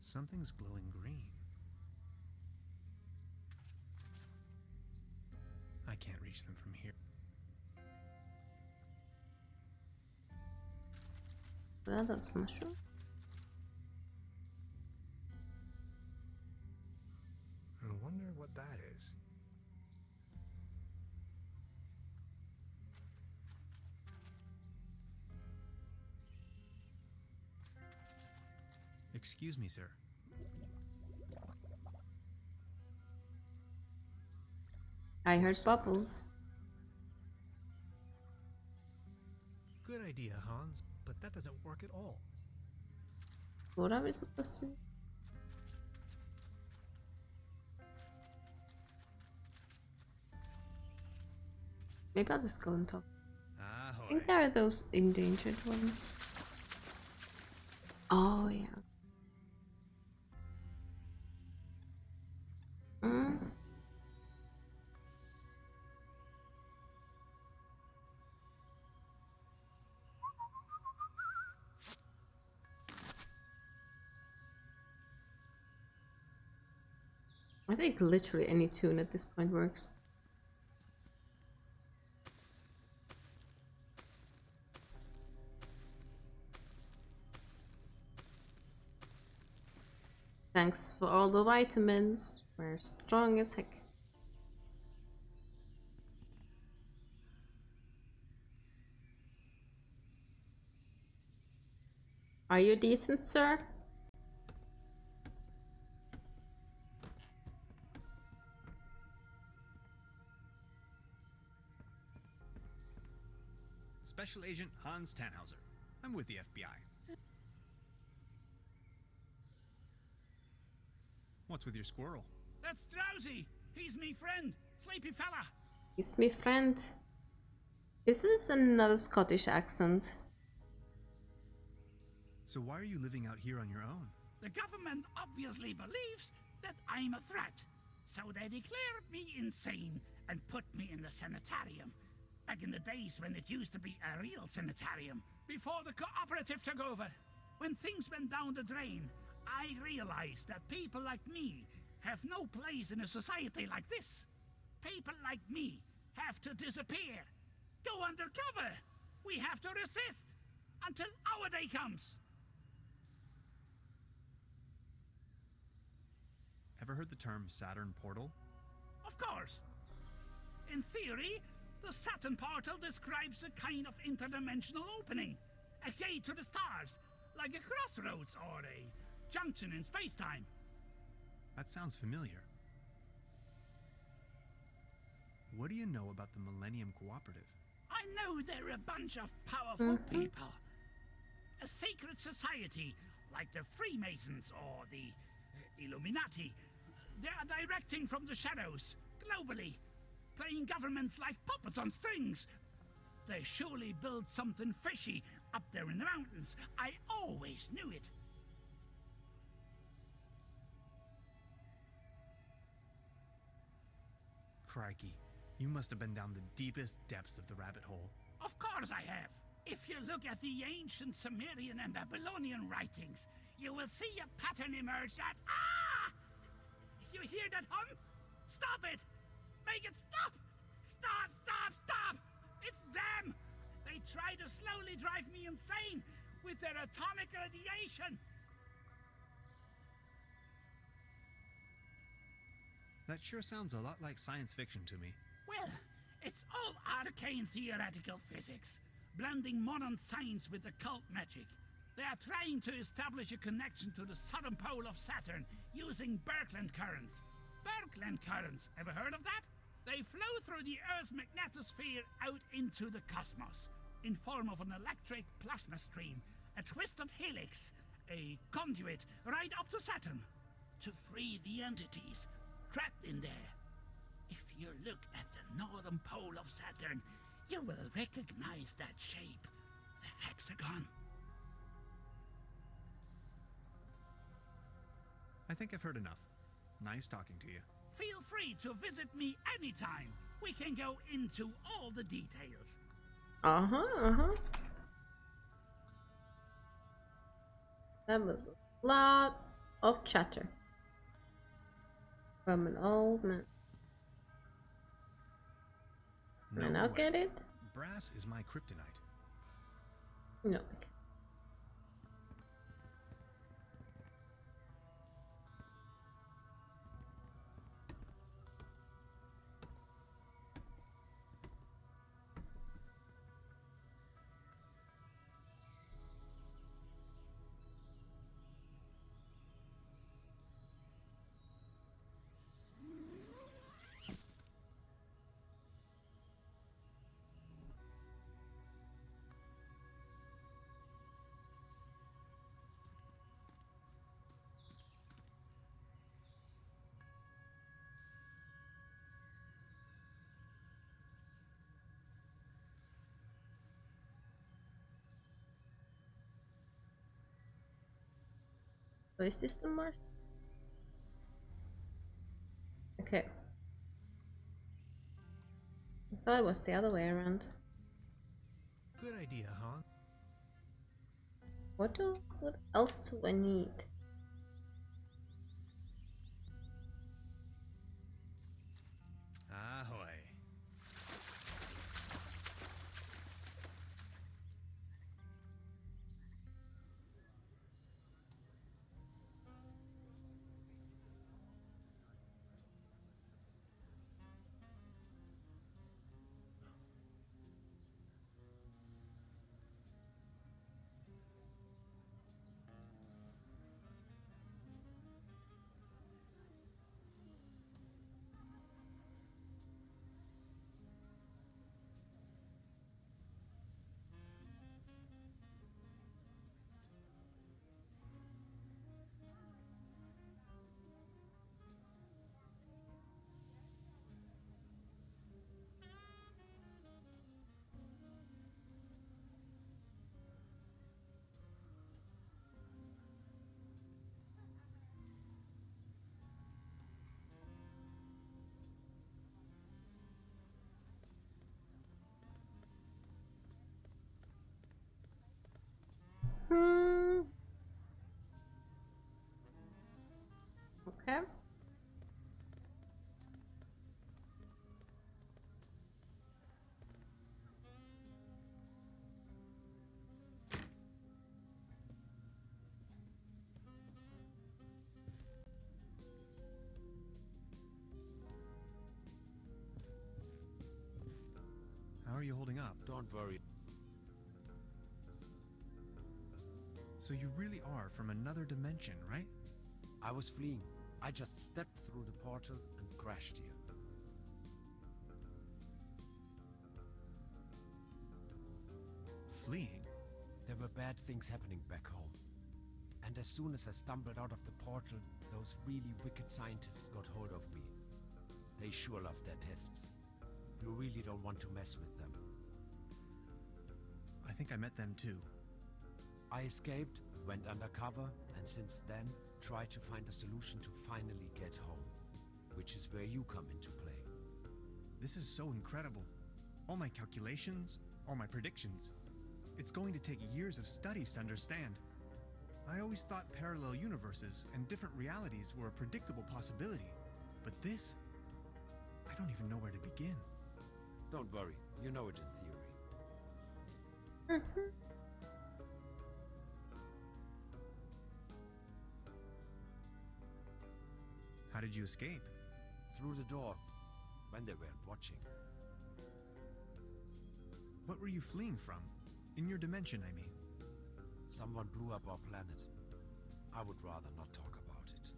Something's glowing green. can't reach them from here. Well, that's mushroom. I wonder what that is. Excuse me, sir. I heard bubbles. Good idea, Hans, but that doesn't work at all. What are we supposed to do? Maybe I'll just go on top. I think there are those endangered ones. Oh, yeah. I think literally any tune at this point works. Thanks for all the vitamins. We're strong as heck. Are you decent, sir? Special Agent Hans Tannhauser. I'm with the FBI. What's with your squirrel? That's Drowsy. He's me friend. Sleepy fella. He's my friend. Is this another Scottish accent? So why are you living out here on your own? The government obviously believes that I'm a threat. So they declared me insane and put me in the sanitarium. Back in the days when it used to be a real sanitarium. Before the cooperative took over. When things went down the drain, I realized that people like me have no place in a society like this. People like me have to disappear. Go undercover. We have to resist until our day comes. Ever heard the term Saturn portal? Of course. In theory, the Saturn portal describes a kind of interdimensional opening. A gate to the stars, like a crossroads or a junction in space-time. That sounds familiar. What do you know about the Millennium Cooperative? I know they're a bunch of powerful people. A secret society, like the Freemasons or the Illuminati. They are directing from the shadows, globally, playing governments like puppets on strings. They surely built something fishy up there in the mountains. I always knew it. Crikey, you must have been down the deepest depths of the rabbit hole. Of course I have. If you look at the ancient Sumerian and Babylonian writings, you will see a pattern emerge that... Ah! You hear that hum? Stop it! Make it stop! Stop, stop, stop! It's them! They try to slowly drive me insane with their atomic radiation! That sure sounds a lot like science fiction to me. Well, it's all arcane theoretical physics, blending modern science with occult magic. They are trying to establish a connection to the southern pole of Saturn using Birkeland currents. Birkeland currents, ever heard of that? They flow through the Earth's magnetosphere out into the cosmos, in form of an electric plasma stream, a twisted helix, a conduit right up to Saturn, to free the entities trapped in there. If you look at the northern pole of Saturn, you will recognize that shape, the hexagon. I think I've heard enough. Nice talking to you. Feel free to visit me anytime. We can go into all the details. That was a lot of chatter from an old man. No And I'll way. get it? Brass is my kryptonite. No. So is this the mark? Okay. I thought it was the other way around. Good idea, huh? What else do I need? Ahoy. Hmm. Okay. How are you holding up? Don't worry. So you really are from another dimension, right? I was fleeing. I just stepped through the portal and crashed here. Fleeing? There were bad things happening back home. And as soon as I stumbled out of the portal, those really wicked scientists got hold of me. They sure love their tests. You really don't want to mess with them. I think I met them too. I escaped, went undercover, and since then, tried to find a solution to finally get home. Which is where you come into play. This is so incredible. All my calculations, all my predictions. It's going to take years of studies to understand. I always thought parallel universes and different realities were a predictable possibility. But this, I don't even know where to begin. Don't worry, you know it in theory. How did you escape? Through the door, when they weren't watching. What were you fleeing from? In your dimension, I mean. Someone blew up our planet. I would rather not talk about it.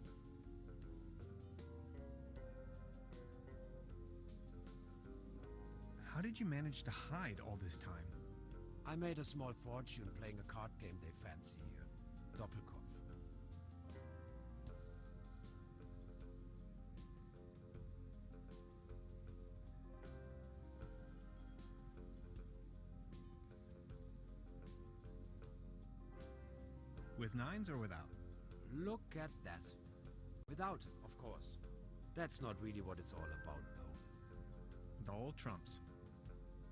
How did you manage to hide all this time? I made a small fortune playing a card game they fancy here. Doppelkopf. With nines or without? Look at that. Without, of course. That's not really what it's all about, though. The old trumps.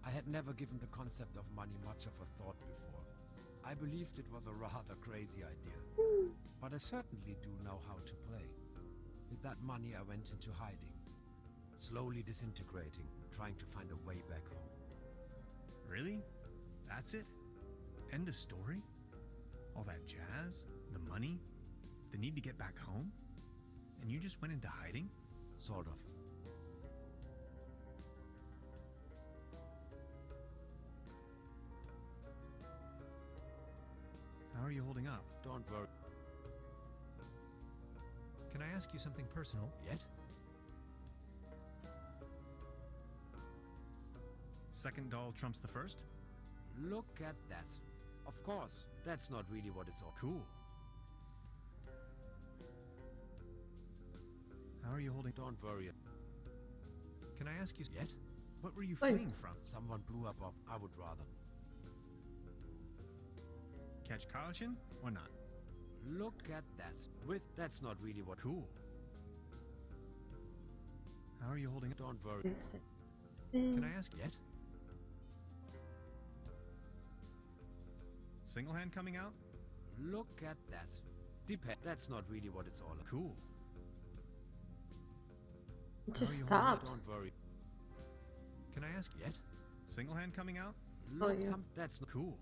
I had never given the concept of money much of a thought before. I believed it was a rather crazy idea. But I certainly do know how to play. With that money I went into hiding. slowly disintegrating, trying to find a way back home. Really? That's it? End of story? All that jazz? The money? The need to get back home? And you just went into hiding? Sort of. How are you holding up? Don't worry. Can I ask you something personal? Yes? Second doll trumps the first? Look at that. Of course, that's not really what it's all. Cool. How are you holding? Don't worry. Can I ask you? Yes? What were you fleeing from? Someone blew up. I would rather. Catch Karlchen or not? Look at that. That's not really what. Cool. How are you holding? Don't worry. Can I ask? Yes? Single hand coming out? Look at that. That's not really what it's all about. Cool. It just stops. Don't worry. Can I ask? Yes? Single hand coming out? Oh, yeah. That's cool.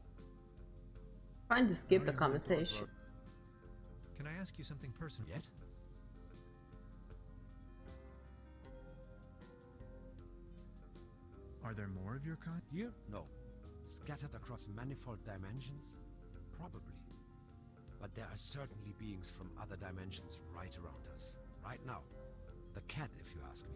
Trying to skip the conversation. Can I ask you something personal? Yes? Are there more of your kind? Here? No. Scattered across manifold dimensions? Probably. But there are certainly beings from other dimensions right around us. Right now. The cat, if you ask me.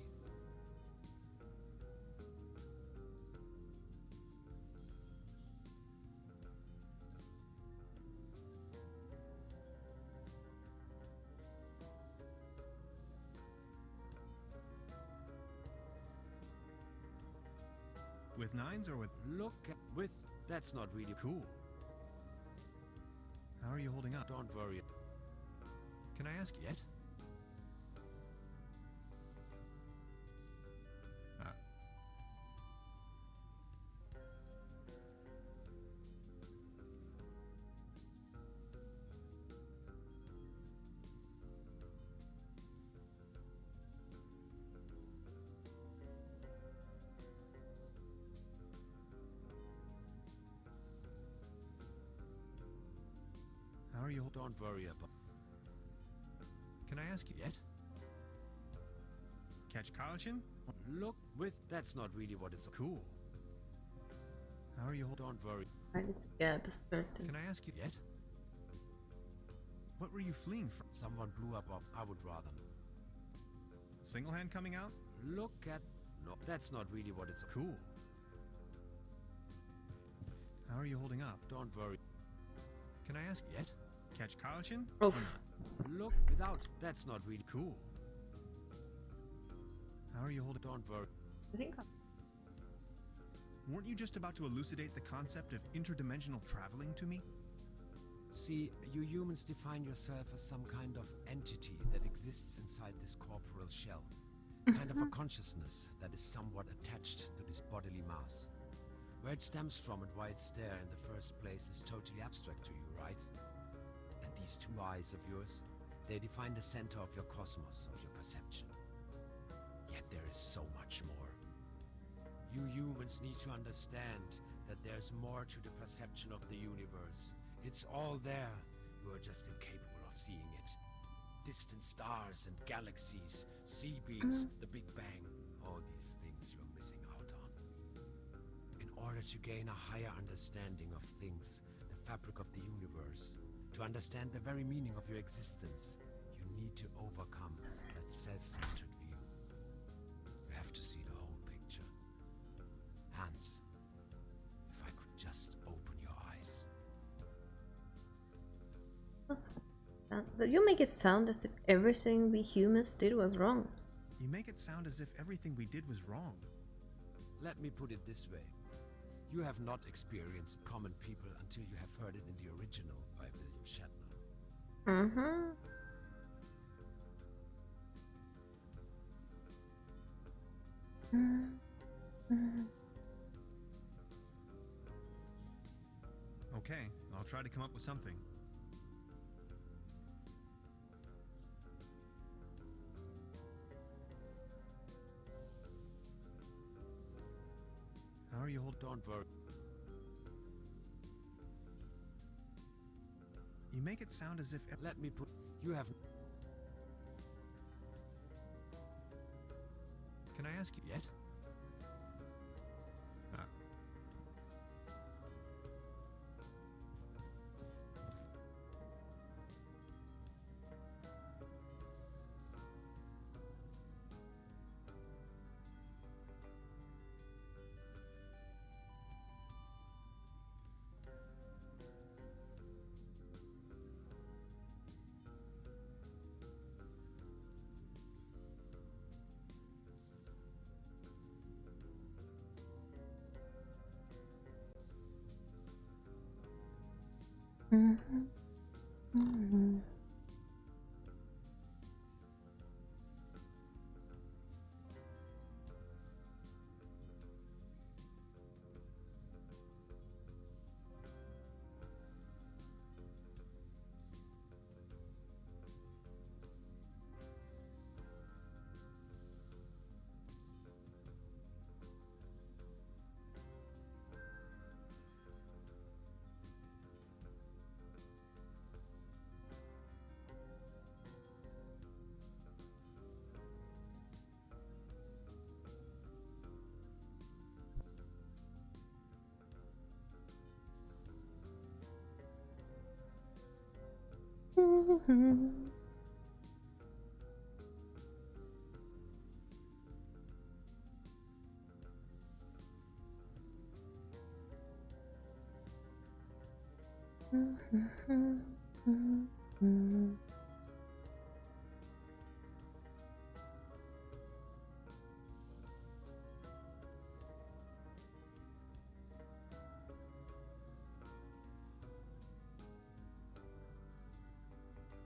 With nines or with... Look at... That's not really cool. How are you holding up? Don't worry. Can I ask? Yes? How are you? Don't worry about. Can I ask you? Yes? Catch Karlchen? Look, that's not really what it's. Cool. How are you? Don't worry. I need to get certain. Can I ask you? Yes? What were you fleeing from? Someone blew up. I would rather. Single hand coming out? Look at... No, that's not really what it's. Cool. How are you holding up? Don't worry. Can I ask? Yes? Catch Karlchen? Oh. Look, without. That's not really cool. How are you holding? Don't worry. I think Weren't you just about to elucidate the concept of interdimensional traveling to me? See, you humans define yourself as some kind of entity that exists inside this corporeal shell. Kind of a consciousness that is somewhat attached to this bodily mass. Where it stems from and why it's there in the first place is totally abstract to you, right? And these two eyes of yours, they define the center of your cosmos, of your perception. Yet there is so much more. You humans need to understand that there's more to the perception of the universe. It's all there. You are just incapable of seeing it. Distant stars and galaxies, sea beams, the Big Bang, all these things you're missing out on. In order to gain a higher understanding of things, the fabric of the universe, to understand the very meaning of your existence, you need to overcome that self-centered view. You have to see the whole picture. Hans, if I could just open your eyes. You make it sound as if everything we humans did was wrong. You make it sound as if everything we did was wrong. Let me put it this way. You have not experienced common people until you have heard it in the original by William Shatner. Mm-hmm. Okay, I'll try to come up with something. Don't worry. You make it sound as if... Let me put... You have... Can I ask you? Yes?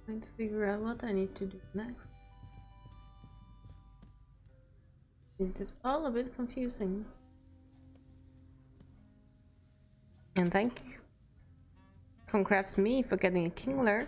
Trying to figure out what I need to do next. It is all a bit confusing. And congrats me for getting a Kingler.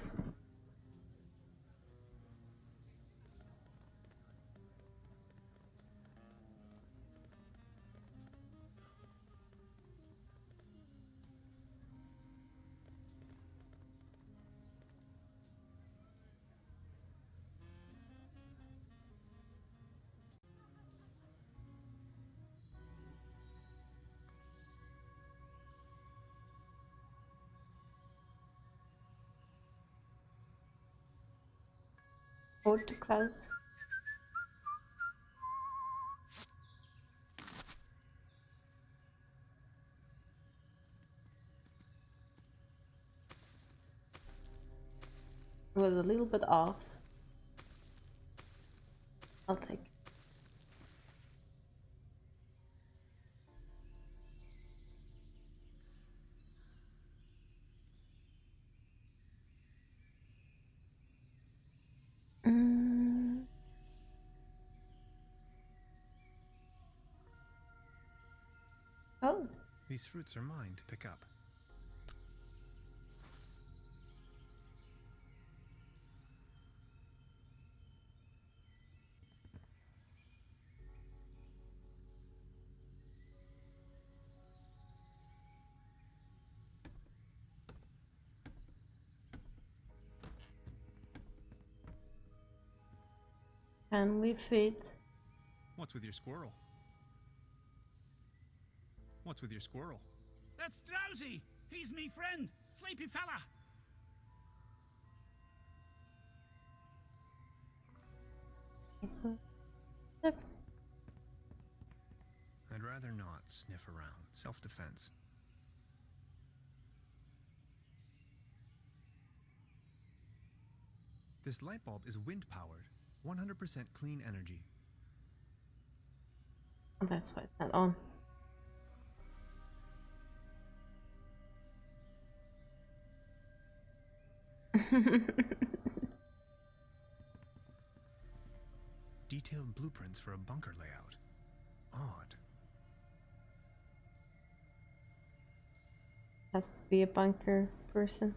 Or too close. It was a little bit off. I'll take it. Oh. These fruits are mine to pick up. Can we fit? What's with your squirrel? What's with your squirrel? That's Drowsy! He's me friend, sleepy fella! I'd rather not sniff around. Self-defense. This light bulb is wind-powered. 100% clean energy. That's why it's not on. Detailed blueprints for a bunker layout. Odd. Has to be a bunker person.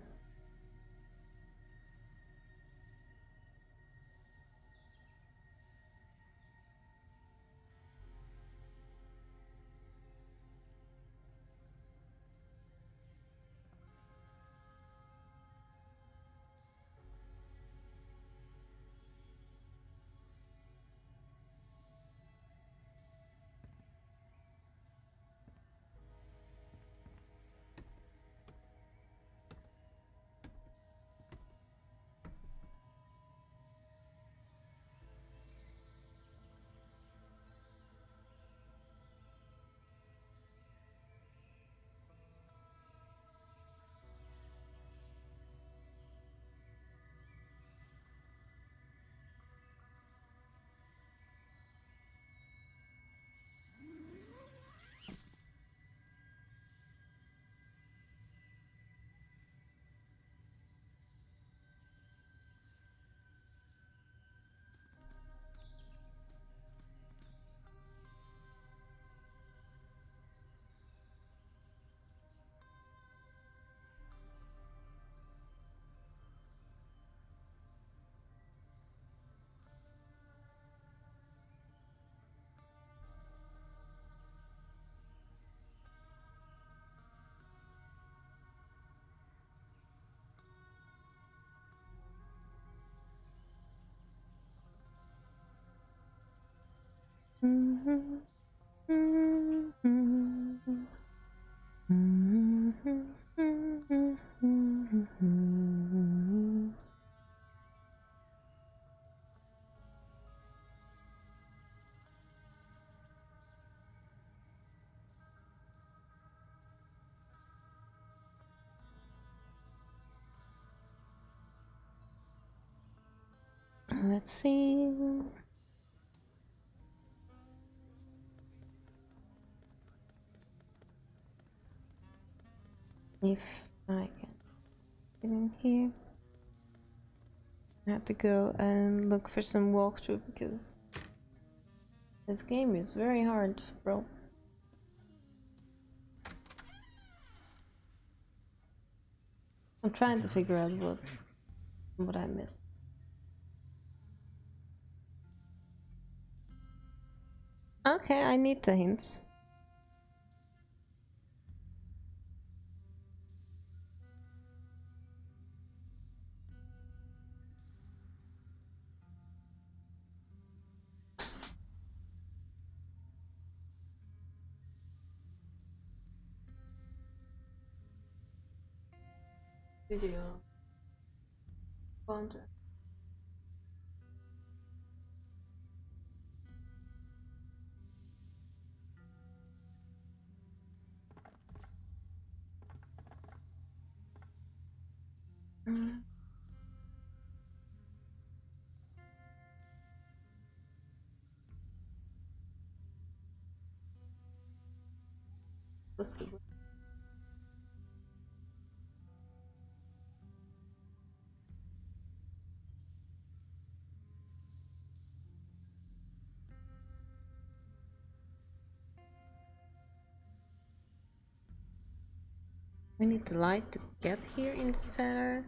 Let's see. If I can get in here. I have to go and look for some walkthrough because this game is very hard, bro. I'm trying to figure out what I missed. Okay, I need the hints. Video. Contract. What's the We need the light to get here in the center.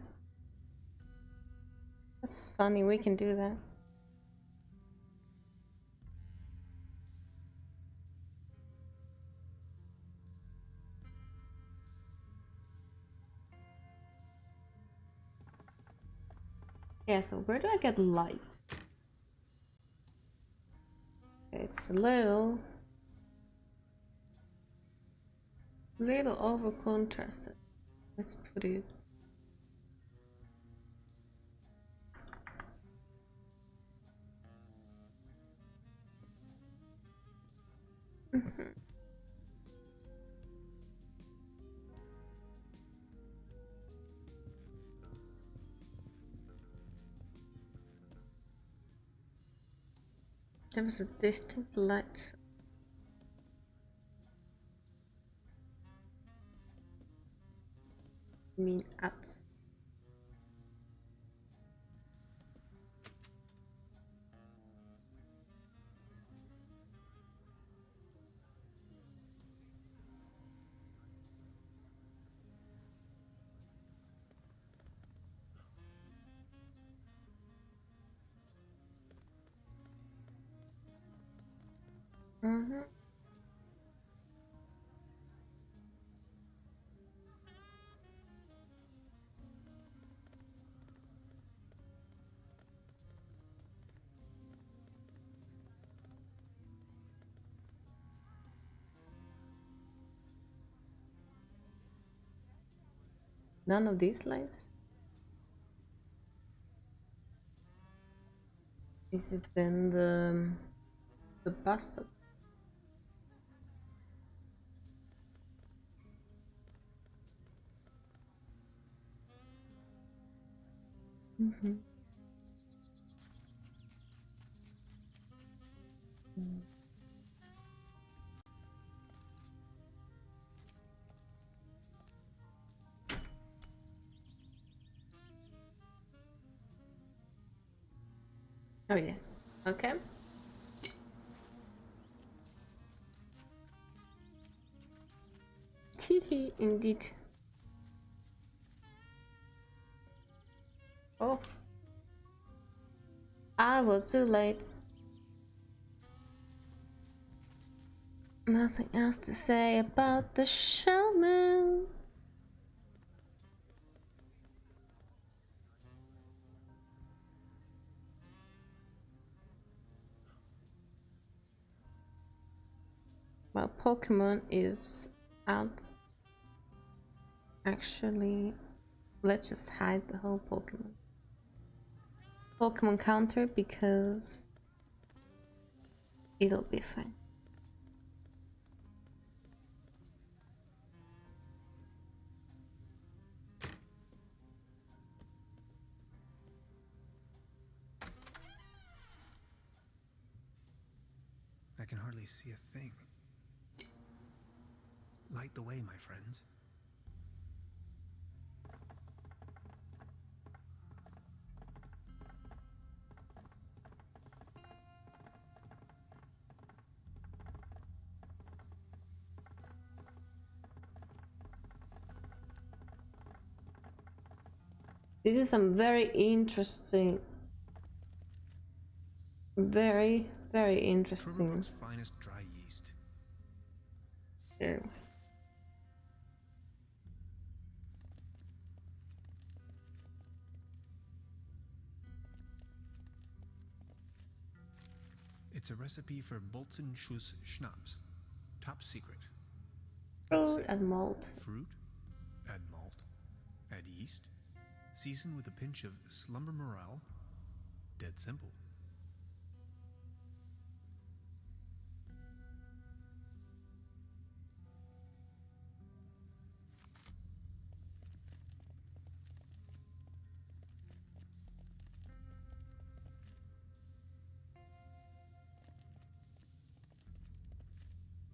That's funny, we can do that. Yeah, so where do I get light? It's a little over contrasted. Let's put it. There was a distant light. I mean apps. None of these lights? Is it then the bus stop? Oh yes. Okay. Teehee, indeed. Oh. I was too late. Nothing else to say about the showman. Well, Pokemon is out. Actually, let's just hide the whole Pokemon counter because it'll be fine. I can hardly see a thing. Light the way, my friends. This is some very interesting, very interesting. Trevor finest dry yeast. Yeah. It's a recipe for Bolton Schuss Schnapps. Top secret. Fruit and malt. Fruit, add malt, add yeast, season with a pinch of slumber morale. Dead simple.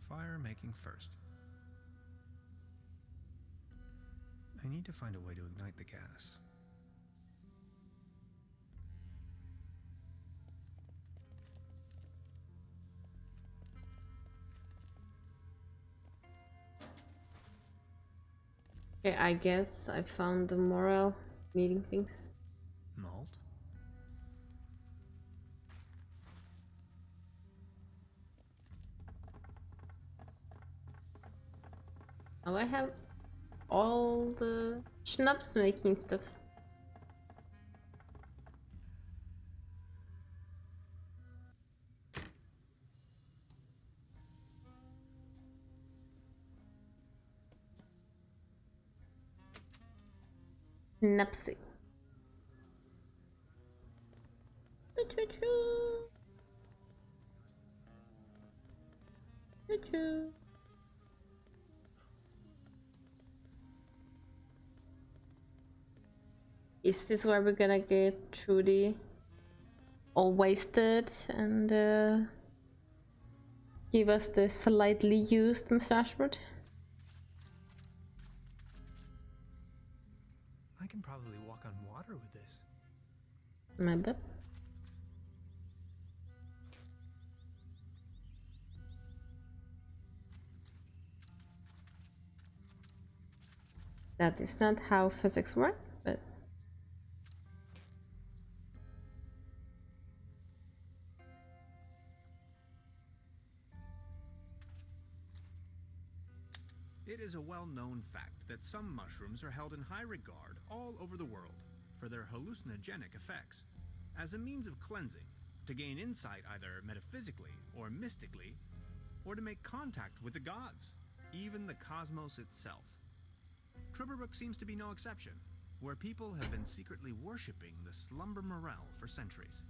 Fire making first. I need to find a way to ignite the gas. Okay, I guess I found the morale needing things. Malt. Now I have all the schnapps making stuff. Schnapsy. Choo-choo. Choo-choo. Is this where we're gonna get Trudy all wasted and give us the slightly used massage board? I can probably walk on water with this. Maybe. That is not how physics work, but it is a well-known fact that some mushrooms are held in high regard all over the world for their hallucinogenic effects. As a means of cleansing, to gain insight either metaphysically or mystically, or to make contact with the gods, even the cosmos itself. Tribberbrook seems to be no exception, where people have been secretly worshipping the slumber morel for centuries.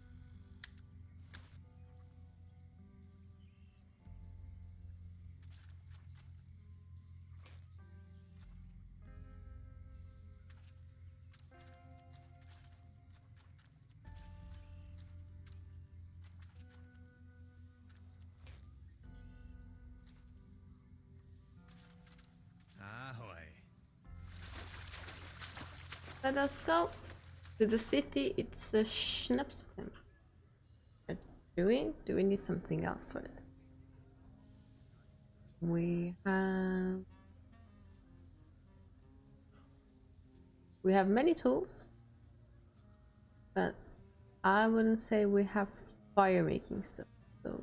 Ahoy. let us go to the city. It's a schnapps time. But do we need something else for it? We have many tools, but I wouldn't say we have fire making stuff, so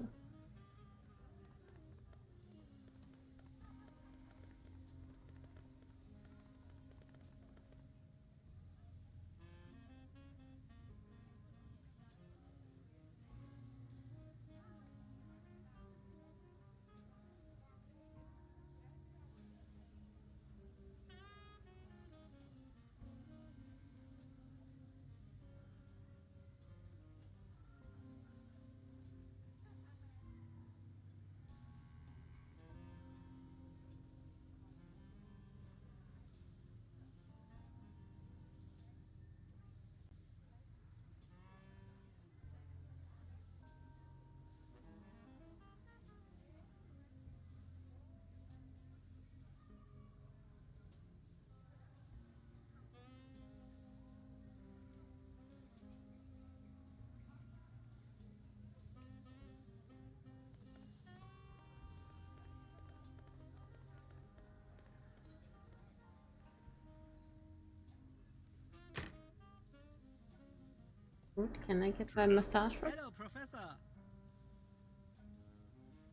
What, can I get my massage for? Hello, Professor.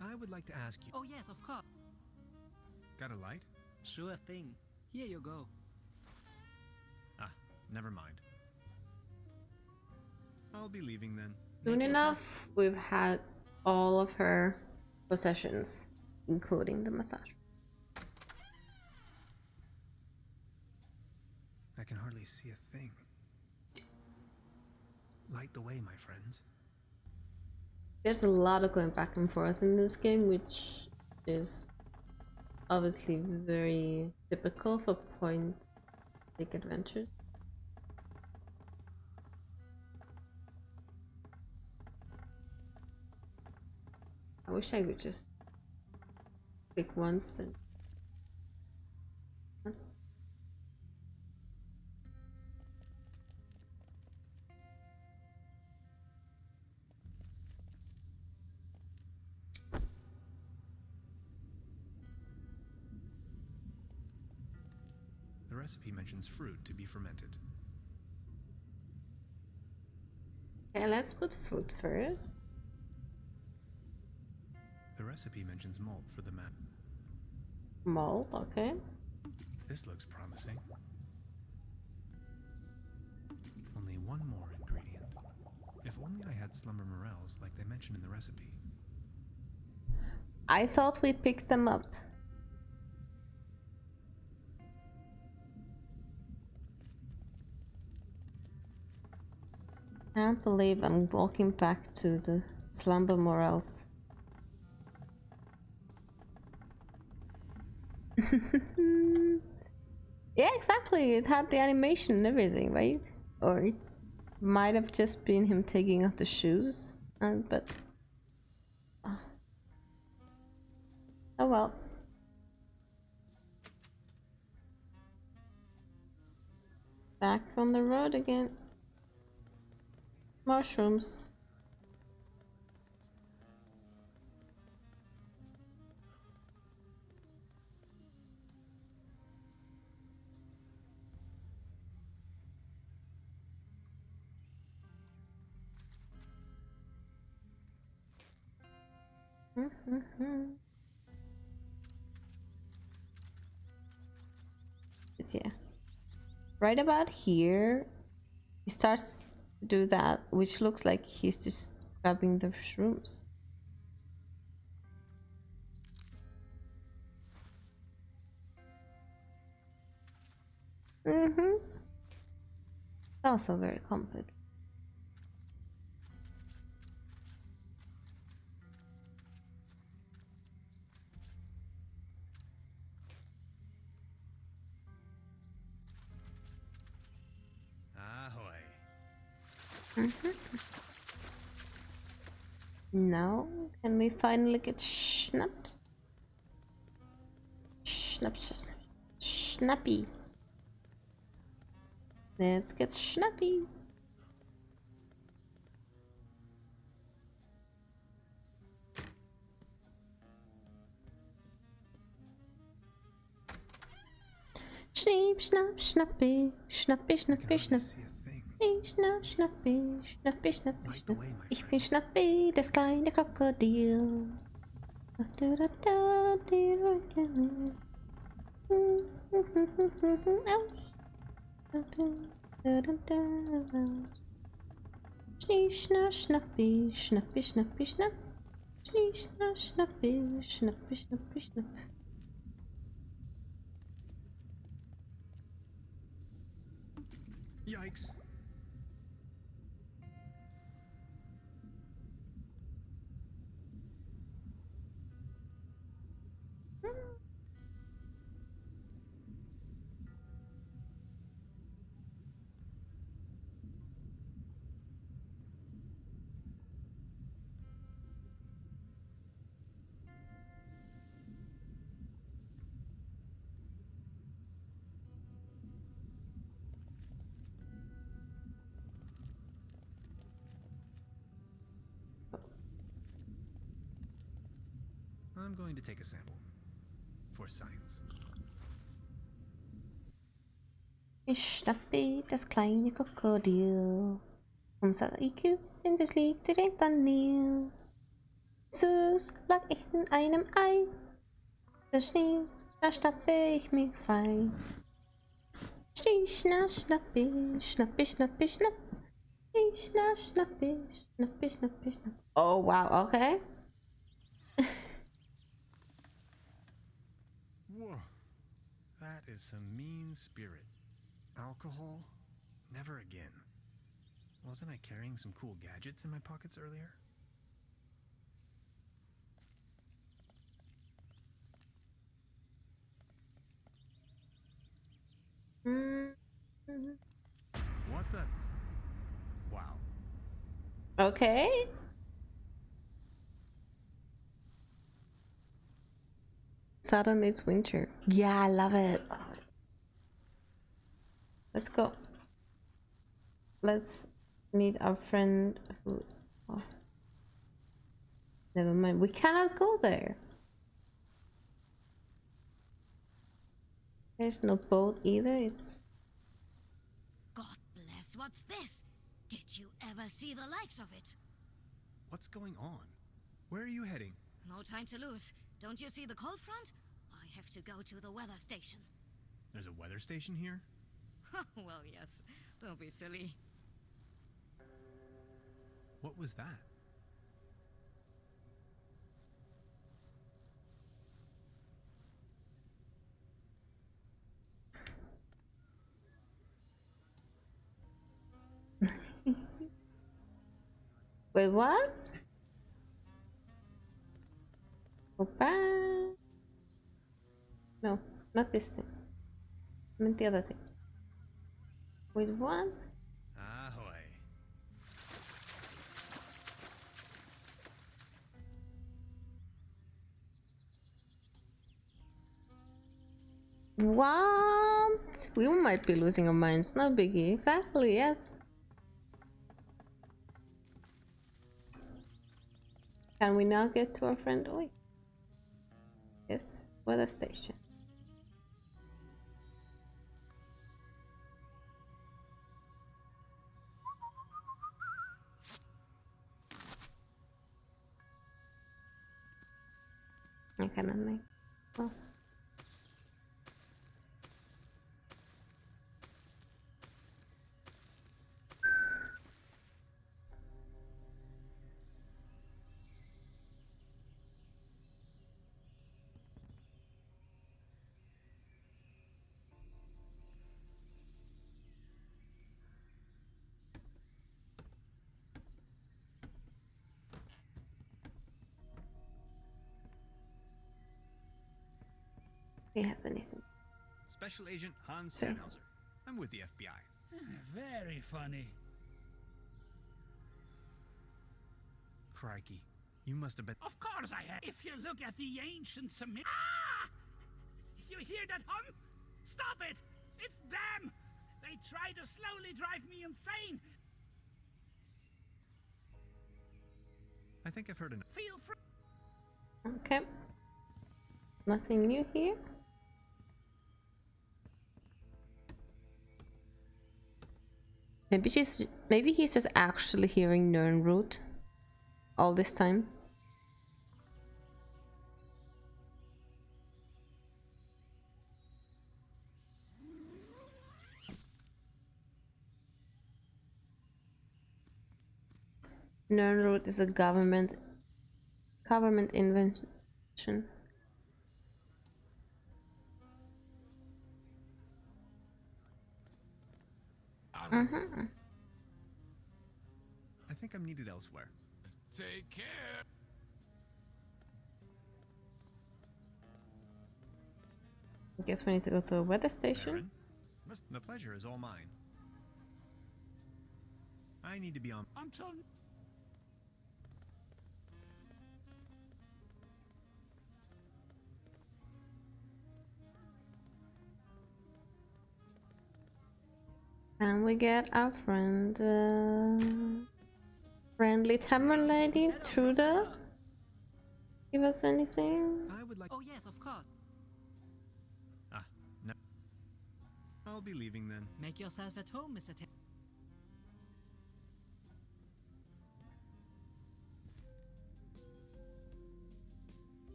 I would like to ask you. Oh yes, of course. Got a light? Sure thing. Here you go. Ah, never mind. I'll be leaving then. Soon enough, we've had all of her possessions, including the massage. I can hardly see a thing. Light the way, my friends. There's a lot of going back and forth in this game, which is obviously very typical for point-and-click adventures. I wish I could just click once and... The recipe mentions fruit to be fermented. Okay, let's put fruit first. The recipe mentions malt for the map. Malt, okay. This looks promising. Only one more ingredient. If only I had slumber morels like they mentioned in the recipe. I thought we picked them up. Can't believe I'm walking back to the slumber morels. Yeah, exactly. It had the animation and everything, right? Or it might have just been him taking off the shoes, but oh well. Back on the road again. Mushrooms. But yeah, right about here, he starts to do that, which looks like he's just grabbing the shrooms. Also very complicated. Ahoy. Now, can we finally get schnapps? Schnapps. Schnappy. Let's get schnappy. Schneep, schnapp, schnappy, schnappy, schnappy, schnapp. Schnapp, schnappy, schnappy, schnappy, schnapp. Ich bin Schnappi, das kleine Krokodil. Schnie, schnapp, schnappi, schnappi, schnappi, schnapp. Schnie, schnapp, schnappi, schnappi, schnappi, schnapp. Yikes. I'm going to take a sample. For science. Ich Schnappi, das kleine Krokodil. Umsatt IQ, denn das liegt direkt an mir. Süß lag ich in einem Ei. Der Schnee, da schnappe ich mich frei. Schnapp, schnappi, schnappi, schnappi, schnapp. Schnapp, schnappi, schnappi, schnappi, schnapp. Oh wow, okay. Whoa. That is some mean spirit. Alcohol? Never again. Wasn't I carrying some cool gadgets in my pockets earlier? What the? Wow. Okay. Suddenly it's winter. Yeah, I love it. Oh. Let's go. Let's meet our friend who... Oh. Never mind. We cannot go there. There's no boat either. It's... God bless, what's this? Did you ever see the likes of it? What's going on? Where are you heading? No time to lose. Don't you see the cold front? I have to go to the weather station. There's a weather station here? Well, yes. Don't be silly. What was that? Wait, what? Go back. No, not this thing. I meant the other thing. Wait, what? Ahoy. What? We might be losing our minds. No biggie. Exactly, yes. Can we now get to our friend? Oh, wait. Yes, weather station. I cannot make. Oh. He has anything. Special Agent Hans Sir. Tannhauser. I'm with the FBI. Very funny. Crikey. You must have been... Of course I have. If you look at the ancient Semitic... Ah! You hear that hum? Stop it! It's them! They try to slowly drive me insane. I think I've heard enough. Feel free. Okay. Nothing new here. Maybe he's just actually hearing Nernroot all this time. Nernroot is a government invention. I think I'm needed elsewhere. Take care. I guess we need to go to a weather station. Baron? The pleasure is all mine. I need to be on... Until... And we get our friend, friendly Tavern Lady, Truda. Give us anything? I would like... Oh yes, of course. Ah, no. I'll be leaving then. Make yourself at home, Mr.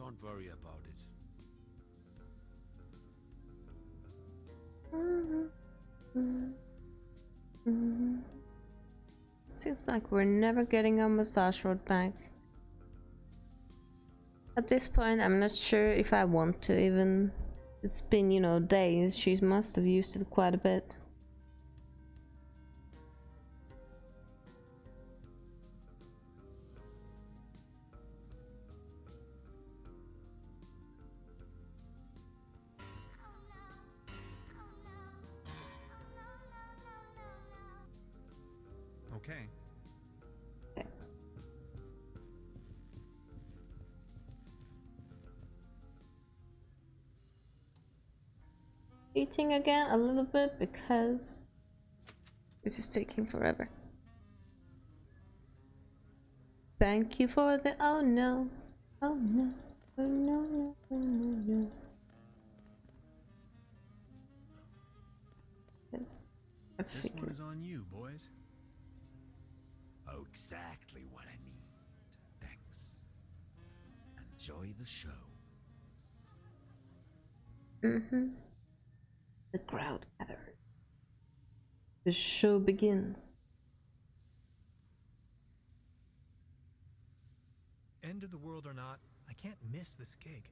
Don't worry about it. Seems like we're never getting our massage rod back. At this point, I'm not sure if I want to even. It's been, you know, days. She must have used it quite a bit. Okay. Eating again a little bit because this is taking forever. Thank you for the oh no, oh no, oh no, no, no, no, no. Yes, I This one figured. is on you, boys. Oh, exactly what I need. Thanks. Enjoy the show. The crowd gathers. The show begins. End of the world or not, I can't miss this gig.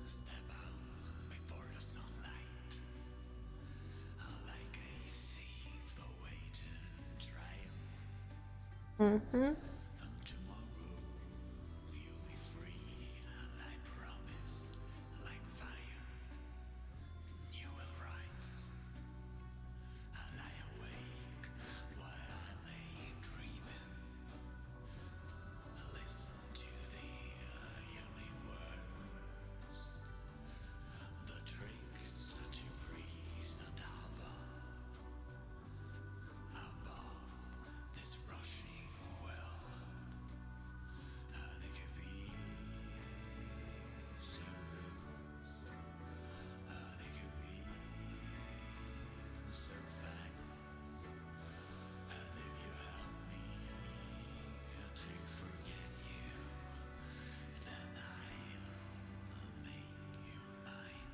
Step out before the sunlight, like a thief awaiting trial. And tomorrow you'll be free, and I promise, like fire, you will rise. And I awake while I lay dreaming. Listen to the universe, the tricks to breathe and hover above this rushing world. And it could be so good, and it could be so fine. And if you help me to forget you, then I'll make you mine.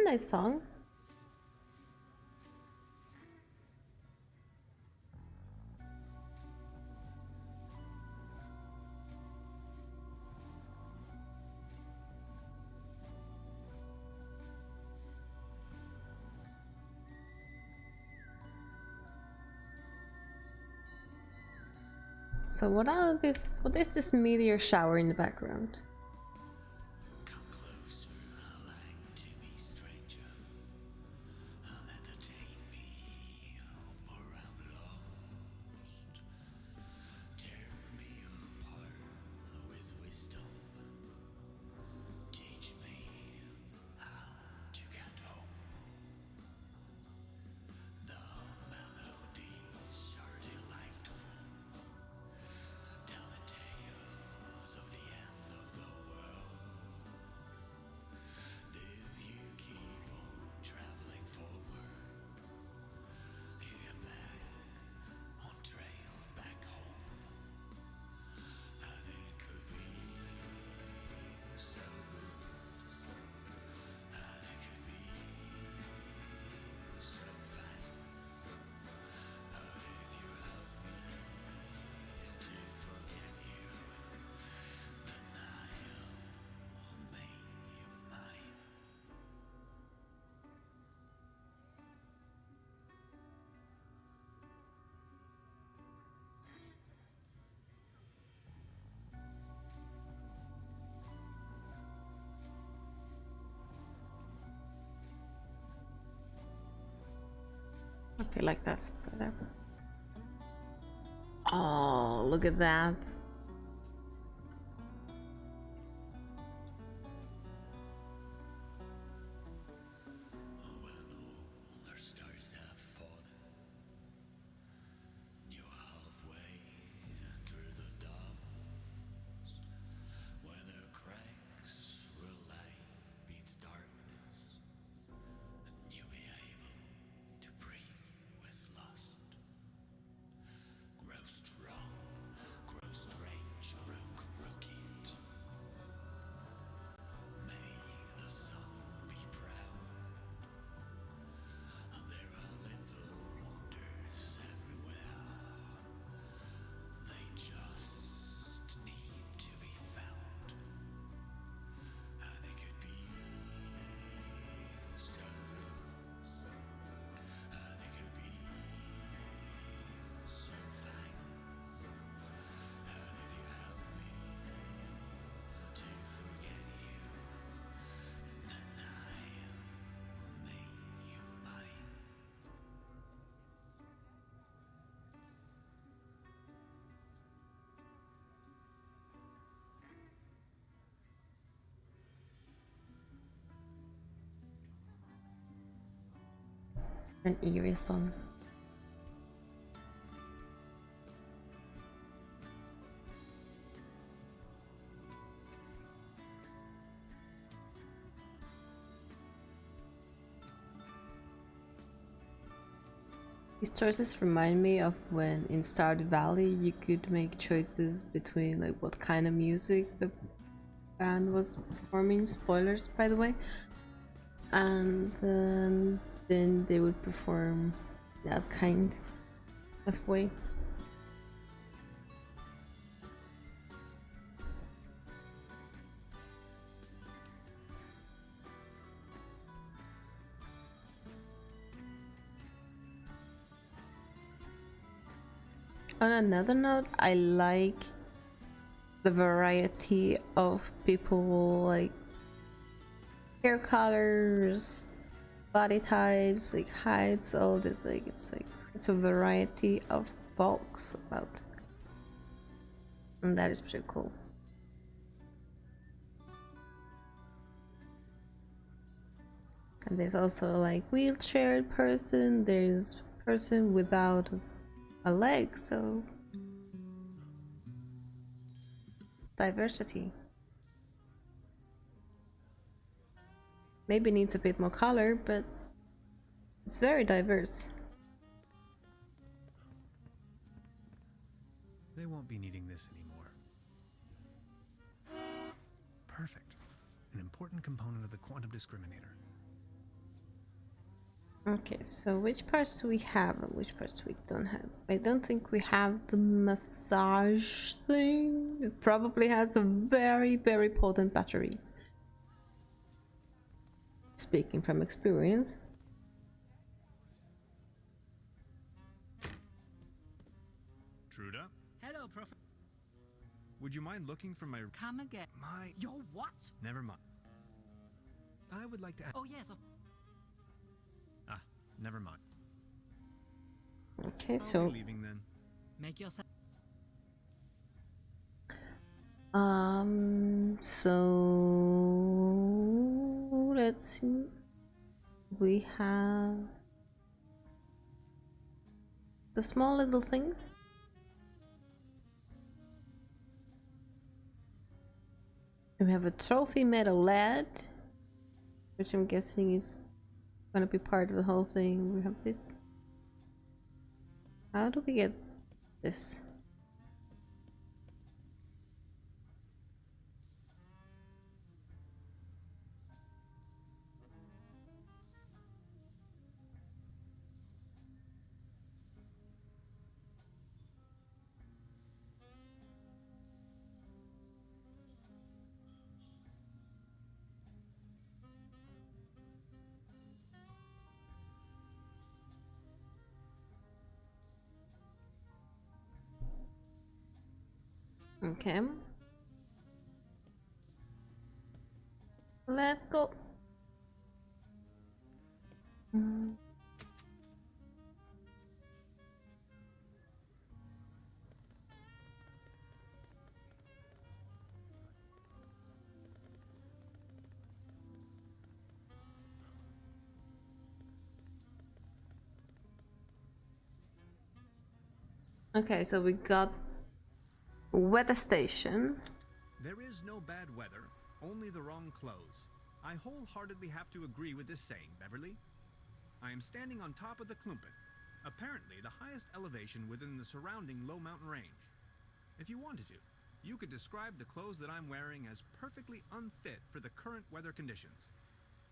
Nice song. So what is this meteor shower in the background? Come closer, like to me, stranger, and entertain me, for I'm lost. Tear me apart with wisdom. Teach me how to get home. The melodies are delightful. Tell the tales of the end of the world. If you keep on traveling forward, you get back on trail back home. And it could be so good, and it could be so fine. But if you help me to forget you, then I'll make you mine. Okay, like that's better. Oh, look at that. An eerie song. These choices remind me of when in Stardew Valley you could make choices between like what kind of music the band was performing. Spoilers, by the way. And then they would perform that kind of way. On another note, I like the variety of people, like hair colors, body types, like heights, all this. Like it's like such a variety of folks about, and that is pretty cool. And there's also like wheelchair person. There's person without a leg, so diversity. Maybe needs a bit more color, but it's very diverse. They won't be needing this anymore. Perfect. An important component of the quantum discriminator. Okay, so which parts do we have and which parts we don't have? I don't think we have the massage thing. It probably has a very, very potent battery. Speaking from experience. Truda? Hello, Professor. Would you mind looking for my... Come again. My... Your what? Never mind. I would like to ask... Oh, yes. Ah, never mind. Okay, Are so... we leaving then? Make yourself... So... Let's see. We have... the small little things. We have a trophy medal lead, which I'm guessing is gonna be part of the whole thing. We have this. How do we get this? Okay. Let's go. Okay, so we got weather station. There is no bad weather, only the wrong clothes. I wholeheartedly have to agree with this saying, Beverly. I am standing on top of the Klumpen, apparently the highest elevation within the surrounding low mountain range. If you wanted to, you could describe the clothes that I'm wearing as perfectly unfit for the current weather conditions.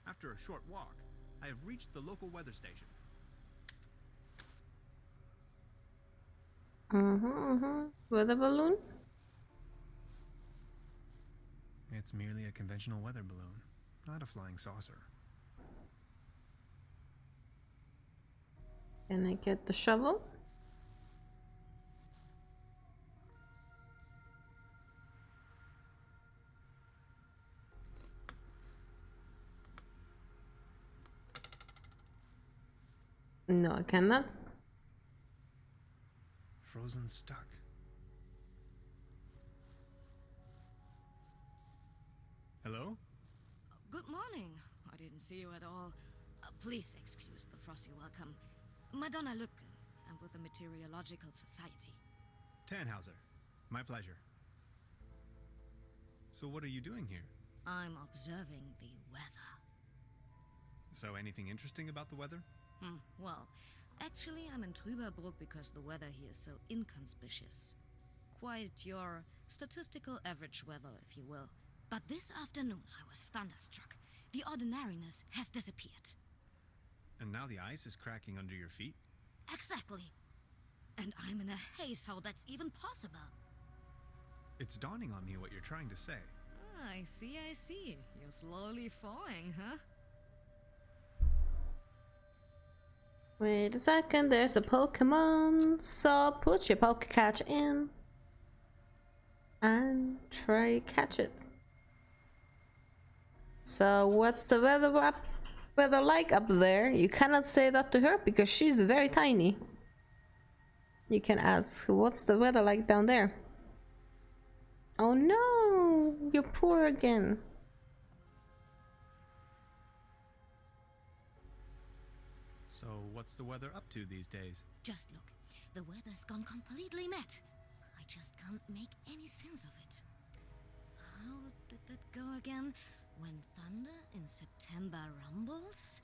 After a short walk, I have reached the local weather station. Weather balloon? It's merely a conventional weather balloon, not a flying saucer. Can I get the shovel? No, I cannot. Frozen stuck. Hello? Good morning. I didn't see you at all. Please excuse the frosty welcome. Madonna Lücke, I'm with the Meteorological Society. Tannhauser, my pleasure. So what are you doing here? I'm observing the weather. So anything interesting about the weather? Well, actually I'm in Trüberbrook because the weather here is so inconspicuous. Quite your statistical average weather, if you will. But this afternoon I was thunderstruck. The ordinariness has disappeared. And now the ice is cracking under your feet? Exactly. And I'm in a haze how that's even possible. It's dawning on me what you're trying to say. I see. You're slowly falling, huh? Wait a second, there's a Pokemon, so put your Pokecatch in and try catch it. So what's the weather like up there? You cannot say that to her because she's very tiny. You can ask, what's the weather like down there? Oh no, you're poor again. So what's the weather up to these days? Just look, the weather's gone completely mad. I just can't make any sense of it. How did that go again? When thunder in September rumbles?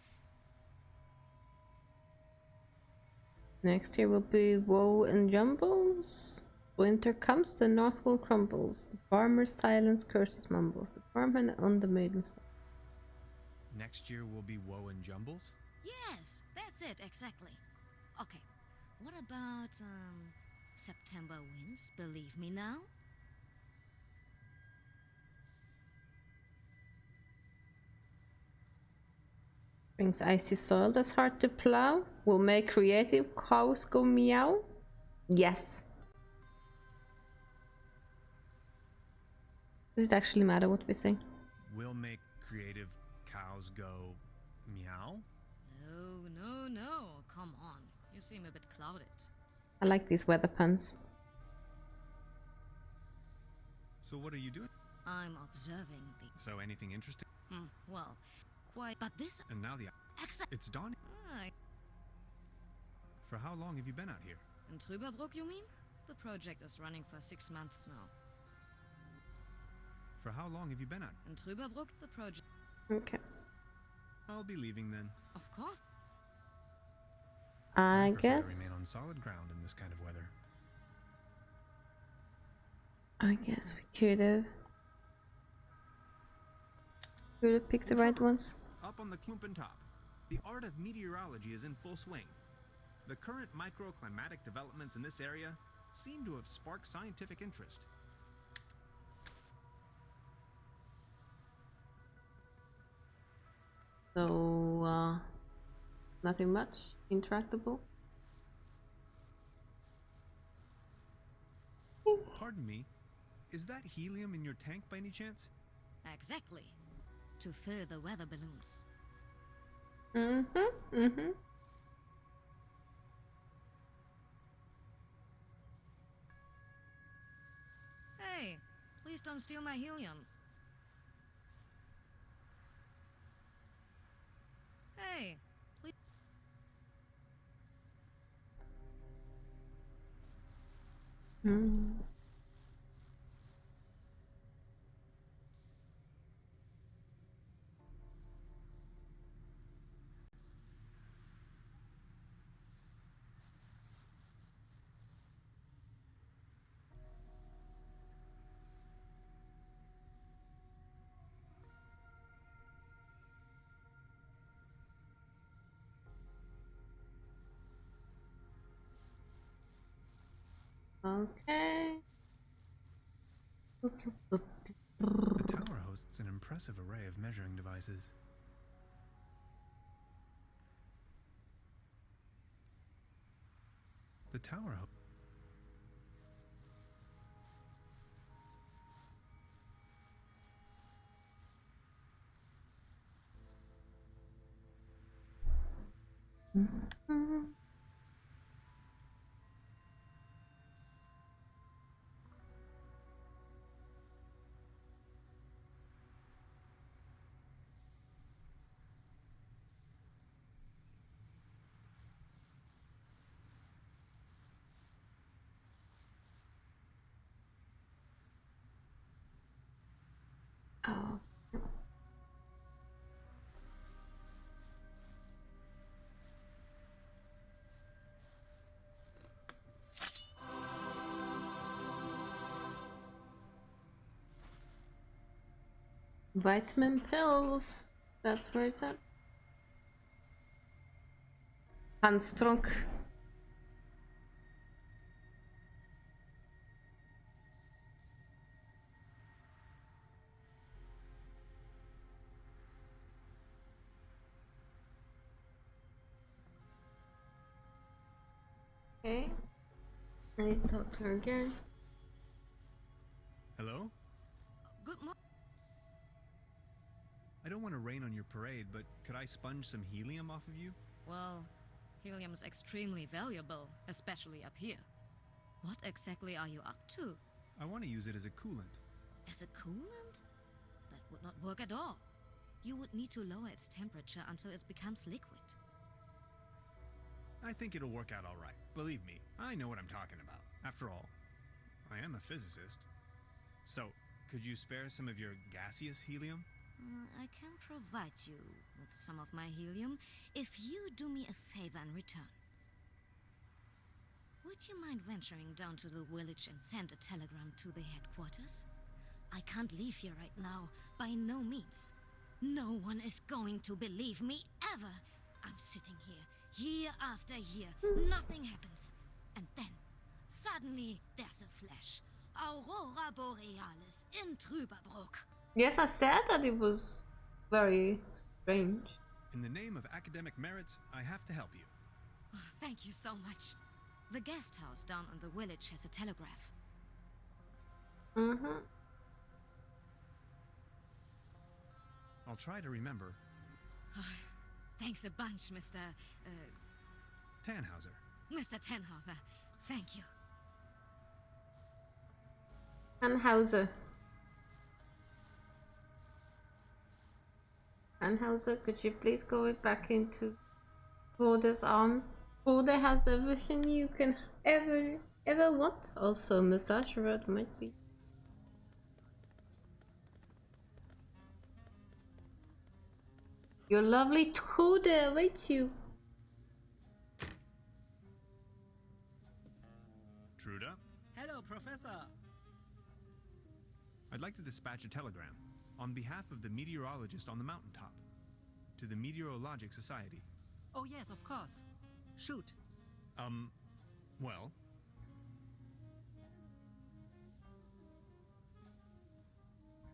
Next year will be woe and jumbles. Winter comes, the north will crumbles. The farmer's silence curses mumbles. The farmman on the maiden star. Next year will be woe and jumbles? Yes, that's it, exactly. Okay, what about, September winds, believe me now? Brings icy soil that's hard to plow. Will make creative cows go meow. Yes. Does it actually matter what we say? Will make creative cows go meow? No, come on. You seem a bit clouded. I like these weather puns. So what are you doing? I'm observing the... So anything interesting? Well, quite... But this... And now the... It's dawning. For how long have you been out here? In Trüberbrook, you mean? The project is running for 6 months now. For how long have you been out? In Trüberbrook, the project... Okay. I'll be leaving then. Of course. I prefer guess. to remain on solid ground in this kind of weather. I guess we could have picked the right ones. Up on the Klumpen top, the art of meteorology is in full swing. The current microclimatic developments in this area seem to have sparked scientific interest. So, nothing much. Intractable. Pardon me, is that helium in your tank by any chance? Exactly. To fill the weather balloons. Hey, please don't steal my helium. Hey, please. Okay. The tower hosts an impressive array of measuring devices. The tower Vitamin pills. That's where it's at. Handstrunk. Okay. I need to talk to her again. Hello? Good morning. I don't want to rain on your parade, but could I sponge some helium off of you? Well, helium is extremely valuable, especially up here. What exactly are you up to? I want to use it as a coolant. As a coolant? That would not work at all. You would need to lower its temperature until it becomes liquid. I think it'll work out all right. Believe me, I know what I'm talking about. After all, I am a physicist. So, could you spare some of your gaseous helium? I can provide you with some of my helium if you do me a favor in return. Would you mind venturing down to the village and send a telegram to the headquarters? I can't leave here right now, by no means. No one is going to believe me ever. I'm sitting here, year after year, nothing happens. And then, suddenly, there's a flash. Aurora Borealis in Trüberbrook. Yes, I said that it was very strange. In the name of academic merits, I have to help you. Oh, thank you so much. The guest house down in the village has a telegraph. Mm-hmm. I'll try to remember. Thanks a bunch, Mr. Tannhauser. Mr. Tannhauser. Thank you. Tannhauser. Tannhauser, could you please go back into Broder's arms? Broder has everything you can ever want. Also, massage rod might be. Your lovely Trude awaits you. Truda? Hello, Professor. I'd like to dispatch a telegram on behalf of the meteorologist on the mountaintop to the Meteorologic Society. Oh yes, of course. Shoot. Well...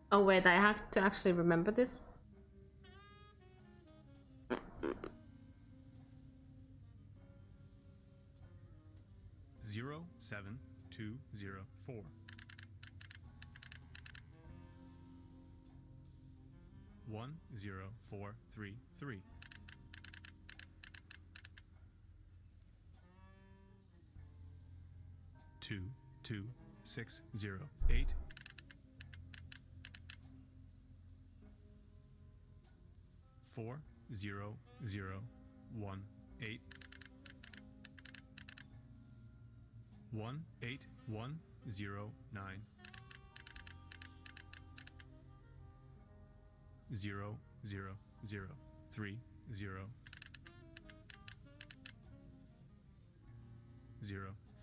Oh wait, I have to actually remember this. Zero 7204. 10433. Two 608. 40018. 18109. 00030.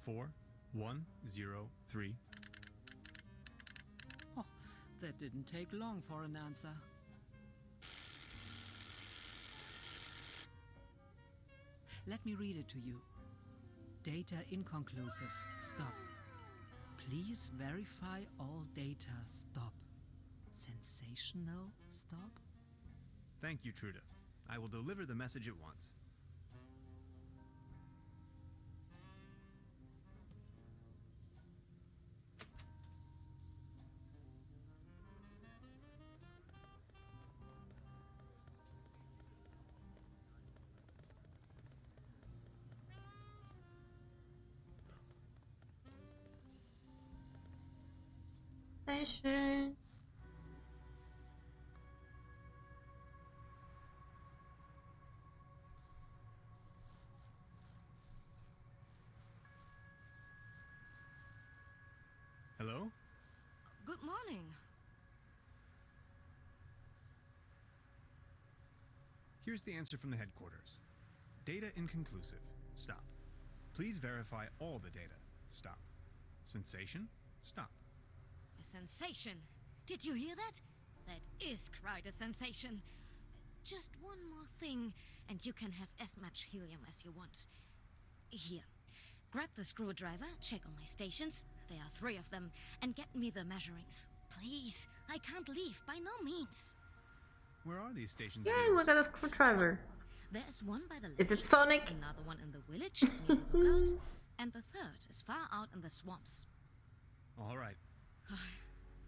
04103. Oh, that didn't take long for an answer. Let me read it to you. Data inconclusive. Stop. Please verify all data. Stop. Sensational. Stop. Thank you, Truda. I will deliver the message at once. Station. Hello? Good morning. Here's the answer from the headquarters. Data inconclusive. Stop. Please verify all the data. Stop. Sensation? Stop. A sensation. Did you hear that? That is quite a sensation. Just one more thing, and you can have as much helium as you want. Here, grab the screwdriver, check on my stations, there are 3 of them, and get me the measurings. Please, I can't leave, by no means. Where are these stations? Yeah, we got a screwdriver. There's one by the lake, Is it Sonic? another one in the village near the lookout, and the 3rd is far out in the swamps. All right.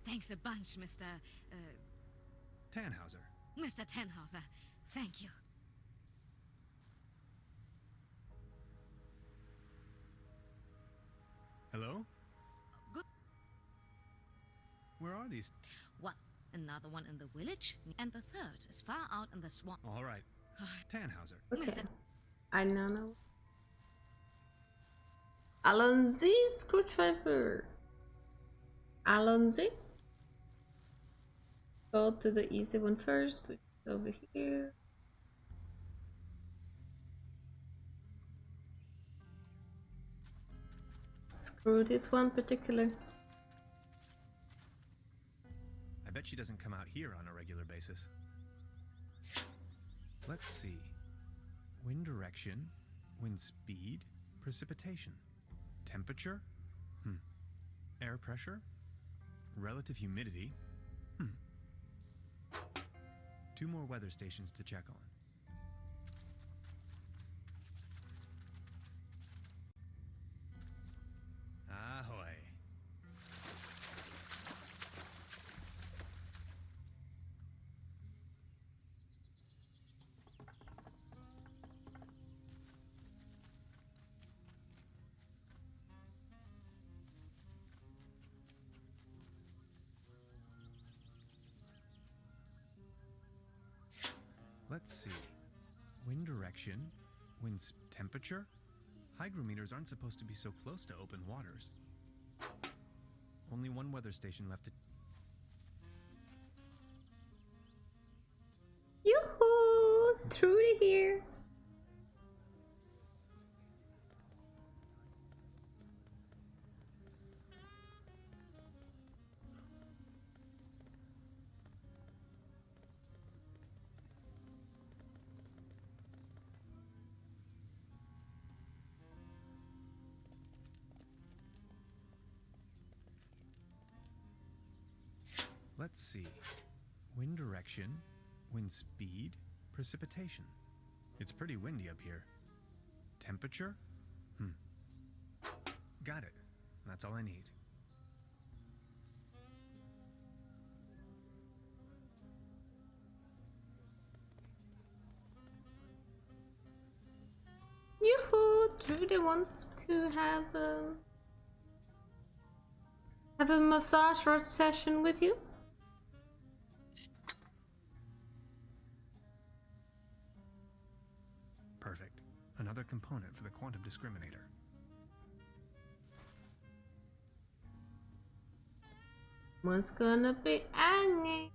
Thanks a bunch, Mr. Tannhauser. Mr. Tannhauser. Thank you. Hello? Good. Where are these? Well, another one in the village, and the 3rd is far out in the swamp. All right. Tannhauser. Okay. I now know. Alonzi screwdriver. Alonzi. Go to the easy one first, which is over here. Screw this one particular. I bet she doesn't come out here on a regular basis. Let's see. Wind direction, wind speed, precipitation. Temperature? Air pressure? Relative humidity? 2 more weather stations to check on. Ahoy. Let's see. Wind direction, wind temperature. Hygrometers aren't supposed to be so close to open waters. Only 1 weather station left to... Yoo-hoo! Through to here. Let's see. Wind direction, wind speed, precipitation. It's pretty windy up here. Temperature? Got it. That's all I need. Yoo-hoo! Trudy wants to have a massage rod session with you. Perfect. Another component for the quantum discriminator. One's gonna be hanging.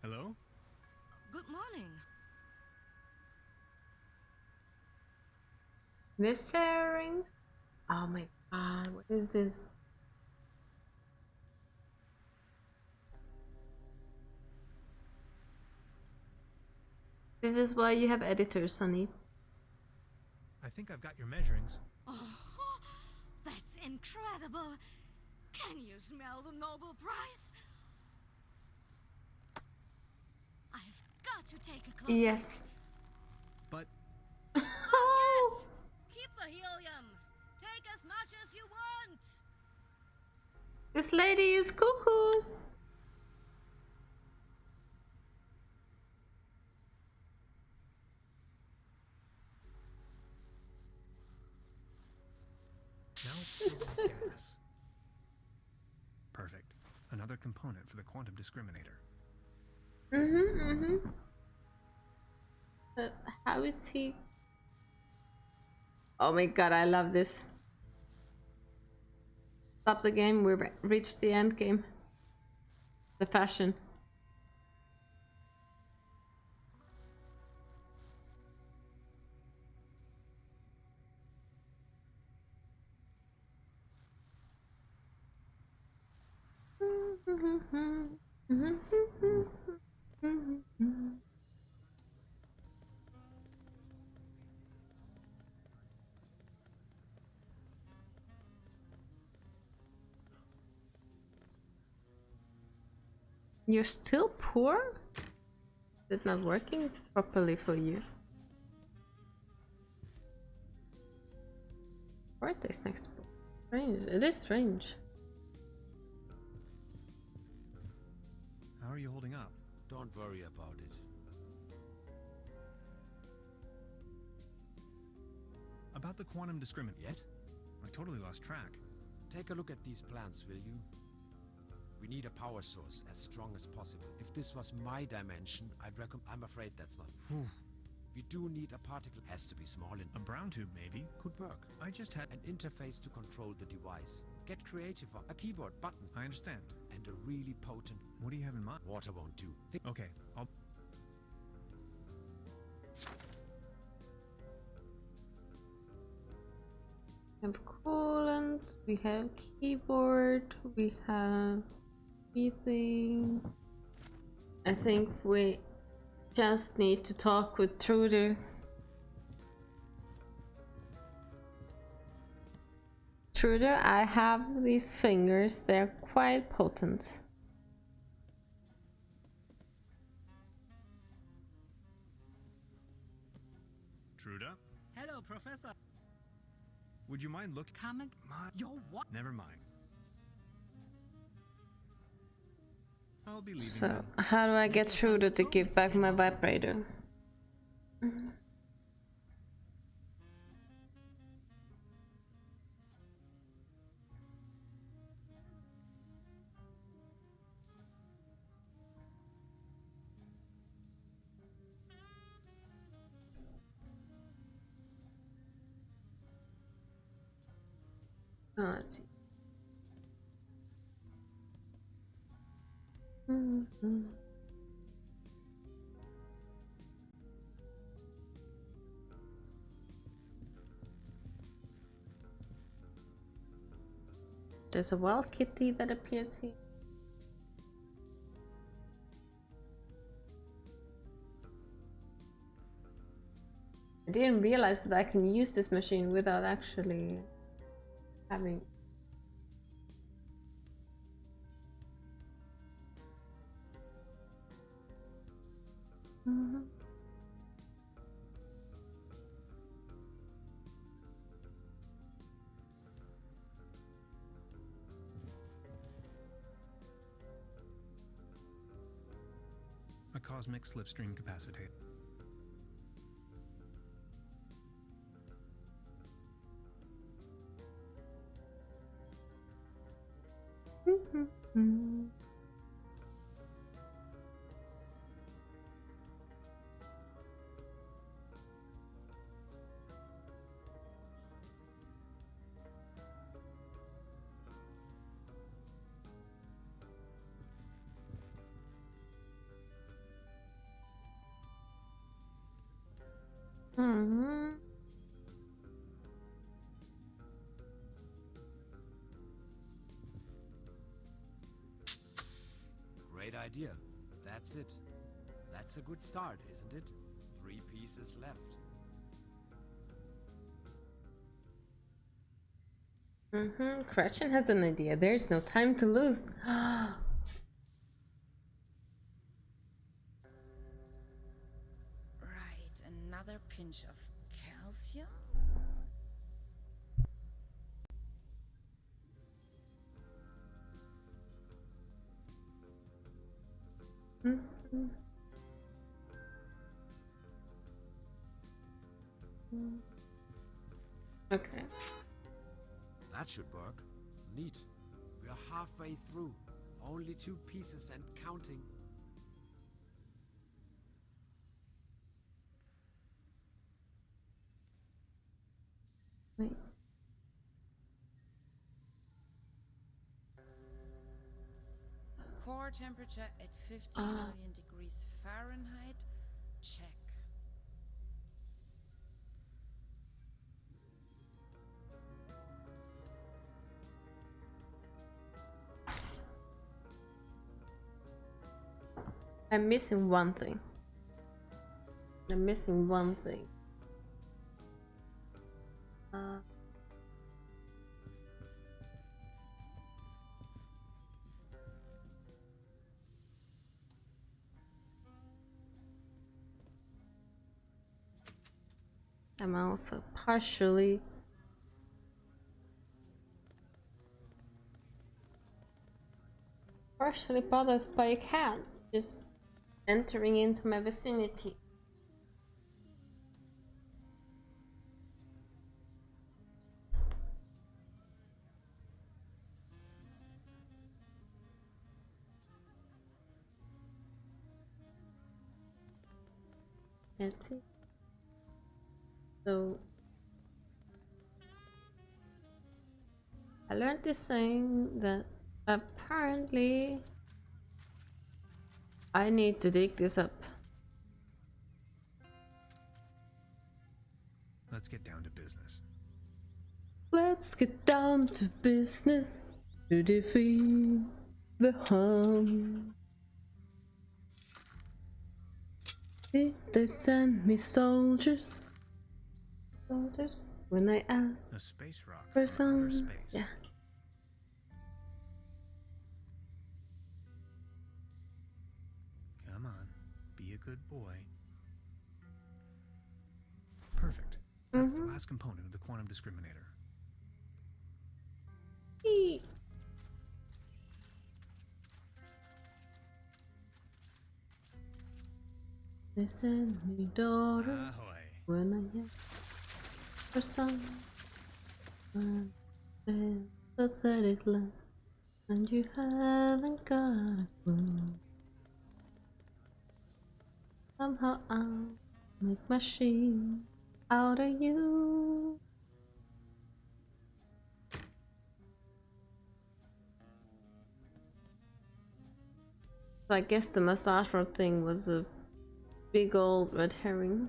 Hello? Good morning. Missing. Oh my god, what is this? This is why you have editors, honey. I think I've got your measurings. Oh, that's incredible. Can you smell the Nobel Prize? I've got to take a closer Yes. But... Yes! Keep the helium. Take as much as you want. This lady is cuckoo. Now it's full of gas. Perfect. Another component for the quantum discriminator. How is he? Oh my god, I love this. Stop the game, we've reached the end game. The fashion. You're still poor? Is it not working properly for you? Birthday's next. Strange. It is strange. How are you holding up? Don't worry about it. About the quantum discriminator. Yes? I totally lost track. Take a look at these plans, will you? We need a power source as strong as possible. If this was my dimension, I'd recommend... I'm afraid that's not... We do need a particle. Has to be small and... A brown tube, maybe? Could work. I just had... An interface to control the device. Get creative. A keyboard, buttons. I understand. And a really potent... What do you have in mind? Water won't do. Okay, I'll... We have coolant, we have keyboard, we have everything. I think we just need to talk with Truder. Truder, I have these fingers, they're quite potent. Truda? Hello, Professor. Would you mind looking? Coming? Yo, what? Never mind. I'll be leaving. So, how do I get Truder to give back my vibrator? Oh, let's see. There's a wild kitty that appears here. I didn't realize that I can use this machine without actually having... A cosmic slipstream capacitator. Great idea. That's it. That's a good start, isn't it? 3 pieces left. Gretchen has an idea. There's no time to lose. Right, another pinch of calcium. Okay. That should work. Neat. We're halfway through. Only 2 pieces and counting. Wait. Core temperature at 15 million degrees Fahrenheit. Check. I'm missing one thing. I'm missing one thing. I'm also partially bothered by a cat just entering into my vicinity. Let's see. So I learned this thing that apparently I need to dig this up. Let's get down to business. Let's get down to business to defeat the harm. Did they send me soldiers? Soldiers? When I asked A space rock for from outer some, space. yeah. Come on, be a good boy. Perfect. That's the last component of the quantum discriminator. Eee. They send me daughter Ahoy. when I ask for some pathetic love, and you haven't got a clue. Somehow I'll make machine out of you. So I guess the massage rod thing was a big old red herring.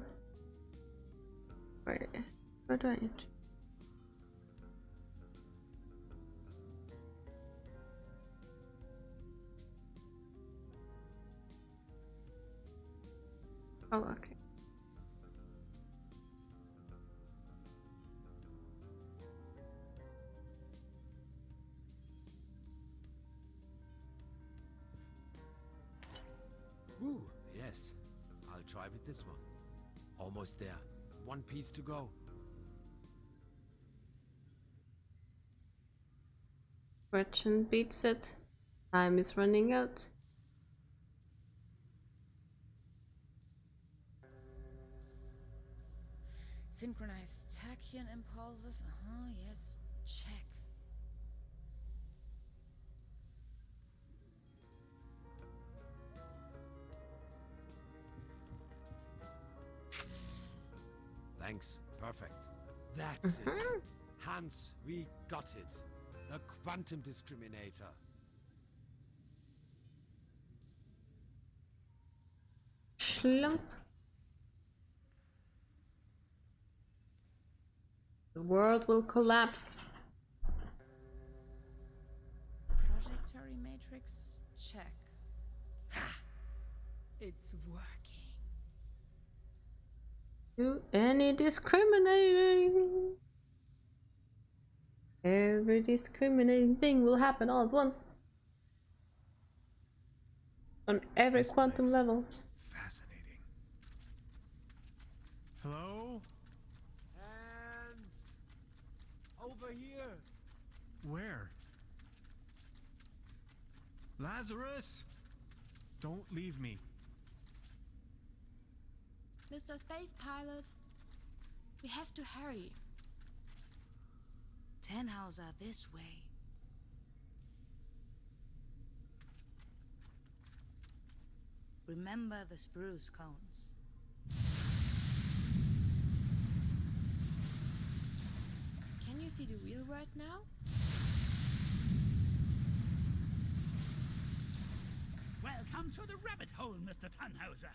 Where do I need to? Oh, okay. Ooh, yes. I'll try with this one. Almost there. 1 piece to go. Gretchen beats it. Time is running out. Synchronized tachyon impulses. Yes. Check. Thanks. Perfect. That's it. Hans, we got it. The quantum discriminator. Schlump. The world will collapse. Projectory matrix. Check. Ha! It's working. Do any discriminating. Every discriminating thing will happen all at once. On every quantum level. Fascinating. Hello? Hands! Over here! Where? Lazarus? Don't leave me. Mr. Space Pilot, we have to hurry. Tannhauser this way. Remember the spruce cones. Can you see the real world now? Welcome to the rabbit hole, Mr. Tannhauser.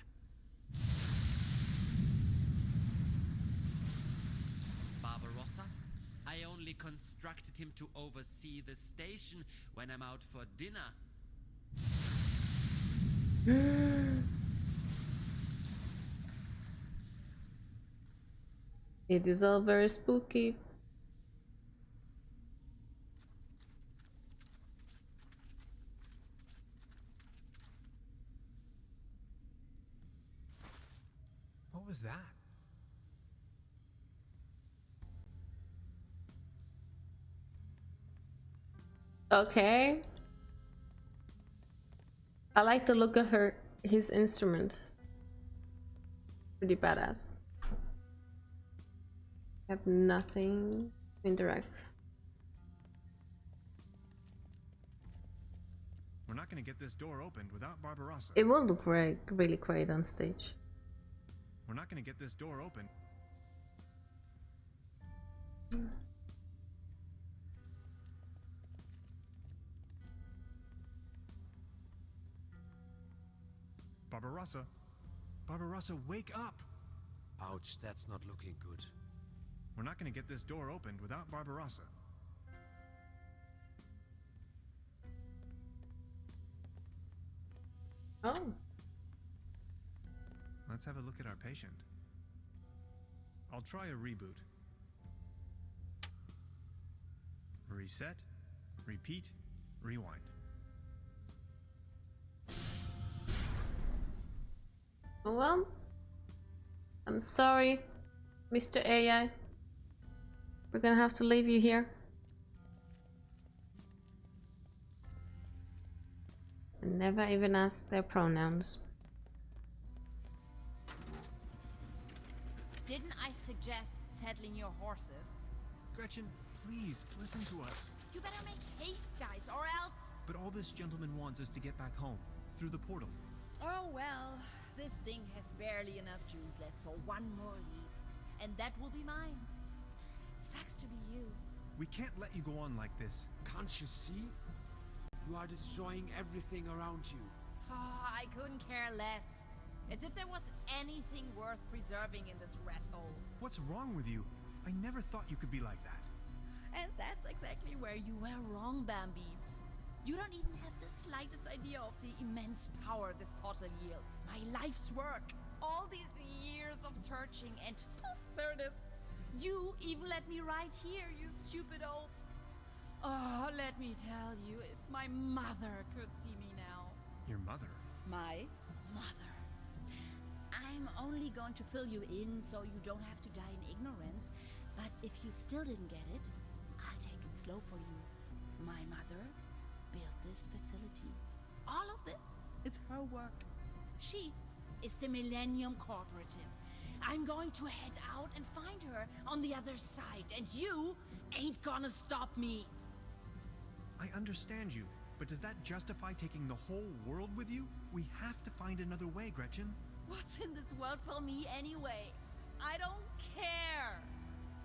Barbarossa? I only constructed him to oversee the station when I'm out for dinner. It is all very spooky. What was that? Okay. I like the look of his instrument. Pretty badass. Have nothing to interact. We're not going to get this door opened without Barbarossa. It will look really great on stage. We're not going to get this door open. Barbarossa. Barbarossa, wake up! Ouch, that's not looking good. We're not going to get this door opened without Barbarossa. Oh. Let's have a look at our patient. I'll try a reboot. Reset, repeat, rewind. Well, I'm sorry, Mr. AI. We're gonna have to leave you here. And never even ask their pronouns. Didn't I suggest settling your horses? Gretchen, please, listen to us. You better make haste, guys, or else... But all this gentleman wants is to get back home, through the portal. Oh well, this thing has barely enough juice left for one more leap. And that will be mine. Sucks to be you. We can't let you go on like this. Can't you see? You are destroying everything around you. Oh, I couldn't care less. As if there was anything worth preserving in this rat hole. What's wrong with you? I never thought you could be like that. And that's exactly where you were wrong, Bambi. You don't even have the slightest idea of the immense power this portal yields. My life's work. All these years of searching and poof, there it is. You even let me right here, you stupid oaf. Oh, let me tell you, if my mother could see me now. Your mother? My mother. I'm only going to fill you in so you don't have to die in ignorance. But if you still didn't get it, I'll take it slow for you. My mother built this facility. All of this is her work. She is the Millennium Cooperative. I'm going to head out and find her on the other side, and you ain't gonna stop me. I understand you, but does that justify taking the whole world with you? We have to find another way, Gretchen. What's in this world for me anyway? I don't care.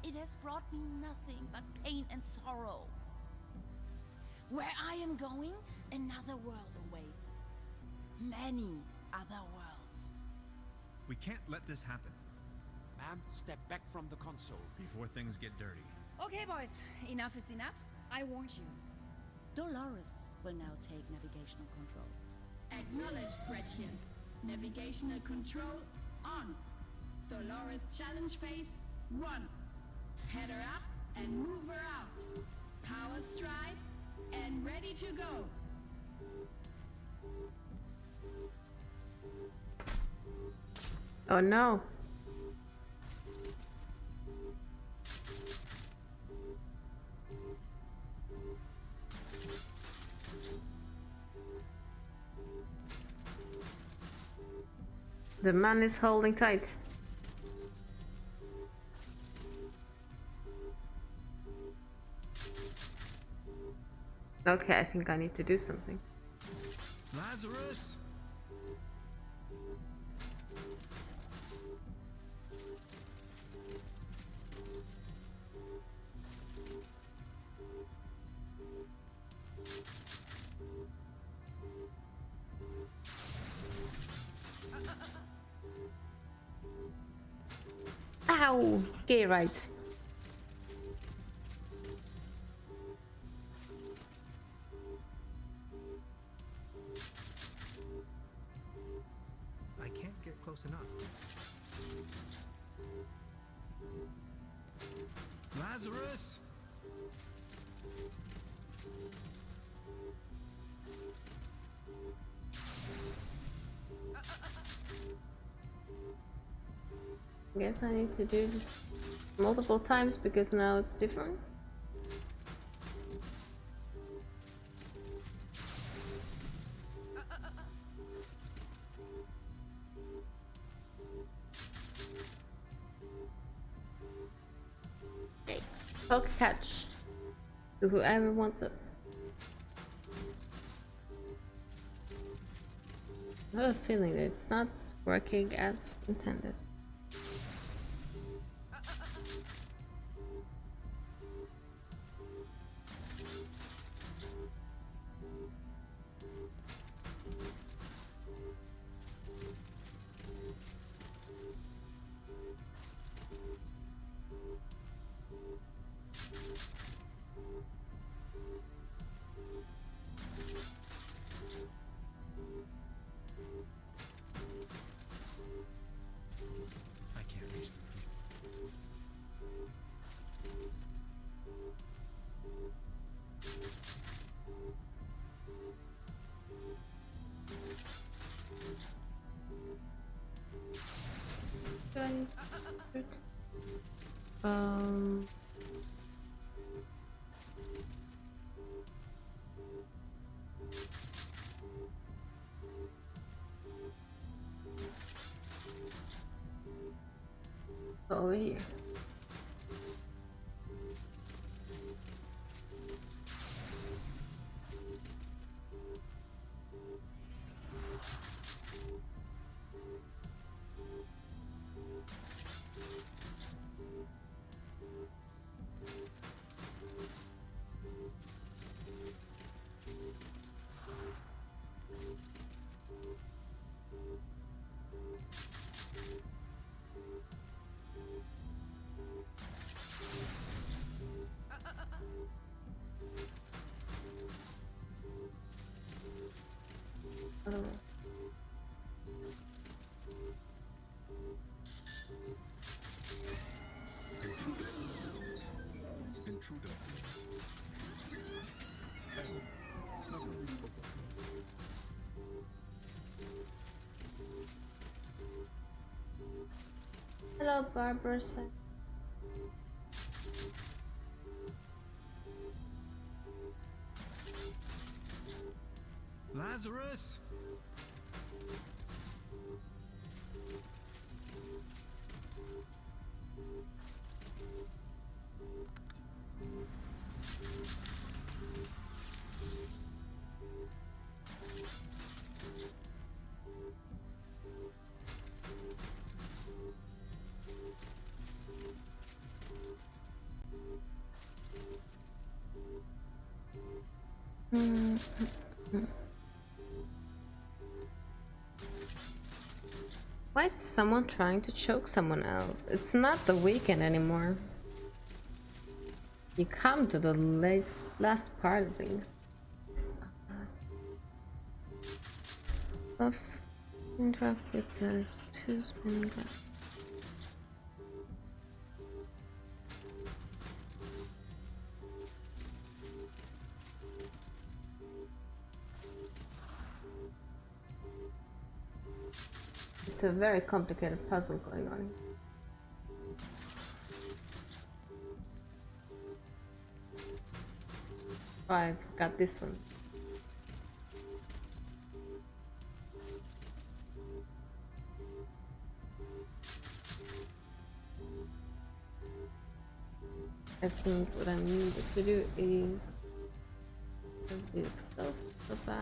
It has brought me nothing but pain and sorrow. Where I am going, another world awaits. Many other worlds. We can't let this happen. Ma'am, step back from the console. Before things get dirty. Okay, boys. Enough is enough. I warned you. Dolores will now take navigational control. Acknowledged, Gretchen. Navigational control on. Dolores challenge phase 1. Head her up and move her out. Power stride and ready to go. Oh no. The man is holding tight. Okay, I think I need to do something. Lazarus! Ow! Gay rights. I can't get close enough. Lazarus? Guess I need to do this multiple times because now it's different. Okay, poke catch to whoever wants it. I have a feeling that it's not working as intended. I can't reach them from here. Do I need to do it? Um. Over here. Oh. Intruder alert. Intruder alert. Error. Memory overflow. Hello, Barbara. Lazarus? Why is someone trying to choke someone else? It's not the weekend anymore. You come to the last part of things. Love interact with those two spinning glass. It's a very complicated puzzle going on. Oh, I forgot this one. I think what I needed to do is have this close about.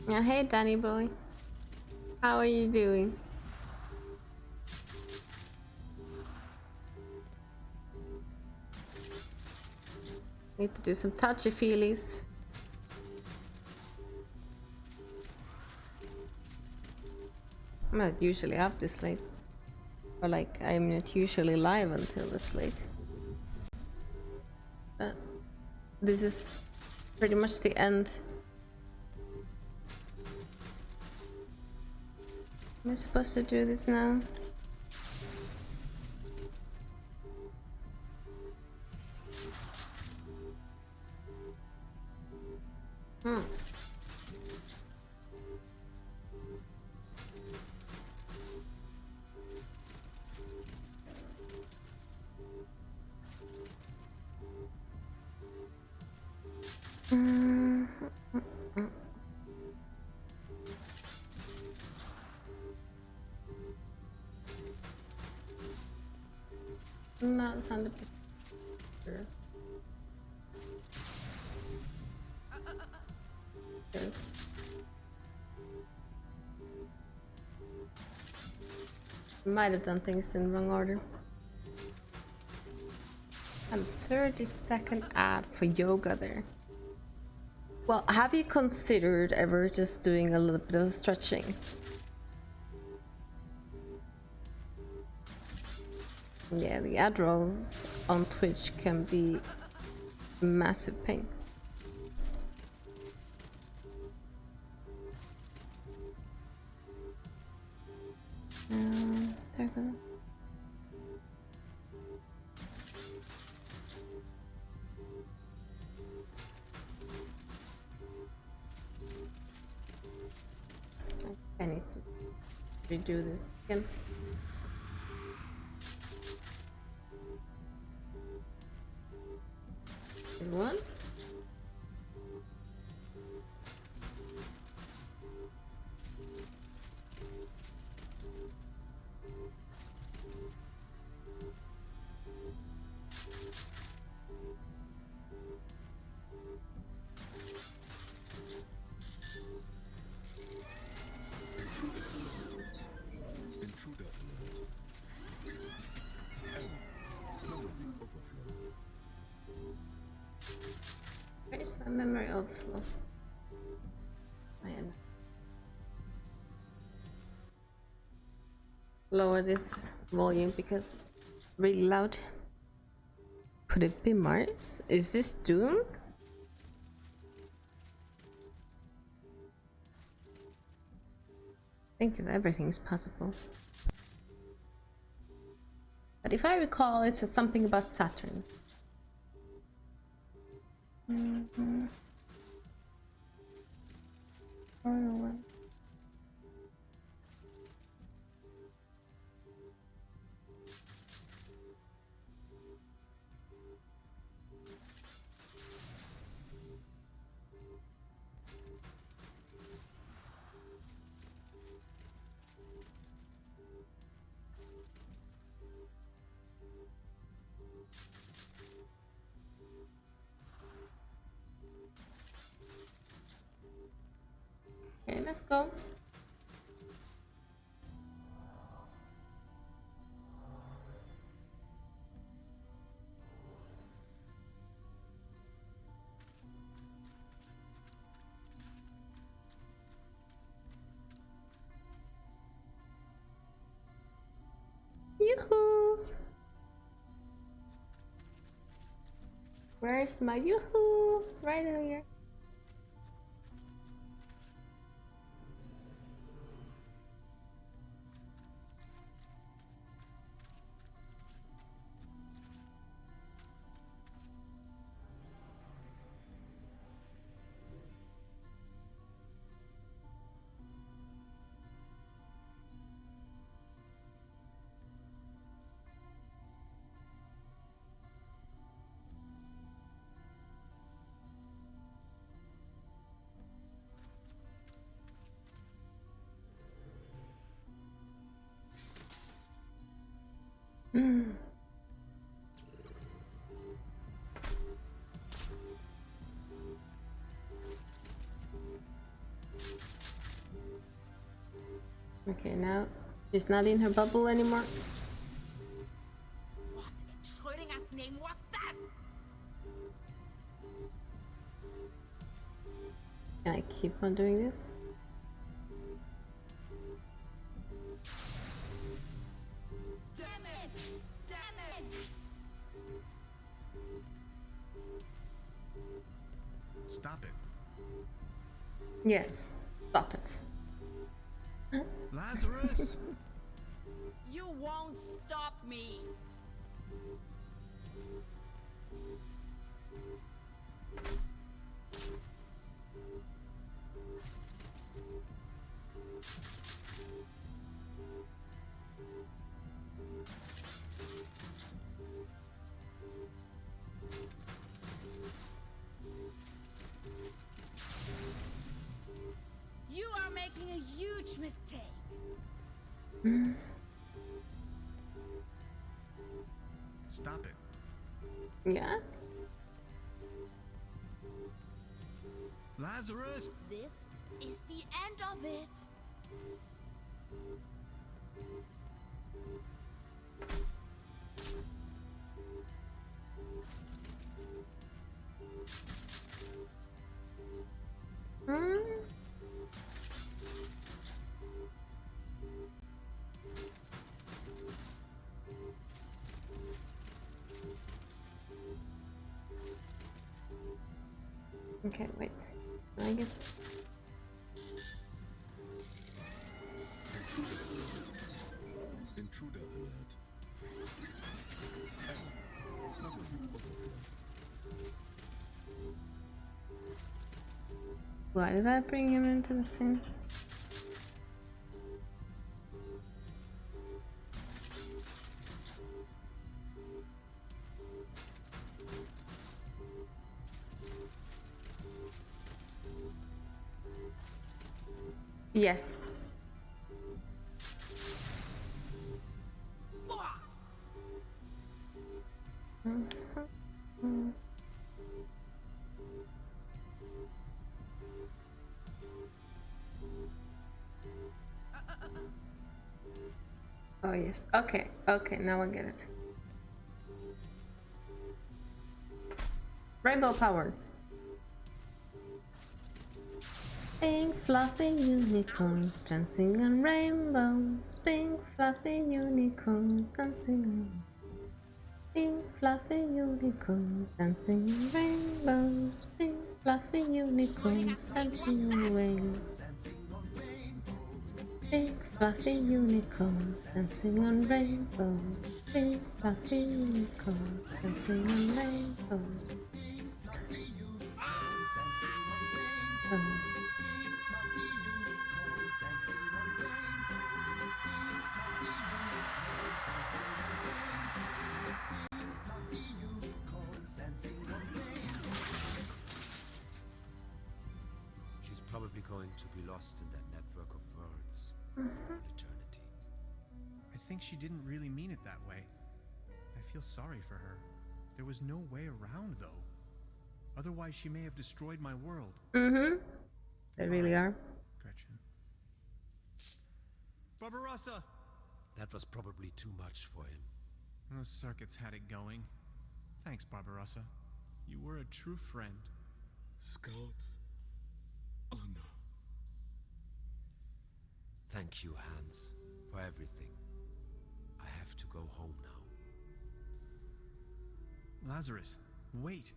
Yeah, hey Danny boy. How are you doing? Need to do some touchy-feelies. I'm not usually up this late. Or like, I'm not usually live until this late. But this is pretty much the end. Am I supposed to do this now? Hmm. I'm not 100% sure. Yes. Might have done things in wrong order. And 30-second ad for yoga there. Well, have you considered ever just doing a little bit of stretching? Yeah, the ad rolls on Twitch can be a massive pain. There we go. I need to redo this again. One. Intruder alert. Memory overflow. Where's my memory of lower this volume because it's really loud. Could it be Mars? Is this Doom? I think that everything is possible. But if I recall, it says something about Saturn. Okay, let's go. Yoo-hoo! Where's my yoo-hoo? Right here. Okay, now she's not in her bubble anymore. What in Schrödinger's name was that? Can I keep on doing this? Stop it. Yes, stop it. Lazarus! You won't stop me. You are making a huge mistake. Stop it. Yes. Lazarus! This is the end of it. Okay, wait. Can I get... Intruder alert. Why did I bring him into this thing? Yes. Oh yes. Okay. Okay. Now I get it. Rainbow power. Pink fluffy unicorns dancing on rainbows. Pink fluffy unicorns dancing on. Pink fluffy unicorns dancing on rainbows. Pink fluffy unicorns dancing on wings. Pink fluffy unicorns dancing on rainbows. Pink fluffy unicorns dancing on rainbows. She's probably going to be lost in that network of worlds for all eternity. I think she didn't really mean it that way. I feel sorry for her. There was no way around, though. Otherwise, she may have destroyed my world. Mm-hmm. They really are. Gretchen. Barbarossa! That was probably too much for him. Those circuits had it going. Thanks, Barbarossa. You were a true friend. Scouts. Honor. Thank you, Hans, for everything. I have to go home now. Lazarus, wait.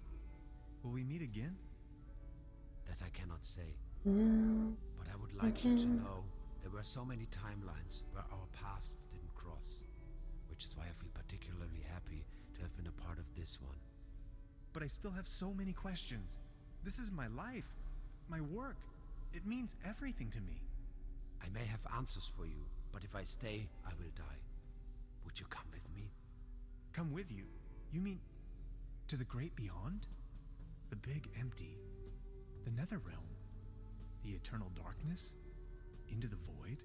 Will we meet again? That I cannot say. Mm. But I would like you to know there were so many timelines where our paths didn't cross. Which is why I feel particularly happy to have been a part of this one. But I still have so many questions. This is my life. My work. It means everything to me. I may have answers for you, but if I stay, I will die. Would you come with me? Come with you? You mean to the great beyond? The big empty? The nether realm? The eternal darkness? Into the void?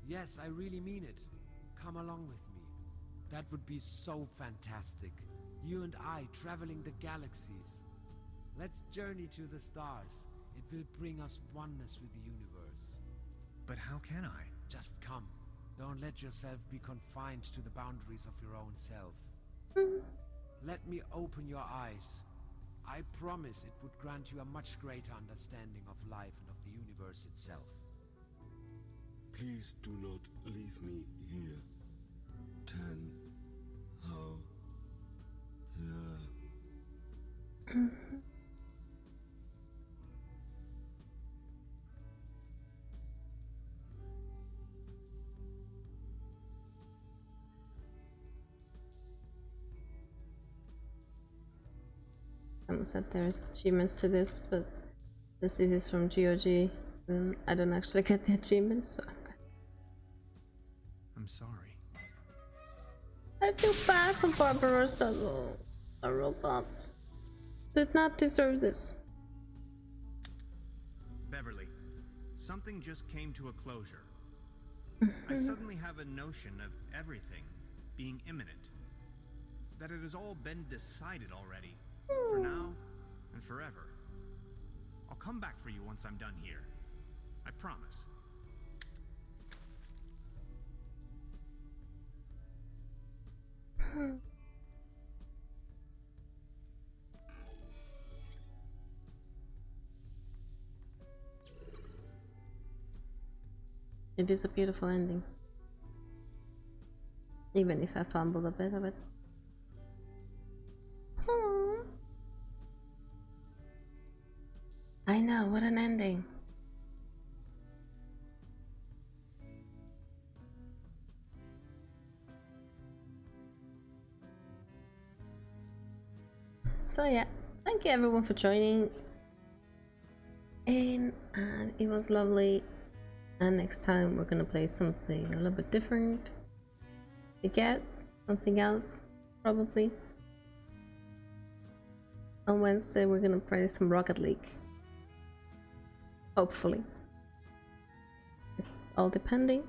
Yes, I really mean it. Come along with me. That would be so fantastic. You and I traveling the galaxies. Let's journey to the stars. It will bring us oneness with the universe. But how can I? Just come. Don't let yourself be confined to the boundaries of your own self. Let me open your eyes. I promise it would grant you a much greater understanding of life and of the universe itself. Please do not leave me here. Ten. How the... I almost said there's achievements to this, but this is from GOG, and I don't actually get the achievements, so I'm sorry. I feel bad for Barbarossa though. A robot did not deserve this. Beverly, something just came to a closure. I suddenly have a notion of everything being imminent. That it has all been decided already. For now and forever. I'll come back for you once I'm done here. I promise. It is a beautiful ending. Even if I fumbled a bit of it. I know, what an ending. So yeah, thank you everyone for joining in, and it was lovely. And next time we're gonna play something a little bit different, I guess. Something else, probably. On Wednesday we're gonna play some Rocket League. Hopefully. All depending.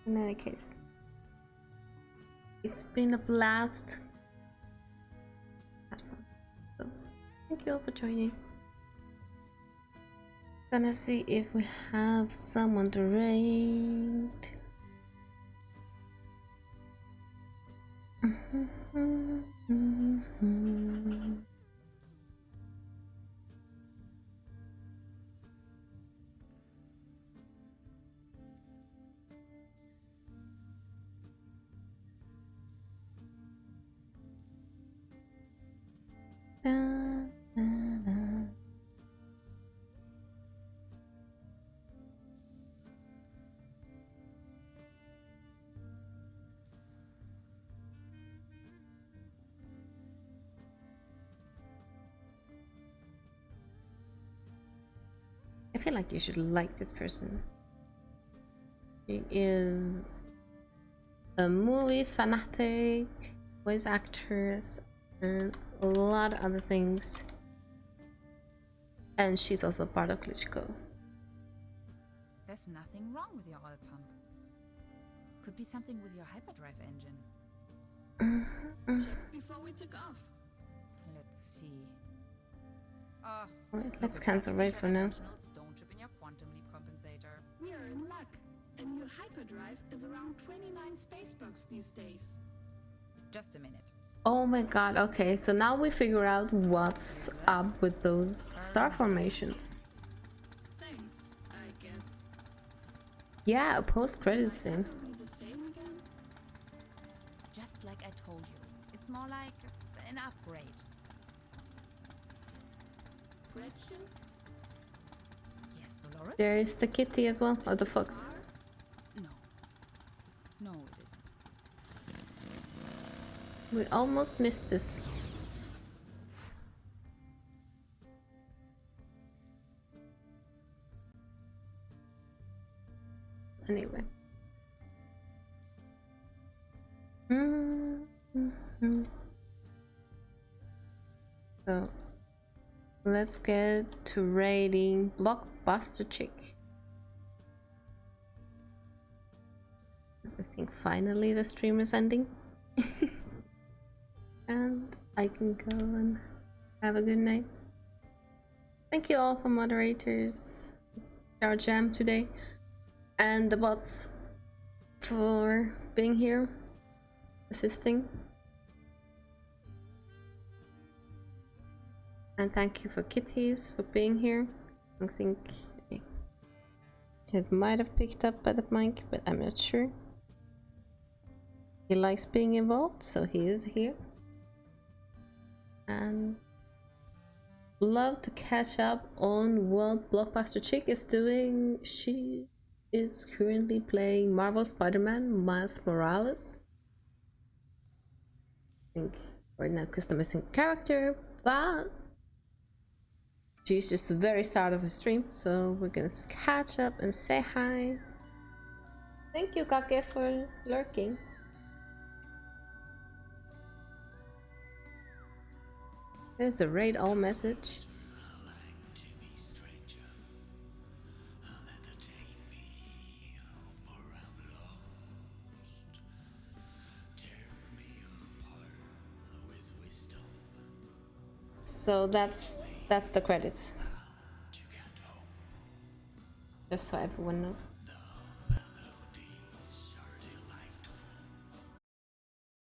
In any case, it's been a blast. So, thank you all for joining. Gonna see if we have someone to raid. I feel like you should like this person. He is a movie fanatic, voice actress, and a lot of other things. And she's also part of Klitschko. There's nothing wrong with your oil pump. Could be something with your hyperdrive engine. Check before we took off. Let's see. Alright, let's cancel right for now. Don't trip in your quantum leap compensator. We are in luck. A new hyperdrive is around 29 spacebucks these days. Just a minute. Oh my god, okay, so now we figure out what's up with those star formations. Thanks, I guess. Yeah, a post-credit scene. Be the same again? Just like I told you. It's more like an upgrade. Gretchen? Yes, Dolores? There's the kitty as well, or the fox. No. No, it isn't. We almost missed this. Anyway. So let's get to raiding Blockbuster Chick. I think finally the stream is ending. And I can go and have a good night. Thank you all for moderators. our jam today, and the bots for being here, assisting. And thank you for Kitties for being here. I think it might have picked up by the mic, but I'm not sure. He likes being involved, so he is here. And love to catch up on what Blockbuster Chick is doing. She is currently playing Marvel Spider-Man Miles Morales. I think right now customizing character, but she's just the very start of her stream, so we're gonna catch up and say hi. Thank you, Kake, for lurking. There's a raid all message. So that's the credits. Just so everyone knows.